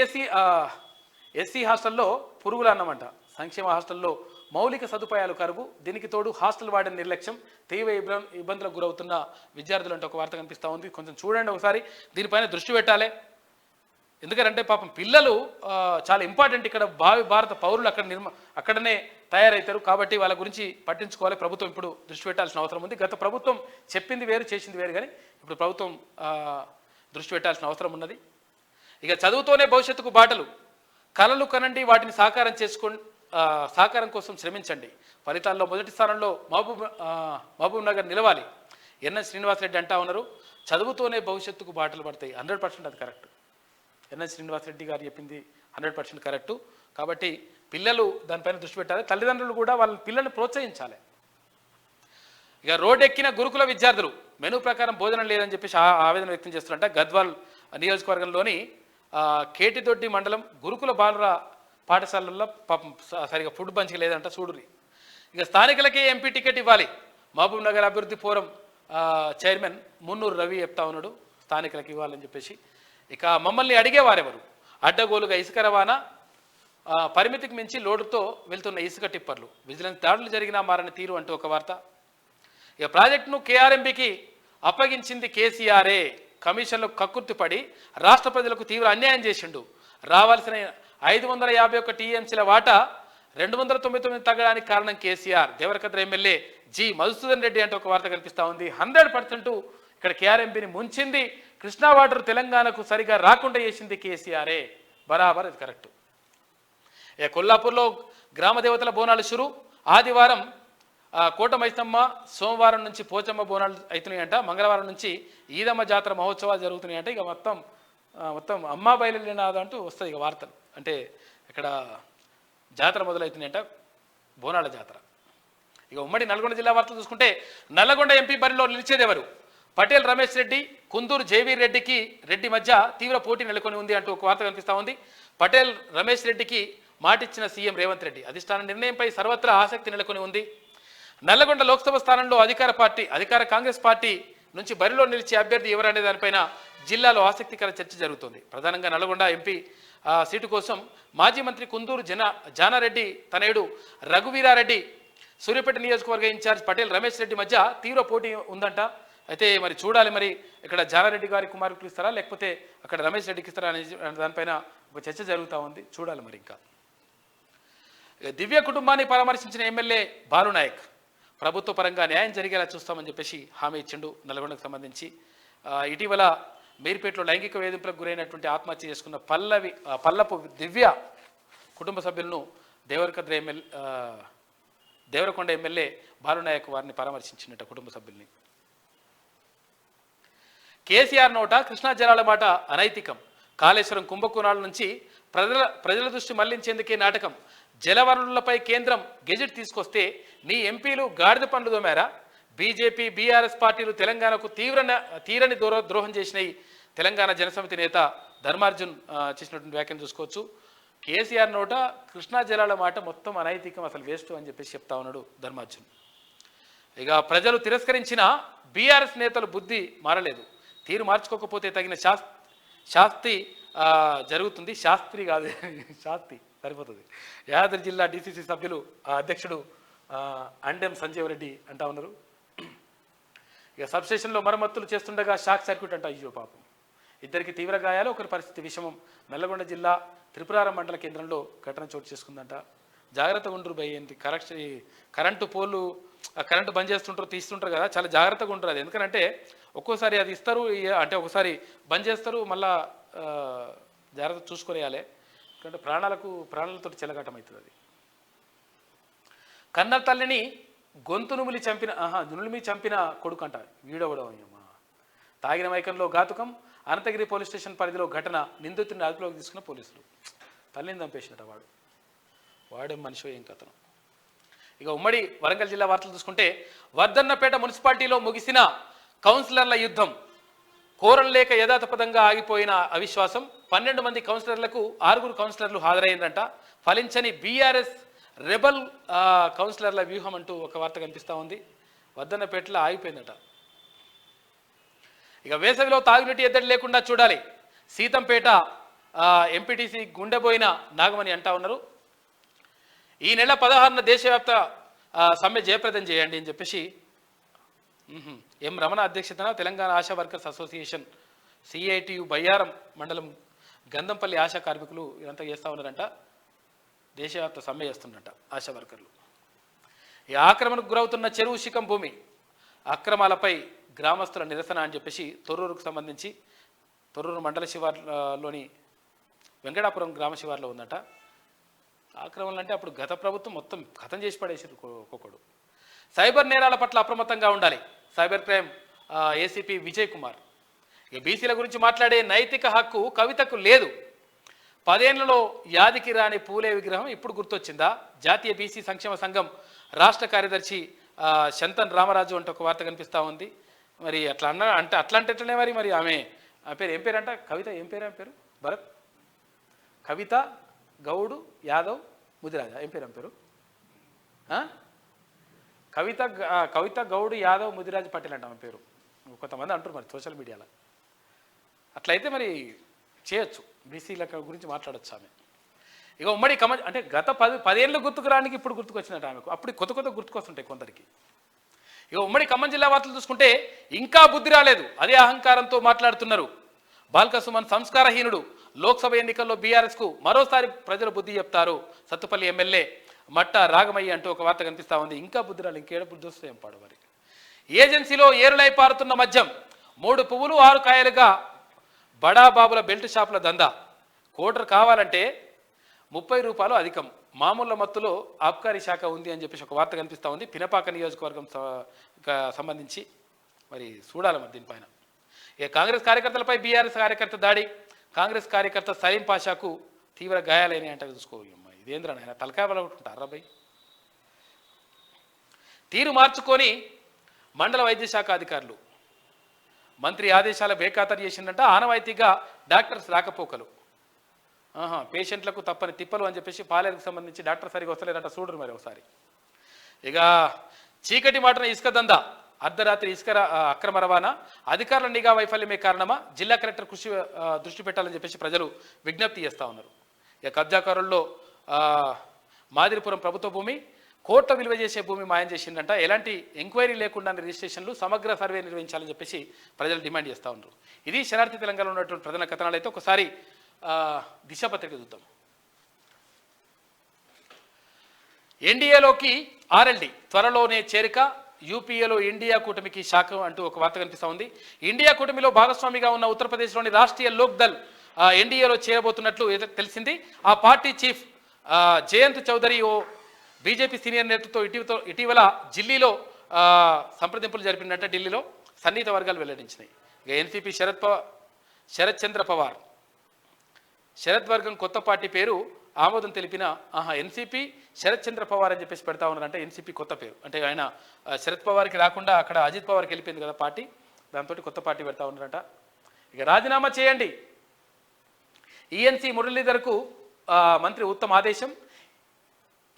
ఎస్సీ హాస్టల్లో పురుగులు అన్నమాట. సంక్షేమ హాస్టల్లో మౌలిక సదుపాయాలు కరువు, దీనికి తోడు హాస్టల్ వాడిన నిర్లక్ష్యం, తీవ్ర ఇబ్బందులకు గురవుతున్న విద్యార్థులు అంటే ఒక వార్త కనిపిస్తూ ఉంది. కొంచెం చూడండి ఒకసారి, దీనిపైన దృష్టి పెట్టాలి. ఎందుకంటే పాపం పిల్లలు చాలా ఇంపార్టెంట్. ఇక్కడ భావి భారత పౌరులు అక్కడనే తయారవుతారు. కాబట్టి వాళ్ళ గురించి పట్టించుకోవాలి. ప్రభుత్వం ఇప్పుడు దృష్టి పెట్టాల్సిన అవసరం ఉంది. గత ప్రభుత్వం చెప్పింది వేరు, చేసింది వేరు, కానీ ఇప్పుడు ప్రభుత్వం దృష్టి పెట్టాల్సిన అవసరం ఉన్నది. ఇక చదువుతోనే భవిష్యత్తుకు బాటలు, కలలు కనండి, వాటిని సాకారం కోసం శ్రమించండి. ఫలితాల్లో మొదటి స్థానంలో మహబూబ్ నగర్ నిలవాలి. ఎన్ఎస్ శ్రీనివాసరెడ్డి అంటా ఉన్నారు, చదువుతోనే భవిష్యత్తుకు బాటలు పడతాయి. 100% అది కరెక్ట్. ఎన్ఎస్ శ్రీనివాసరెడ్డి గారు చెప్పింది 100% కరెక్టు. కాబట్టి పిల్లలు దానిపైన దృష్టి పెట్టాలి. తల్లిదండ్రులు కూడా వాళ్ళ పిల్లల్ని ప్రోత్సహించాలి. ఇక రోడ్డెక్కిన గురుకుల విద్యార్థులు, మెనూ ప్రకారం భోజనం లేదని చెప్పేసి ఆవేదన వ్యక్తం చేస్తున్నారంట. గద్వాల్ నియోజకవర్గంలోని కేటిదొడ్డి మండలం గురుకుల బాలుర పాఠశాలల్లో పాపం సరిగా ఫుడ్ మంచిగా లేదంట. చూడురి. ఇక స్థానికులకే ఎంపీ టికెట్ ఇవ్వాలి. మహబూబ్ నగర్ అభివృద్ధి ఫోరం చైర్మన్ మున్నూరు రవి చెప్తా ఉన్నాడు, స్థానికులకు ఇవ్వాలని చెప్పేసి. ఇక మమ్మల్ని అడిగేవారెవరు, అడ్డగోలుగా ఇసుక రవాణా, పరిమితికి మించి లోడుతో వెళ్తున్న ఇసుక టిప్పర్లు, విజిలెన్స్ దాడులు జరిగినా మారని తీరు అంటూ ఒక వార్త. ఇక ప్రాజెక్టును కేఆర్ఎంబీకి అప్పగించింది కేసీఆరే. కమిషన్లో కక్కుర్తిపడి రాష్ట్ర ప్రజలకు తీవ్ర అన్యాయం చేసిండు. రావాల్సిన 551 టీఎంసీల వాటా 299 తగ్గడానికి కారణం కేసీఆర్. దేవరకద్ర ఎమ్మెల్యే జి మధుసూదన్ రెడ్డి అంటే ఒక వార్త కనిపిస్తూ ఉంది. 100% ఇక్కడ కేఆర్ఎంబీని ముంచింది. కృష్ణా వాటర్ తెలంగాణకు సరిగా రాకుండా చేసింది కేసీఆరే. బరాబర్, ఇది కరెక్ట్. కొల్లాపూర్లో గ్రామ దేవతల బోనాలు షురు. ఆదివారం కోట మైసమ్మ, సోమవారం నుంచి పోచమ్మ బోనాలు అవుతున్నాయంట. మంగళవారం నుంచి ఈదమ్మ జాతర మహోత్సవాలు జరుగుతున్నాయంట. ఇక మొత్తం అమ్మ బయలుదేరినాదు అంటూ వస్తుంది ఇక వార్తలు. అంటే ఇక్కడ జాతర మొదలవుతున్నాయంట, బోనాల జాతర. ఇక ఉమ్మడి నల్గొండ జిల్లా వార్తలు చూసుకుంటే, నల్లగొండ ఎంపీ బరిలో నిలిచేది ఎవరు? పటేల్ రమేష్ రెడ్డి, కుందూరు జేవీర్ రెడ్డి మధ్య తీవ్ర పోటీ నెలకొని ఉంది అంటూ ఒక వార్త కనిపిస్తూ ఉంది. పటేల్ రమేష్ రెడ్డికి మాటిచ్చిన సీఎం రేవంత్ రెడ్డి. అధిష్టాన నిర్ణయంపై సర్వత్రా ఆసక్తి నెలకొని ఉంది. నల్లగొండ లోక్సభ స్థానంలో అధికార కాంగ్రెస్ పార్టీ నుంచి బరిలో నిలిచే అభ్యర్థి ఎవరనే దానిపైన జిల్లాలో ఆసక్తికర చర్చ జరుగుతుంది. ప్రధానంగా నల్లగొండ ఎంపీ సీటు కోసం మాజీ మంత్రి కుందూరు జానారెడ్డి తనయుడు రఘువీరారెడ్డి, సూర్యాపేట నియోజకవర్గ ఇన్ఛార్జ్ పటేల్ రమేష్ రెడ్డి మధ్య తీవ్ర పోటీ ఉందంట. అయితే మరి చూడాలి, మరి ఇక్కడ జానారెడ్డి గారి కుమారుడికి ఇస్తారా లేకపోతే అక్కడ రమేష్ రెడ్డికి ఇస్తారా అనే దానిపైన ఒక చర్చ జరుగుతూ ఉంది. చూడాలి మరి. ఇంకా దివ్య కుటుంబాన్ని పరామర్శించిన ఎమ్మెల్యే బాలునాయక్, ప్రభుత్వ పరంగా న్యాయం జరిగేలా చూస్తామని చెప్పేసి హామీ ఇచ్చిండు. నల్గొండకు సంబంధించి ఇటీవల మీర్పేటలో లైంగిక వేధింపులకు గురైనటువంటి ఆత్మహత్య చేసుకున్న పల్లపు దివ్య కుటుంబ సభ్యులను దేవరకొండ ఎమ్మెల్యే బాలునాయక్ వారిని పరామర్శించినట్టు కుటుంబ సభ్యుల్ని. కేసీఆర్ నోట కృష్ణా జలాల మాట అనైతికం. కాళేశ్వరం కుంభకోణాల నుంచి ప్రజల దృష్టి మళ్లించేందుకే నాటకం. జలవనరులపై కేంద్రం గెజెట్ తీసుకొస్తే నీ ఎంపీలు గాడిద పండ్లు దోమారా? బీజేపీ బీఆర్ఎస్ పార్టీలు తెలంగాణకు తీరని ద్రోహం చేసినాయి. తెలంగాణ జనసమితి నేత ధర్మార్జున్ చేసినటువంటి వ్యాఖ్యలు చూసుకోవచ్చు. కేసీఆర్ నోట కృష్ణా జలాల మాట మొత్తం అనైతికం, అసలు వేస్ట్ అని చెప్పేసి చెప్తా ఉన్నాడు ధర్మార్జున్. ఇక ప్రజలు తిరస్కరించిన బీఆర్ఎస్ నేతలు బుద్ధి మారలేదు. తీరు మార్చుకోకపోతే తగిన శాస్తి జరుగుతుంది. శాస్త్రి కాదు, శాస్తి సరిపోతుంది. యాదాద్రి జిల్లా డీసీసీ సభ్యులు అధ్యక్షుడు అండెం సంజీవ్ రెడ్డి అంటా ఉన్నారు. ఇక సబ్స్టేషన్లో మరమ్మతులు చేస్తుండగా షాక్ సర్క్యూట్ అంట. అయ్యో పాపం, ఇద్దరికి తీవ్ర గాయాలు, ఒకరి పరిస్థితి విషమం. నల్లగొండ జిల్లా త్రిపురారం మండల కేంద్రంలో ఘటన చోటు చేసుకుందంట. జాగ్రత్తగా ఉండరు భయ్. ఏంటి కరెంటు పోలు కరెంటు బంద్ చేస్తుంటారు, తీస్తుంటారు కదా, చాలా జాగ్రత్తగా ఉంటారు. అది ఎందుకంటే ఒక్కోసారి అది ఇస్తారు, అంటే ఒకసారి బంద్ చేస్తారు, మళ్ళా జాగ్రత్త చూసుకొనేయాలి. ఎందుకంటే ప్రాణాలతో చెలగాటం అవుతుంది. అది కన్న తల్లిని గొంతు నులిమి చంపిన కొడుకంట. వీడవడమయ్యమ్మా. తాగిన మైకంలో ఘాతుకం. అనంతగిరి పోలీస్ స్టేషన్ పరిధిలో ఘటన. నిందితుడిని అదుపులోకి తీసుకున్న పోలీసులు. తల్లిని చంపేసినట వాడేం మనిషి ఏం కథను. ఇక ఉమ్మడి వరంగల్ జిల్లా వార్తలు చూసుకుంటే, వర్ధన్నపేట మున్సిపాలిటీలో ముగిసిన కౌన్సిలర్ల యుద్ధం. కోరం లేక యథాతథంగా ఆగిపోయిన అవిశ్వాసం. 12 మంది కౌన్సిలర్లకు 6 కౌన్సిలర్లు హాజరైందంట. ఫలించని బీఆర్ఎస్ రెబల్ కౌన్సిలర్ల వ్యూహం అంటూ ఒక వార్త కనిపిస్తూ ఉంది. వర్ధన్నపేటలో ఆగిపోయిందట. ఇక వేసవిలో తాగునీటి ఎద్దడి లేకుండా చూడాలి. సీతంపేట ఎంపీటీసీ గుండెబోయిన నాగమణి అంటా ఉన్నారు. ఈ నెల 16న దేశవ్యాప్త సమ్మె జయప్రదం చేయండి అని చెప్పేసి ఎం రమణ అధ్యక్షతన Telangana ASHA workers association CITU Bayyaram మండలం గంధంపల్లి ఆశా కార్మికులు ఇదంతా చేస్తూ ఉన్నారంట. దేశవ్యాప్త సమ్మె చేస్తున్నట్ట ఆశా వర్కర్లు. ఈ ఆక్రమణకు గురవుతున్న చెరువు శిఖం భూమి అక్రమాలపై గ్రామస్తుల నిరసన అని చెప్పేసి తొర్రూరుకు సంబంధించి తొర్రూరు మండల శివార్లోని వెంకటాపురం గ్రామ శివార్లో ఉందట. ఆక్రమణలు అంటే అప్పుడు గత ప్రభుత్వం మొత్తం ఖతం చేసి పడేసారు ఒక్కొక్కడు. సైబర్ నేరాల పట్ల అప్రమత్తంగా ఉండాలి. Cyber crime ACP Vijay Kumar. ఇక బీసీల గురించి మాట్లాడే నైతిక హక్కు కవితకు లేదు. 10 ఏళ్లలో యాదికి రాని పూలే విగ్రహం ఇప్పుడు గుర్తొచ్చిందా? జాతీయ బీసీ సంక్షేమ సంఘం రాష్ట్ర కార్యదర్శి శంతన్ రామరాజు అంటే ఒక వార్త కనిపిస్తూ ఉంది. మరి అట్లాంటేనే మరి ఆమె పేరు ఏం పేరు అంట? కవిత. ఏం పేరు ఆమె పేరు? భరత్ కవిత గౌడు యాదవ్ ముదిరాజా? ఏం పేరు ఆమె పేరు? కవిత గౌడు యాదవ్ ముదిరాజ్ పటేల్ అంట ఆమె పేరు. కొంతమంది అంటారు మరి సోషల్ మీడియాలో. అట్లయితే మరి చేయొచ్చు, బీసీల గురించి మాట్లాడచ్చు ఆమె. ఇక ఉమ్మడి అంటే గత 10 ఏళ్ళు గుర్తుకు రానికి ఇప్పుడు గుర్తుకొచ్చినట్టు ఆమెకు. అప్పుడు కొత్త గుర్తుకొస్తుంటాయి కొందరికి. ఇక ఉమ్మడి ఖమ్మం జిల్లా వార్తలు చూసుకుంటే, ఇంకా బుద్ధి రాలేదు, అదే అహంకారంతో మాట్లాడుతున్నారు. బాల్క సుమన్ సంస్కారహీనుడు. లోక్సభ ఎన్నికల్లో బీఆర్ఎస్కు మరోసారి ప్రజలు బుద్ధి చెప్తారు. సత్తుపల్లి ఎమ్మెల్యే మట్ట రాగమయ్య అంటూ ఒక వార్త కనిపిస్తూ ఉంది. ఇంకా బుద్ధి రాలేదు, ఇంకేడ బుద్ధి వస్తే ఏం పాడు మరి. ఏజెన్సీలో ఏరులై పారుతున్న మద్యం. 3 పువ్వులు 6 కాయలుగా బడాబాబుల బెల్ట్ షాపుల దందా. కోటర్ కావాలంటే 30 రూపాయలు అధికం. మామూలు మత్తులో ఆబ్కారీ శాఖ ఉంది అని చెప్పేసి ఒక వార్త కనిపిస్తూ ఉంది. పినపాక నియోజకవర్గం సంబంధించి మరి చూడాలి మరి దీనిపైన. ఇక కాంగ్రెస్ కార్యకర్తలపై బీఆర్ఎస్ కార్యకర్త దాడి. కాంగ్రెస్ కార్యకర్త సలీం పాషాకు తీవ్ర గాయాలైనాయి అంటే చూసుకోవాలి. ఇదేంద్రా నాయన, తలకాయ పలగొట్టుకుంటారా భయ్? తీరు మార్చుకొని మండల వైద్య శాఖ అధికారులు. మంత్రి ఆదేశాల బేఖాతరు చేసిందంట. ఆనవాయితీగా డాక్టర్స్ రాకపోకలు. పేషెంట్లకు తప్పని తిప్పలు అని చెప్పేసి పాలేరుకు సంబంధించి డాక్టర్ సరిగా వస్తలేదంట. చూడరు మరి ఒకసారి. ఇక చీకటి మాటన ఇసుక దందా. అర్ధరాత్రి ఇసుక అక్రమ రవాణా. అధికారుల నిఘా వైఫల్యమే కారణమా? జిల్లా కలెక్టర్ దృష్టి పెట్టాలని చెప్పేసి ప్రజలు విజ్ఞప్తి చేస్తూ ఉన్నారు. ఇక కబ్జాకారుల్లో మాదిరిపురం ప్రభుత్వ భూమి. కోట్ల విలువ చేసే భూమి మాయం చేసిందంట. ఎలాంటి ఎంక్వైరీ లేకుండా రిజిస్ట్రేషన్లు, సమగ్ర సర్వే నిర్వహించాలని చెప్పేసి ప్రజలు డిమాండ్ చేస్తూ ఉన్నారు. ఇది శనార్థి తెలంగాణలో ఉన్నటువంటి ప్రధాన కథనాలు. అయితే ఒకసారి దిశ పత్రిక చూద్దాం. ఎన్డీఏలోకి ఆర్ఎల్డీ త్వరలోనే చేరిక. యూపీఏలో ఇండియా కూటమికి శాఖ అంటూ ఒక వార్త కనిపిస్తూ ఉంది. ఇండియా కూటమిలో భాగస్వామిగా ఉన్న ఉత్తరప్రదేశ్లోని రాష్ట్రీయ లోక్దల్ ఎన్డీఏలో చేరబోతున్నట్లు తెలిసింది. ఆ పార్టీ చీఫ్ జయంత్ చౌదరి ఓ బీజేపీ సీనియర్ నేతతో ఇటీవల ఢిల్లీలో సంప్రదింపులు జరిపినట్టు ఢిల్లీలో సన్నిహిత వర్గాలు వెల్లడించినాయి. ఇక ఎన్సీపీ శరత్ చంద్ర పవార్ శరద్ వర్గం కొత్త పార్టీ పేరు ఆమోదం తెలిపిన ఎన్సీపీ శరత్ చంద్ర పవార్ అని చెప్పేసి పెడతా ఉన్నారంటే ఎన్సీపీ కొత్త పేరు. అంటే ఆయన శరద్ పవార్కి రాకుండా అక్కడ అజిత్ పవార్కి వెళ్ళిపోయింది కదా పార్టీ, దాంతో కొత్త పార్టీ పెడతా ఉన్నారట. ఇక రాజీనామా చేయండి. ఈఎన్సీ మురళీధర్కు మంత్రి ఉత్తమ ఆదేశం.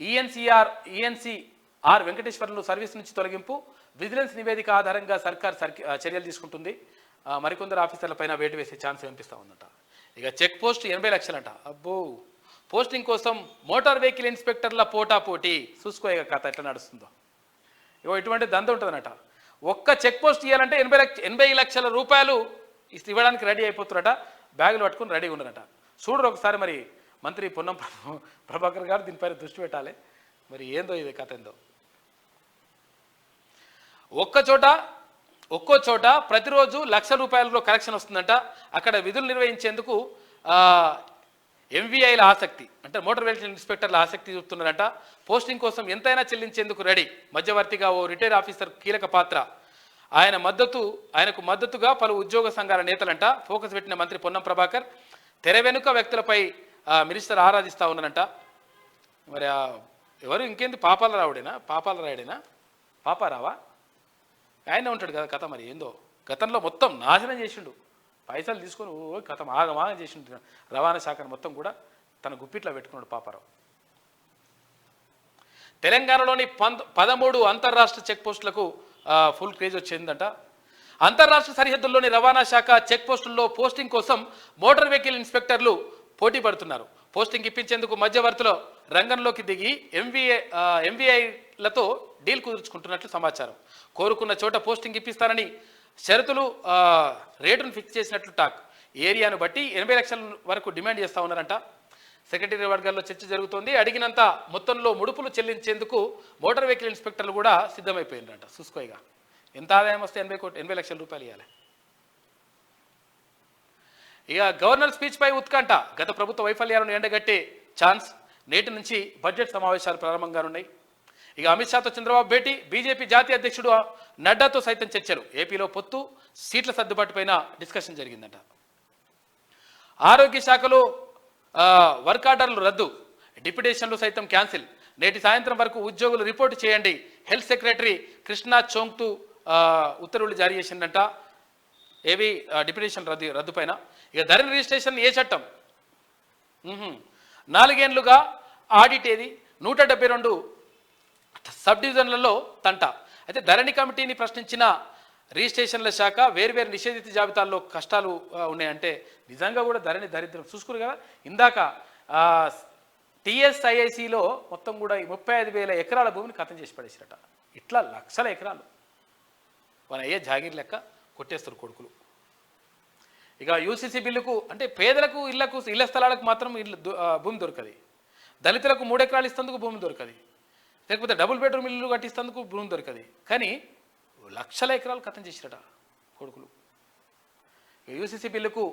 ఈఎన్సీఆర్ వెంకటేశ్వర్లు సర్వీస్ నుంచి తొలగింపు. విజిలెన్స్ నివేదిక ఆధారంగా సర్కార్ చర్యలు తీసుకుంటుంది. మరికొందరు ఆఫీసర్ల పైన వేటు వేసే ఛాన్స్ కనిపిస్తూ ఉందట. ఇక చెక్ పోస్ట్ 80 లక్షలంట. అబ్బో, పోస్టింగ్ కోసం మోటార్ వెహికల్ ఇన్స్పెక్టర్ల పోటాపోటీ. చూసుకో ఇక కథ ఎట్లా నడుస్తుందో. ఇగో ఇటువంటి దంద ఉంటుందన్నట. ఒక్క చెక్ పోస్ట్ ఇవ్వాలంటే 80 లక్షల రూపాయలు ఇవ్వడానికి రెడీ అయిపోతున్నారట. బ్యాగులు పట్టుకుని రెడీగా ఉన్నారట. చూడరు ఒకసారి మరి మంత్రి పొన్నం ప్రభాకర్ గారు దీనిపైన దృష్టి పెట్టాలి. మరి ఏందో ఇది కథ ఏందో. ఒక్కో చోట ప్రతిరోజు ₹1,00,000 కలెక్షన్ వస్తుందంట. అక్కడ విధులు నిర్వహించేందుకు ఎంవీఐల ఆసక్తి అంటే మోటార్ వెహికల్ ఇన్స్పెక్టర్ల ఆసక్తి చూపుతున్నారంట. పోస్టింగ్ కోసం ఎంతైనా చెల్లించేందుకు రెడీ. మధ్యవర్తిగా ఓ రిటైర్ ఆఫీసర్ కీలక పాత్ర. ఆయనకు మద్దతుగా పలు ఉద్యోగ సంఘాల నేతలంట. ఫోకస్ పెట్టిన మంత్రి పొన్నం ప్రభాకర్ తెర వెనుక వ్యక్తులపై మినిస్టర్ ఆరాధిస్తూ ఉన్నారంట. మరి ఎవరు ఇంకేంది పాపాలరావుడేనా పాపారావా ఆయనే ఉంటాడు కదా కథ. మరి ఏందో గతంలో మొత్తం నాశనం చేసిండు. పైసలు తీసుకొని కథ ఆగమాగం చేసిండు. రవాణా శాఖను మొత్తం కూడా తన గుప్పిట్లో పెట్టుకున్నాడు పాపారావు. తెలంగాణలోని 13 అంతర్రాష్ట్ర చెక్ పోస్టులకు ఫుల్ క్రేజ్ వచ్చిందంట. అంతర్రాష్ట్ర సరిహద్దుల్లోని రవాణా శాఖ చెక్ పోస్టుల్లో పోస్టింగ్ కోసం మోటార్ వెహికల్ ఇన్స్పెక్టర్లు పోటీ పడుతున్నారు. పోస్టింగ్ ఇప్పించేందుకు మధ్యవర్తులు రంగంలోకి దిగి ఎంవీఐలతో డీల్ కుదుర్చుకుంటున్నట్లు సమాచారం. కోరుకున్న చోట పోస్టింగ్ ఇప్పిస్తారని షరతులు రేటును ఫిక్స్ చేసినట్లు టాక్. ఏరియాను బట్టి 80 లక్షల వరకు డిమాండ్ చేస్తూ ఉన్నారంట. సెక్రటరీ వర్గాల్లో చర్చ జరుగుతోంది. అడిగినంత మొత్తంలో ముడుపులు చెల్లించేందుకు మోటార్ వెహికల్ ఇన్స్పెక్టర్లు కూడా సిద్ధమైపోయిందంట. చూసుకోయిగా ఎంత ఆదాయం వస్తే 80 లక్షల రూపాయలు ఇవ్వాలి. ఇక గవర్నర్ స్పీచ్పై ఉత్కంఠ. గత ప్రభుత్వ వైఫల్యాలను ఎండగట్టే ఛాన్స్. నేటి నుంచి బడ్జెట్ సమావేశాలు ప్రారంభంగానున్నాయి. ఇక అమిత్ షాతో చంద్రబాబు భేటీ. బీజేపీ జాతీయ అధ్యక్షుడు నడ్డాతో సైతం చర్చలు. ఏపీలో పొత్తు సీట్ల సర్దుబాటుపైన డిస్కషన్ జరిగిందట. ఆరోగ్య శాఖలో వర్క్ ఆర్డర్లు రద్దు. డిప్యుటేషన్లు సైతం క్యాన్సిల్. నేటి సాయంత్రం వరకు ఉద్యోగులు రిపోర్టు చేయండి. హెల్త్ సెక్రటరీ కృష్ణా చోంగ్తు ఉత్తర్వులు జారీ చేసిందంట. ఏవి డిప్యుటేషన్ రద్దు పైన. ఇక ధరణి రిజిస్ట్రేషన్ ఏ చట్టం 4 ఏళ్లుగా ఆడిట్ ఏది 172 సబ్ డివిజన్లలో తంట. అయితే ధరణి కమిటీని ప్రశ్నించిన రిజిస్ట్రేషన్ల శాఖ వేర్వేరు నిషేధిత జాబితాల్లో కష్టాలు ఉన్నాయంటే నిజంగా కూడా ధరణి దరిద్రం. చూసుకురు కదా ఇందాక టీఎస్ఐఐసిలో మొత్తం కూడా 35,000 ఎకరాల భూమిని ఖతం చేసి పడేసిరట. ఇట్లా లక్షల ఎకరాలు మన అయ్యే జాగీర్ లెక్క కొట్టేస్తారు కొడుకులు. ఇక యూసీసీ బిల్లుకు అంటే పేదలకు ఇళ్ల స్థలాలకు మాత్రం భూమి దొరకదు. దళితులకు 3 ఎకరాలు ఇస్తేందుకు భూమి దొరకదు. లేకపోతే డబుల్ బెడ్రూమ్ ఇల్లు కట్టిస్తేందుకు భూమి దొరకదు. కానీ లక్షల ఎకరాలు ఖతం చేసిరట కొడుకులు. యూసీసీ బిల్లుకు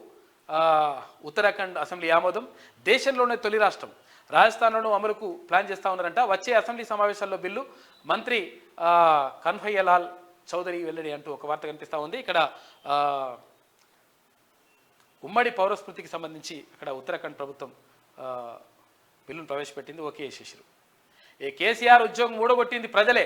ఉత్తరాఖండ్ అసెంబ్లీ ఆమోదం. దేశంలోనే తొలి రాష్ట్రం. రాజస్థాన్లోనూ అమలుకు ప్లాన్ చేస్తూ ఉన్నారంట. వచ్చే అసెంబ్లీ సమావేశాల్లో బిల్లు. మంత్రి కన్హయ్యలాల్ చౌదరి వెల్లడి అంటూ ఒక వార్త కనిపిస్తూ ఉంది. ఇక్కడ ఉమ్మడి పౌరస్మృతికి సంబంధించి అక్కడ ఉత్తరాఖండ్ ప్రభుత్వం బిల్లును ప్రవేశపెట్టింది. ఓకే చేసేసారు. కేసీఆర్ ఉద్యోగం ఊడగొట్టింది ప్రజలే.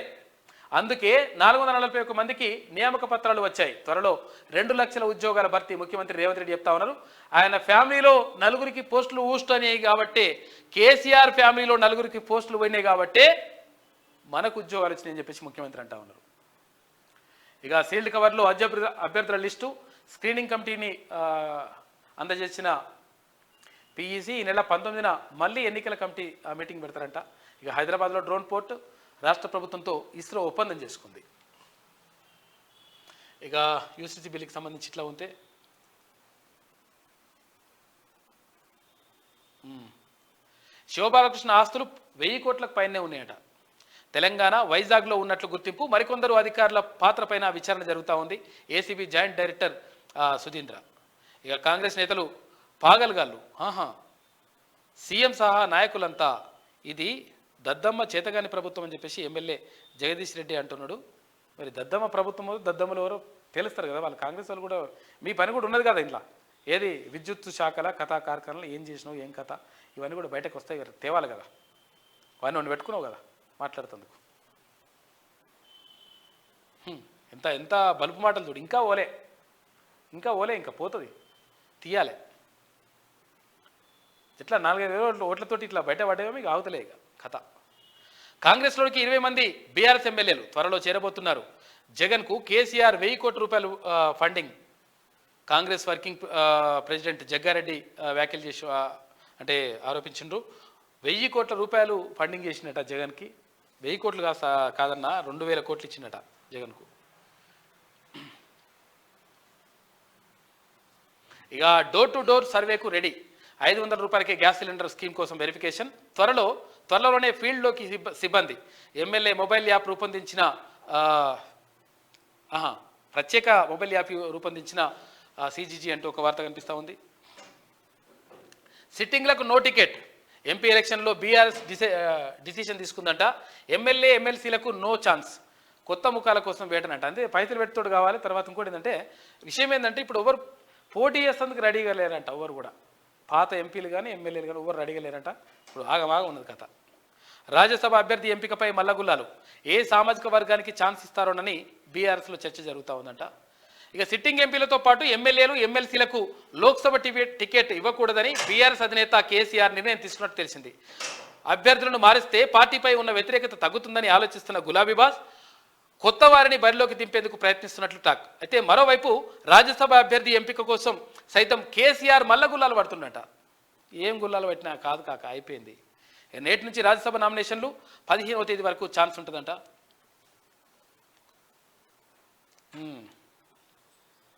అందుకే 441 మందికి నియామక పత్రాలు వచ్చాయి. త్వరలో 2 లక్షల ఉద్యోగాల భర్తీ ముఖ్యమంత్రి రేవంత్ రెడ్డి చెప్తా ఉన్నారు. ఆయన ఫ్యామిలీలో 4గురికి పోస్టులు ఊస్తున్నాయి కాబట్టి, కేసీఆర్ ఫ్యామిలీలో 4గురికి పోస్టులు పోయినాయి కాబట్టి మనకు ఉద్యోగాలు వచ్చినాయని చెప్పేసి ముఖ్యమంత్రి అంటా ఉన్నారు. ఇక సీల్డ్ కవర్లో అభ్యర్థుల లిస్టు. స్క్రీనింగ్ కమిటీని అందజేసిన పీఈసీ ఈ నెల 19న మళ్ళీ ఎన్నికల కమిటీ మీటింగ్ పెడతారంట. ఇక హైదరాబాద్లో డ్రోన్ పోర్ట్ రాష్ట్ర ప్రభుత్వంతో ఇస్రో ఒప్పందం చేసుకుంది. ఇక యూసీసీ బిల్లుకి సంబంధించి ఇట్లా ఉంటే శివబాలకృష్ణ ఆస్తులు 1000 కోట్లకు పైనే ఉన్నాయట. తెలంగాణ వైజాగ్లో ఉన్నట్లు గుర్తింపు. మరికొందరు అధికారుల పాత్రపైన విచారణ జరుగుతూ ఉంది. ACB joint director Sudhindra. ఇక కాంగ్రెస్ నేతలు పాగల్గాళ్ళు. సీఎం సహా నాయకులంతా ఇది దద్దమ్మ చేతగాని ప్రభుత్వం అని చెప్పేసి ఎమ్మెల్యే జగదీష్ రెడ్డి అంటున్నాడు. మరి దద్దమ్మ ప్రభుత్వం దద్దమ్మలు ఎవరో తెలుస్తారు కదా వాళ్ళు. కాంగ్రెస్ వాళ్ళు కూడా మీ పని కూడా ఉన్నది కదా ఇంట్లో. ఏది విద్యుత్ శాఖల కథా కార్ఖానాలు ఏం చేసినావు ఏం కథ ఇవన్నీ కూడా బయటకు వస్తాయి. తేవాలి కదా. అవన్నీ పెట్టుకున్నావు కదా మాట్లాడుతందుకు. ఎంత బలుపు మాటలు చూడు. ఇంకా ఓలే ఇంకా పోతుంది తీయాలి. ఇట్లా 4-5 ఓట్లతోటి ఇట్లా బయట పడేమో ఇక ఆగుతలే ఇక కథ. కాంగ్రెస్లోకి 20 మంది బీఆర్ఎస్ ఎమ్మెల్యేలు త్వరలో చేరబోతున్నారు. జగన్కు కేసీఆర్ 1000 కోట్ల రూపాయలు funding. Congress working president Jaggareddy వ్యాఖ్యలు అంటే ఆరోపించిండ్రు. 1000 కోట్ల రూపాయలు ఫండింగ్ చేసినట జగన్కి. 1000 కోట్లు కాదన్నా 2000 కోట్లు ఇచ్చినట జగన్కు. ఇక డోర్ టు డోర్ సర్వేకు రెడీ. 500 రూపాయలకే గ్యాస్ సిలిండర్ స్కీమ్ కోసం వెరిఫికేషన్. త్వరలోనే ఫీల్డ్లోకి సిబ్బంది. ఎమ్మెల్యే మొబైల్ యాప్ రూపొందించిన ప్రత్యేక మొబైల్ యాప్ రూపొందించిన సిజిజి అంటూ ఒక వార్త కనిపిస్తూ ఉంది. సిట్టింగ్లకు నో టికెట్. ఎంపీ ఎలక్షన్లో బీఆర్ఎస్ డిసిషన్ తీసుకుందంట. ఎమ్మెల్యే ఎమ్మెల్సీలకు నో ఛాన్స్. కొత్త ముఖాల కోసం వేటనంట. అంటే పైసలు పెట్టుతోడు కావాలి. తర్వాత ఇంకోటి ఏంటంటే విషయం ఏంటంటే ఇప్పుడు ఎవరు పోటీ చేసేందుకు రెడీగా లేరంట. ఎవరు కూడా పాత ఎంపీలు కానీ ఎమ్మెల్యేలు కానీ ఎవరు రెడీగా లేరంట. ఇప్పుడు ఆగమాగా ఉన్నది కథ. రాజ్యసభ అభ్యర్థి ఎంపికపై మల్లగుల్లాలు. ఏ సామాజిక వర్గానికి ఛాన్స్ ఇస్తారోనని బీఆర్ఎస్లో చర్చ జరుగుతూ ఉందంట. ఇక సిట్టింగ్ ఎంపీలతో పాటు ఎమ్మెల్యేలు ఎమ్మెల్సీలకు లోక్సభ టికెట్ ఇవ్వకూడదని బీఆర్ఎస్ అధినేత కేసీఆర్ నిర్ణయం తీసుకున్నట్టు తెలిసింది. అభ్యర్థులను మారిస్తే పార్టీపై ఉన్న వ్యతిరేకత తగ్గుతుందని ఆలోచిస్తున్న గులాబీబాస్ కొత్త వారిని బరిలోకి దింపేందుకు ప్రయత్నిస్తున్నట్లు టాక్. అయితే మరోవైపు రాజ్యసభ అభ్యర్థి ఎంపిక కోసం సైతం కేసీఆర్ మల్ల గుల్లాలు పడుతున్నట. ఏం గుల్లాలు పట్టినా కాదు కాక అయిపోయింది. నేటి నుంచి రాజ్యసభ నామినేషన్లు 15వ తేదీ వరకు ఛాన్స్ ఉంటుందంట.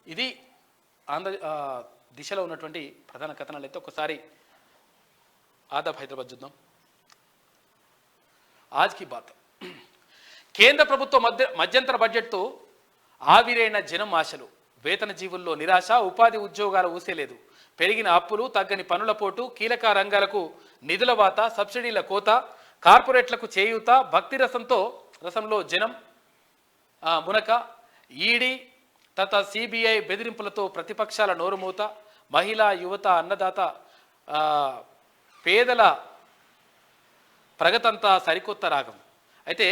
ఇది దిశలో ఉన్నటువంటి ప్రధాన కథనాలు. అయితే ఒకసారి ఆదాబ్ హైదరాబాద్ చూద్దాం. ఆజ్ కీ బాత్. కేంద్ర ప్రభుత్వ మధ్యంతర బడ్జెట్తో ఆవిరైన జనం ఆశలు. వేతన జీవుల్లో నిరాశ, ఉపాధి ఉద్యోగాల ఊసేలేదు. పెరిగిన అప్పులు, తగ్గని పనుల పోటు, కీలక రంగాలకు నిధుల వాత, సబ్సిడీల కోత, కార్పొరేట్లకు చేయూత, భక్తి రసంలో జనం మునక, ఈడీ తత సిబిఐ బెదిరింపులతో ప్రతిపక్షాల నోరుమూత, మహిళా యువత అన్నదాత పేదల ప్రగతంతా సరికొత్త రాగం. అయితే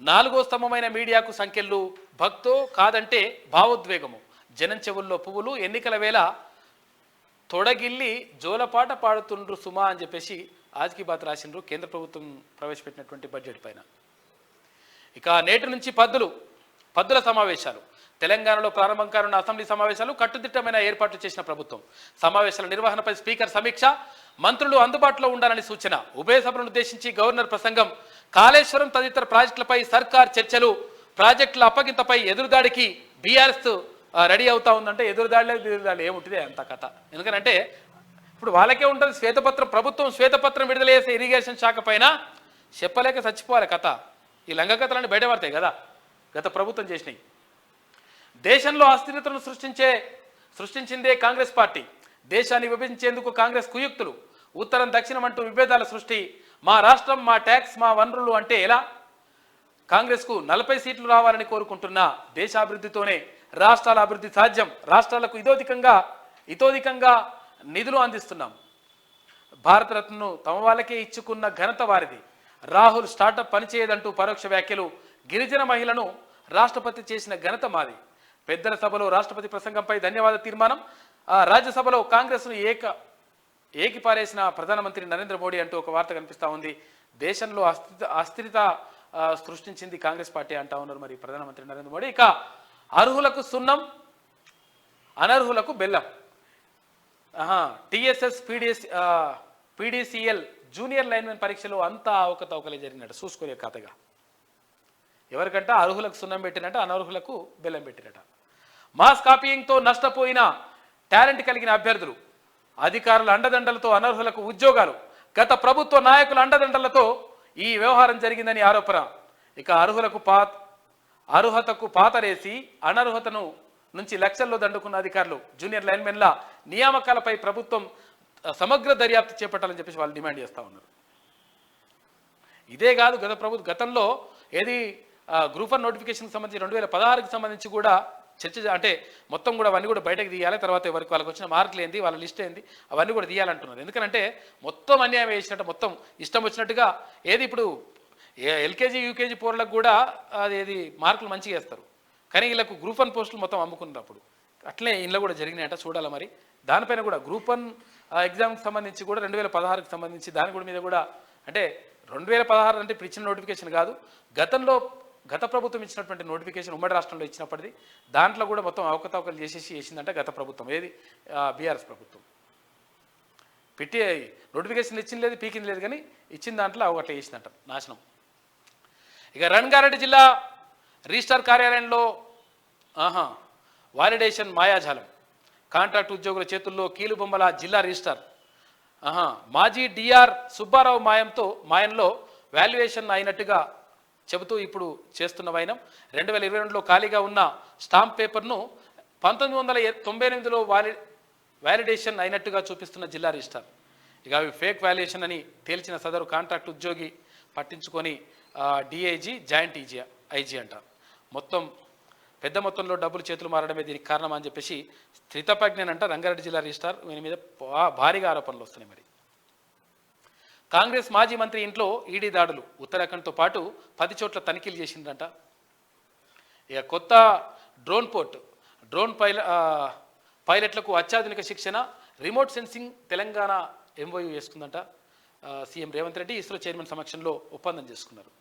4వ స్తంభమైన మీడియాకు సంఖ్యలు భక్తో కాదంటే భావోద్వేగము. జనం చెవుల్లో పువ్వులు. ఎన్నికల వేళ తొడగిల్లి జోలపాట పాడుతుండ్రు సుమా అని చెప్పేసి ఆజ్ కీ బాత్ రాసిండ్రు కేంద్ర ప్రభుత్వం ప్రవేశపెట్టినటువంటి బడ్జెట్ పైన. ఇక నేటి నుంచి పద్దుల సమావేశాలు. తెలంగాణలో ప్రారంభం కానున్న అసెంబ్లీ సమావేశాలు కట్టుదిట్టమైన ఏర్పాట్లు చేసిన ప్రభుత్వం. సమావేశాల నిర్వహణపై స్పీకర్ సమీక్ష. మంత్రులు అందుబాటులో ఉండాలని సూచన. ఉభయ సభలను ఉద్దేశించి గవర్నర్ ప్రసంగం. కాళేశ్వరం తదితర ప్రాజెక్టులపై సర్కార్ చర్చలు. ప్రాజెక్టుల అప్పగింతపై ఎదురుదాడికి బీఆర్ఎస్ రెడీ అవుతా ఉందంటే ఎదురుదాడి ఏముంటుంది అంత కథ. ఎందుకంటే ఇప్పుడు వాళ్ళకే ఉంటుంది శ్వేతపత్రం. ప్రభుత్వం శ్వేతపత్రం విడుదల చేసే ఇరిగేషన్ శాఖ పైన చెప్పలేక చచ్చిపోవాలి కథ. ఈ లంగ కథలన్నీ బయటపడతాయి కదా గత ప్రభుత్వం చేసినాయి. దేశంలో అస్థిరతను సృష్టించిందే కాంగ్రెస్ పార్టీ. దేశాన్ని విభజించేందుకు కాంగ్రెస్ కుయుక్తులు. ఉత్తరం దక్షిణం అంటూ విభేదాల సృష్టి. మా రాష్ట్రం, మా ట్యాక్స్, మా వనరులు అంటే ఎలా? కాంగ్రెస్కు 40 సీట్లు రావాలని కోరుకుంటున్నా. దేశాభివృద్ధితోనే రాష్ట్రాల అభివృద్ధి సాధ్యం. రాష్ట్రాలకు ఇతోధికంగా నిధులు అందిస్తున్నాం. భారతరత్నను తమ వాళ్ళకే ఇచ్చుకున్న ఘనత వారిది. రాహుల్ స్టార్టప్ పనిచేయదంటూ పరోక్ష వ్యాఖ్యలు. గిరిజన మహిళను రాష్ట్రపతి చేసిన ఘనత మాది. పెద్దల సభలో రాష్ట్రపతి ప్రసంగంపై ధన్యవాద తీర్మానం. రాజ్యసభలో కాంగ్రెస్ను ఏకిపారేసిన ప్రధానమంత్రి నరేంద్ర మోడీ అంటూ ఒక వార్త కనిపిస్తూ ఉంది. దేశంలో అస్థిరత సృష్టించింది కాంగ్రెస్ పార్టీ అంటా ఉన్నారు మరి ప్రధానమంత్రి నరేంద్ర మోడీ. ఇక అర్హులకు సున్నం, అనర్హులకు బెల్లం. టీఎస్ఎస్ పీడీసీఎల్ జూనియర్ లైన్మెన్ పరీక్షలో అంతా అవకతవకలే జరిగినట్టు చూసుకోలే కథగా. ఎవరికంట అర్హులకు సున్నం పెట్టినట్ట, అనర్హులకు బెల్లం పెట్టినట్ట. మాస్ కాపీయింగ్తో నష్టపోయిన టాలెంట్ కలిగిన అభ్యర్థులు. అధికారుల అండదండలతో అనర్హులకు ఉద్యోగాలు. గత ప్రభుత్వ నాయకుల అండదండలతో ఈ వ్యవహారం జరిగిందని ఆరోపణ. ఇక అర్హతకు పాతరేసి అనర్హతను నుంచి లక్షల్లో దండుకున్న అధికారులు. జూనియర్ లైన్మెన్ల నియామకాలపై ప్రభుత్వం సమగ్ర దర్యాప్తు చేపట్టాలని చెప్పేసి వాళ్ళు డిమాండ్ చేస్తూ ఉన్నారు. ఇదే కాదు గతంలో ఏది గ్రూప్ 1 నోటిఫికేషన్కి సంబంధించి 2016కి సంబంధించి కూడా చర్చ, అంటే మొత్తం కూడా అవన్నీ కూడా బయటకు తీయాలి. తర్వాత ఎవరికి వాళ్ళకి వచ్చిన మార్కులు ఏంది, వాళ్ళ లిస్ట్ ఏంది, అవన్నీ కూడా తీయాలంటున్నారు. ఎందుకంటే మొత్తం అన్యాయం వేసినట్టు, మొత్తం ఇష్టం వచ్చినట్టుగా ఏది ఇప్పుడు ఎల్కేజీ యూకేజీ పోర్లకు కూడా అది ఏది మార్కులు మంచిగా వేస్తారు. కానీ వీళ్ళకు గ్రూప్ 1 పోస్టులు మొత్తం అమ్ముకున్నారు. అప్పుడు అట్లే ఇంట్లో కూడా జరిగినాయంట. చూడాలి మరి దానిపైన కూడా గ్రూప్ 1 ఎగ్జామ్కి సంబంధించి కూడా 2016కి సంబంధించి దాని కూడా మీద కూడా, అంటే 2016 అంటే ఇప్పుడు ఇచ్చిన నోటిఫికేషన్ కాదు, గత ప్రభుత్వం ఇచ్చినటువంటి నోటిఫికేషన్ ఉమ్మడి రాష్ట్రంలో ఇచ్చినప్పటిది దాంట్లో కూడా మొత్తం అవకతవకలు చేసిందంటే గత ప్రభుత్వం, ఏది బీఆర్ఎస్ ప్రభుత్వం. పెట్టి నోటిఫికేషన్ ఇచ్చింది లేదు, పీకింది లేదు, కానీ ఇచ్చిన దాంట్లో ఒకటి చేసిందంట నాశనం. ఇక రంగారెడ్డి జిల్లా రిజిస్ట్రార్ కార్యాలయంలో వాలిడేషన్ మాయాజాలం. కాంట్రాక్ట్ ఉద్యోగుల చేతుల్లో కీలుబొమ్మల జిల్లా రిజిస్ట్రార్. మాజీ డిఆర్ సుబ్బారావు మాయంలో వాల్యుయేషన్ అయినట్టుగా చెబుతూ ఇప్పుడు చేస్తున్న వైనం. 2022లో ఖాళీగా ఉన్న స్టాంప్ పేపర్ను 1998లో వాలిడేషన్ అయినట్టుగా చూపిస్తున్న జిల్లా రిజిస్ట్రార్. ఇక అవి ఫేక్ వాల్యుయేషన్ అని తేల్చిన సదరు కాంట్రాక్ట్ ఉద్యోగి పట్టించుకొని డిఐజీ జాయింట్ ఐజీ అంట. పెద్ద మొత్తంలో డబ్బులు చేతులు మారడమే దీనికి కారణం అని చెప్పేసి స్థితప్రజ్ఞనంట రంగారెడ్డి జిల్లా రిజిస్ట్రార్ మీద భారీగా ఆరోపణలు వస్తున్నాయి. మరి కాంగ్రెస్ మాజీ మంత్రి ఇంట్లో ఈడీ దాడులు. ఉత్తరాఖండ్తో పాటు 10 చోట్ల తనిఖీలు చేసిందంట. ఇక కొత్త డ్రోన్ పైలట్లకు అత్యాధునిక శిక్షణ, రిమోట్ సెన్సింగ్ తెలంగాణ ఎంఓయూ చేసుకుందంట. CM Revanth Reddy ISRO chairman సమక్షంలో ఒప్పందం చేసుకున్నారు.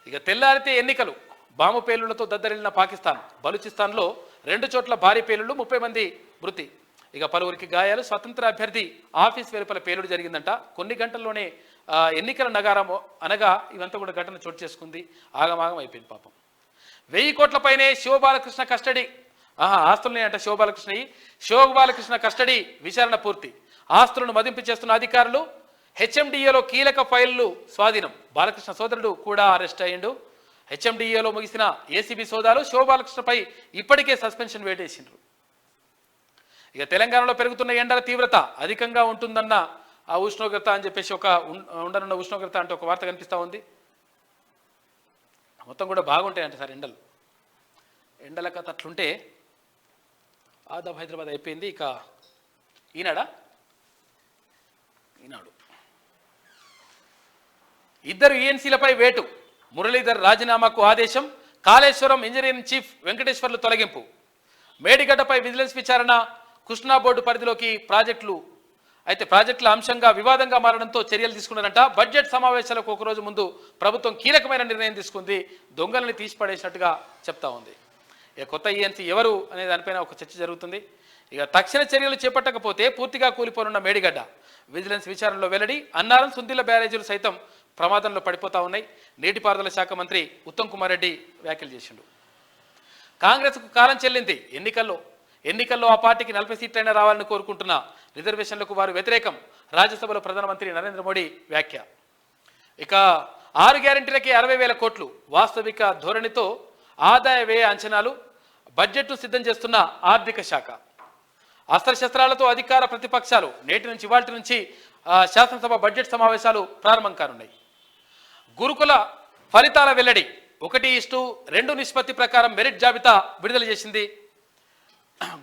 ఇక తెల్లారితే ఎన్నికలు. బాంబు పేలుళ్లతో దద్దరిల్లిన పాకిస్తాన్. బలూచిస్తాన్లో 2 చోట్ల భారీ పేలుళ్లు, 30 మంది మృతి. ఇక పలువురికి గాయాలు. స్వతంత్ర అభ్యర్థి ఆఫీస్ వెలుపల పేలుడు జరిగిందంట. కొన్ని గంటల్లోనే ఎన్నికల నగారం అనగా ఇవంతా కూడా ఘటన చోటు చేసుకుంది. ఆగమాగం అయిపోయింది పాపం. 1000 కోట్లపైనే శివబాలకృష్ణ కస్టడీ. ఆస్తులున్నాయి అంట శివబాలకృష్ణ కస్టడీ విచారణ పూర్తి. ఆస్తులను మదింపు చేస్తున్న అధికారులు. హెచ్ఎండిఏలో కీలక ఫైళ్లు స్వాధీనం. బాలకృష్ణ సోదరుడు కూడా అరెస్ట్ అయ్యిండు. హెచ్ఎండిఏలో ముగిసిన ఏసీబీ సోదాలు. శివబాలకృష్ణపై ఇప్పటికే సస్పెన్షన్ వేటేసిండ్రు. ఇక తెలంగాణలో పెరుగుతున్న ఎండల తీవ్రత అధికంగా ఉంటుందన్న ఆ ఉష్ణోగ్రత అని చెప్పేసి ఉండనున్న ఉష్ణోగ్రత అంటే ఒక వార్త కనిపిస్తూ ఉంది. మొత్తం కూడా బాగుంటాయంట సార్ ఎండల కథ అట్లుంటే ఆదాబ్ హైదరాబాద్ అయిపోయింది. ఇక ఈనాడు 2 ఈఎన్సీలపై వేటు. మురళీధర్ రాజీనామాకు ఆదేశం. కాళేశ్వరం ఇంజనీరింగ్ చీఫ్ వెంకటేశ్వర్లు తొలగింపు. మేడిగడ్డపై విజిలెన్స్ విచారణ. కృష్ణా బోర్డు పరిధిలోకి ప్రాజెక్టుల అంశంగా వివాదంగా మారడంతో చర్యలు తీసుకున్నారంట. బడ్జెట్ సమావేశాలకు ఒకరోజు ముందు ప్రభుత్వం కీలకమైన నిర్ణయం తీసుకుంది. దొంగలని తీసిపడేసినట్టుగా చెప్తా ఉంది. ఇక కొత్త ఈఎన్సీ ఎవరు అనే దానిపైన ఒక చర్చ జరుగుతుంది. ఇక తక్షణ చర్యలు చేపట్టకపోతే పూర్తిగా కూలిపోనున్న మేడిగడ్డ. విజిలెన్స్ విచారణలో వెల్లడి. అన్నారం, సుందిళ్ల బ్యారేజీలు సైతం ప్రమాదంలో పడిపోతా ఉన్నాయి. నీటిపారుదల శాఖ మంత్రి ఉత్తమ్ కుమార్ రెడ్డి వ్యాఖ్యలు చేసిండు. కాంగ్రెస్కు కాలం చెల్లింది. ఎన్నికల్లో ఆ పార్టీకి 40 సీట్లైనా రావాలని కోరుకుంటున్న రిజర్వేషన్లకు వారు వ్యతిరేకం. రాజ్యసభలో ప్రధానమంత్రి నరేంద్ర మోడీ వ్యాఖ్య. ఇక 6 గ్యారెంటీలకి 60,000 కోట్లు. వాస్తవిక ధోరణితో ఆదాయ వ్యయ అంచనాలు. బడ్జెట్ను సిద్ధం చేస్తున్న ఆర్థిక శాఖ. అస్త్రశస్త్రాలతో అధికార ప్రతిపక్షాలు. నేటి నుంచి ఇవాల్టి నుంచి శాసనసభ బడ్జెట్ సమావేశాలు ప్రారంభం కానున్నాయి. గురుకుల ఫలితాల వెల్లడి. 1:2 నిష్పత్తి ప్రకారం మెరిట్ జాబితా విడుదల చేసింది.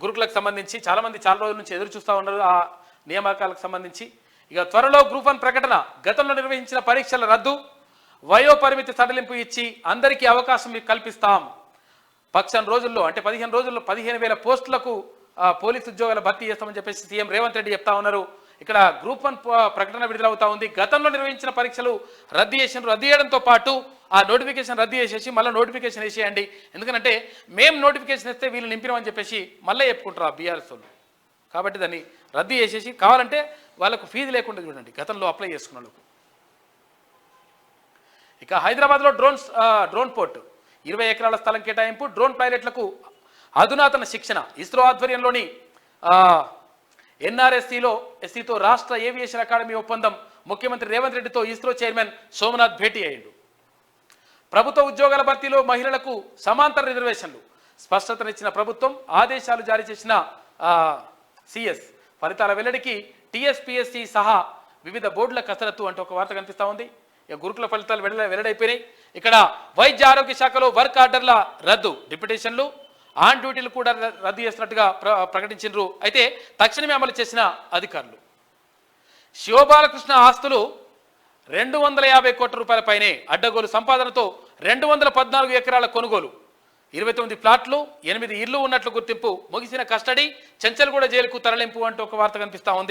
గురుకులకు సంబంధించి చాలా రోజుల నుంచి ఎదురు చూస్తూ ఉన్నారు ఆ నియామకాలకు సంబంధించి. ఇక త్వరలో గ్రూప్ 1 ప్రకటన. గతంలో నిర్వహించిన పరీక్షల రద్దు. వయో పరిమితి సడలింపు ఇచ్చి అందరికీ అవకాశం కల్పిస్తాం. పక్షం రోజుల్లో అంటే 15 రోజుల్లో 15,000 పోస్టులకు పోలీసు ఉద్యోగాల భర్తీ చేస్తామని చెప్పేసి సీఎం రేవంత్ రెడ్డి చెప్తా ఉన్నారు. ఇక్కడ గ్రూప్ 1 ప్రకటన విడుదలవుతా ఉంది. గతంలో నిర్వహించిన పరీక్షలు రద్దు చేయడంతో పాటు ఆ నోటిఫికేషన్ రద్దు చేసేసి మళ్ళీ నోటిఫికేషన్ వేసేయండి. ఎందుకంటే మేము నోటిఫికేషన్ ఇస్తే వీళ్ళు నింపినామని చెప్పేసి మళ్ళీ చెప్పుకుంటారు ఆ బీఆర్ఎస్ వాళ్ళు. కాబట్టి దాన్ని రద్దు చేసేసి కావాలంటే వాళ్ళకు ఫీజు లేకుండా చూడండి గతంలో అప్లై చేసుకున్న వాళ్ళకు. ఇక హైదరాబాద్లో డ్రోన్ పోర్ట్. 20 ఎకరాల స్థలం కేటాయింపు. డ్రోన్ పైలట్లకు అధునాతన శిక్షణ. ఇస్రో ఆధ్వర్యంలోని ఎస్సీతో రాష్ట్ర ఏవియేషన్ అకాడమీ ఒప్పందం. ముఖ్యమంత్రి రేవంత్ రెడ్డితో ఇస్రో చైర్మన్ సోమనాథ్ భేటీ అయ్యిండు. ప్రభుత్వ ఉద్యోగాల భర్తీలో మహిళలకు సమాంతర రిజర్వేషన్లు. స్పష్టతనిచ్చిన ప్రభుత్వం. ఆదేశాలు జారీ చేసిన సిఎస్. ఫలితాల వెల్లడికి టీఎస్పీఎస్సీ సహా వివిధ బోర్డుల కసరత్తు అంటూ ఒక వార్త కనిపిస్తూ ఉంది. ఇక గురుకుల ఫలితాలు వెల్లడైపోయినాయి. ఇక్కడ వైద్య ఆరోగ్య శాఖలో వర్క్ ఆర్డర్ల రద్దు. డిప్యుటేషన్లు, ఆన్ డ్యూటీలు కూడా రద్దు చేస్తున్నట్టుగా ప్రకటించారు. అయితే తక్షణమే అమలు చేసిన అధికారులు. శివబాలకృష్ణ ఆస్తులు 250 కోట్ల రూపాయల పైనే. అడ్డగోలు సంపాదనతో 214 ఎకరాల కొనుగోలు. 29 ప్లాట్లు, 8 ఇళ్లు ఉన్నట్లు గుర్తింపు. ముగిసిన కస్టడీ. చెంచల్గూడ జైలుకు తరలింపు అంటూ ఒక వార్త కనిపిస్తా ఉంది.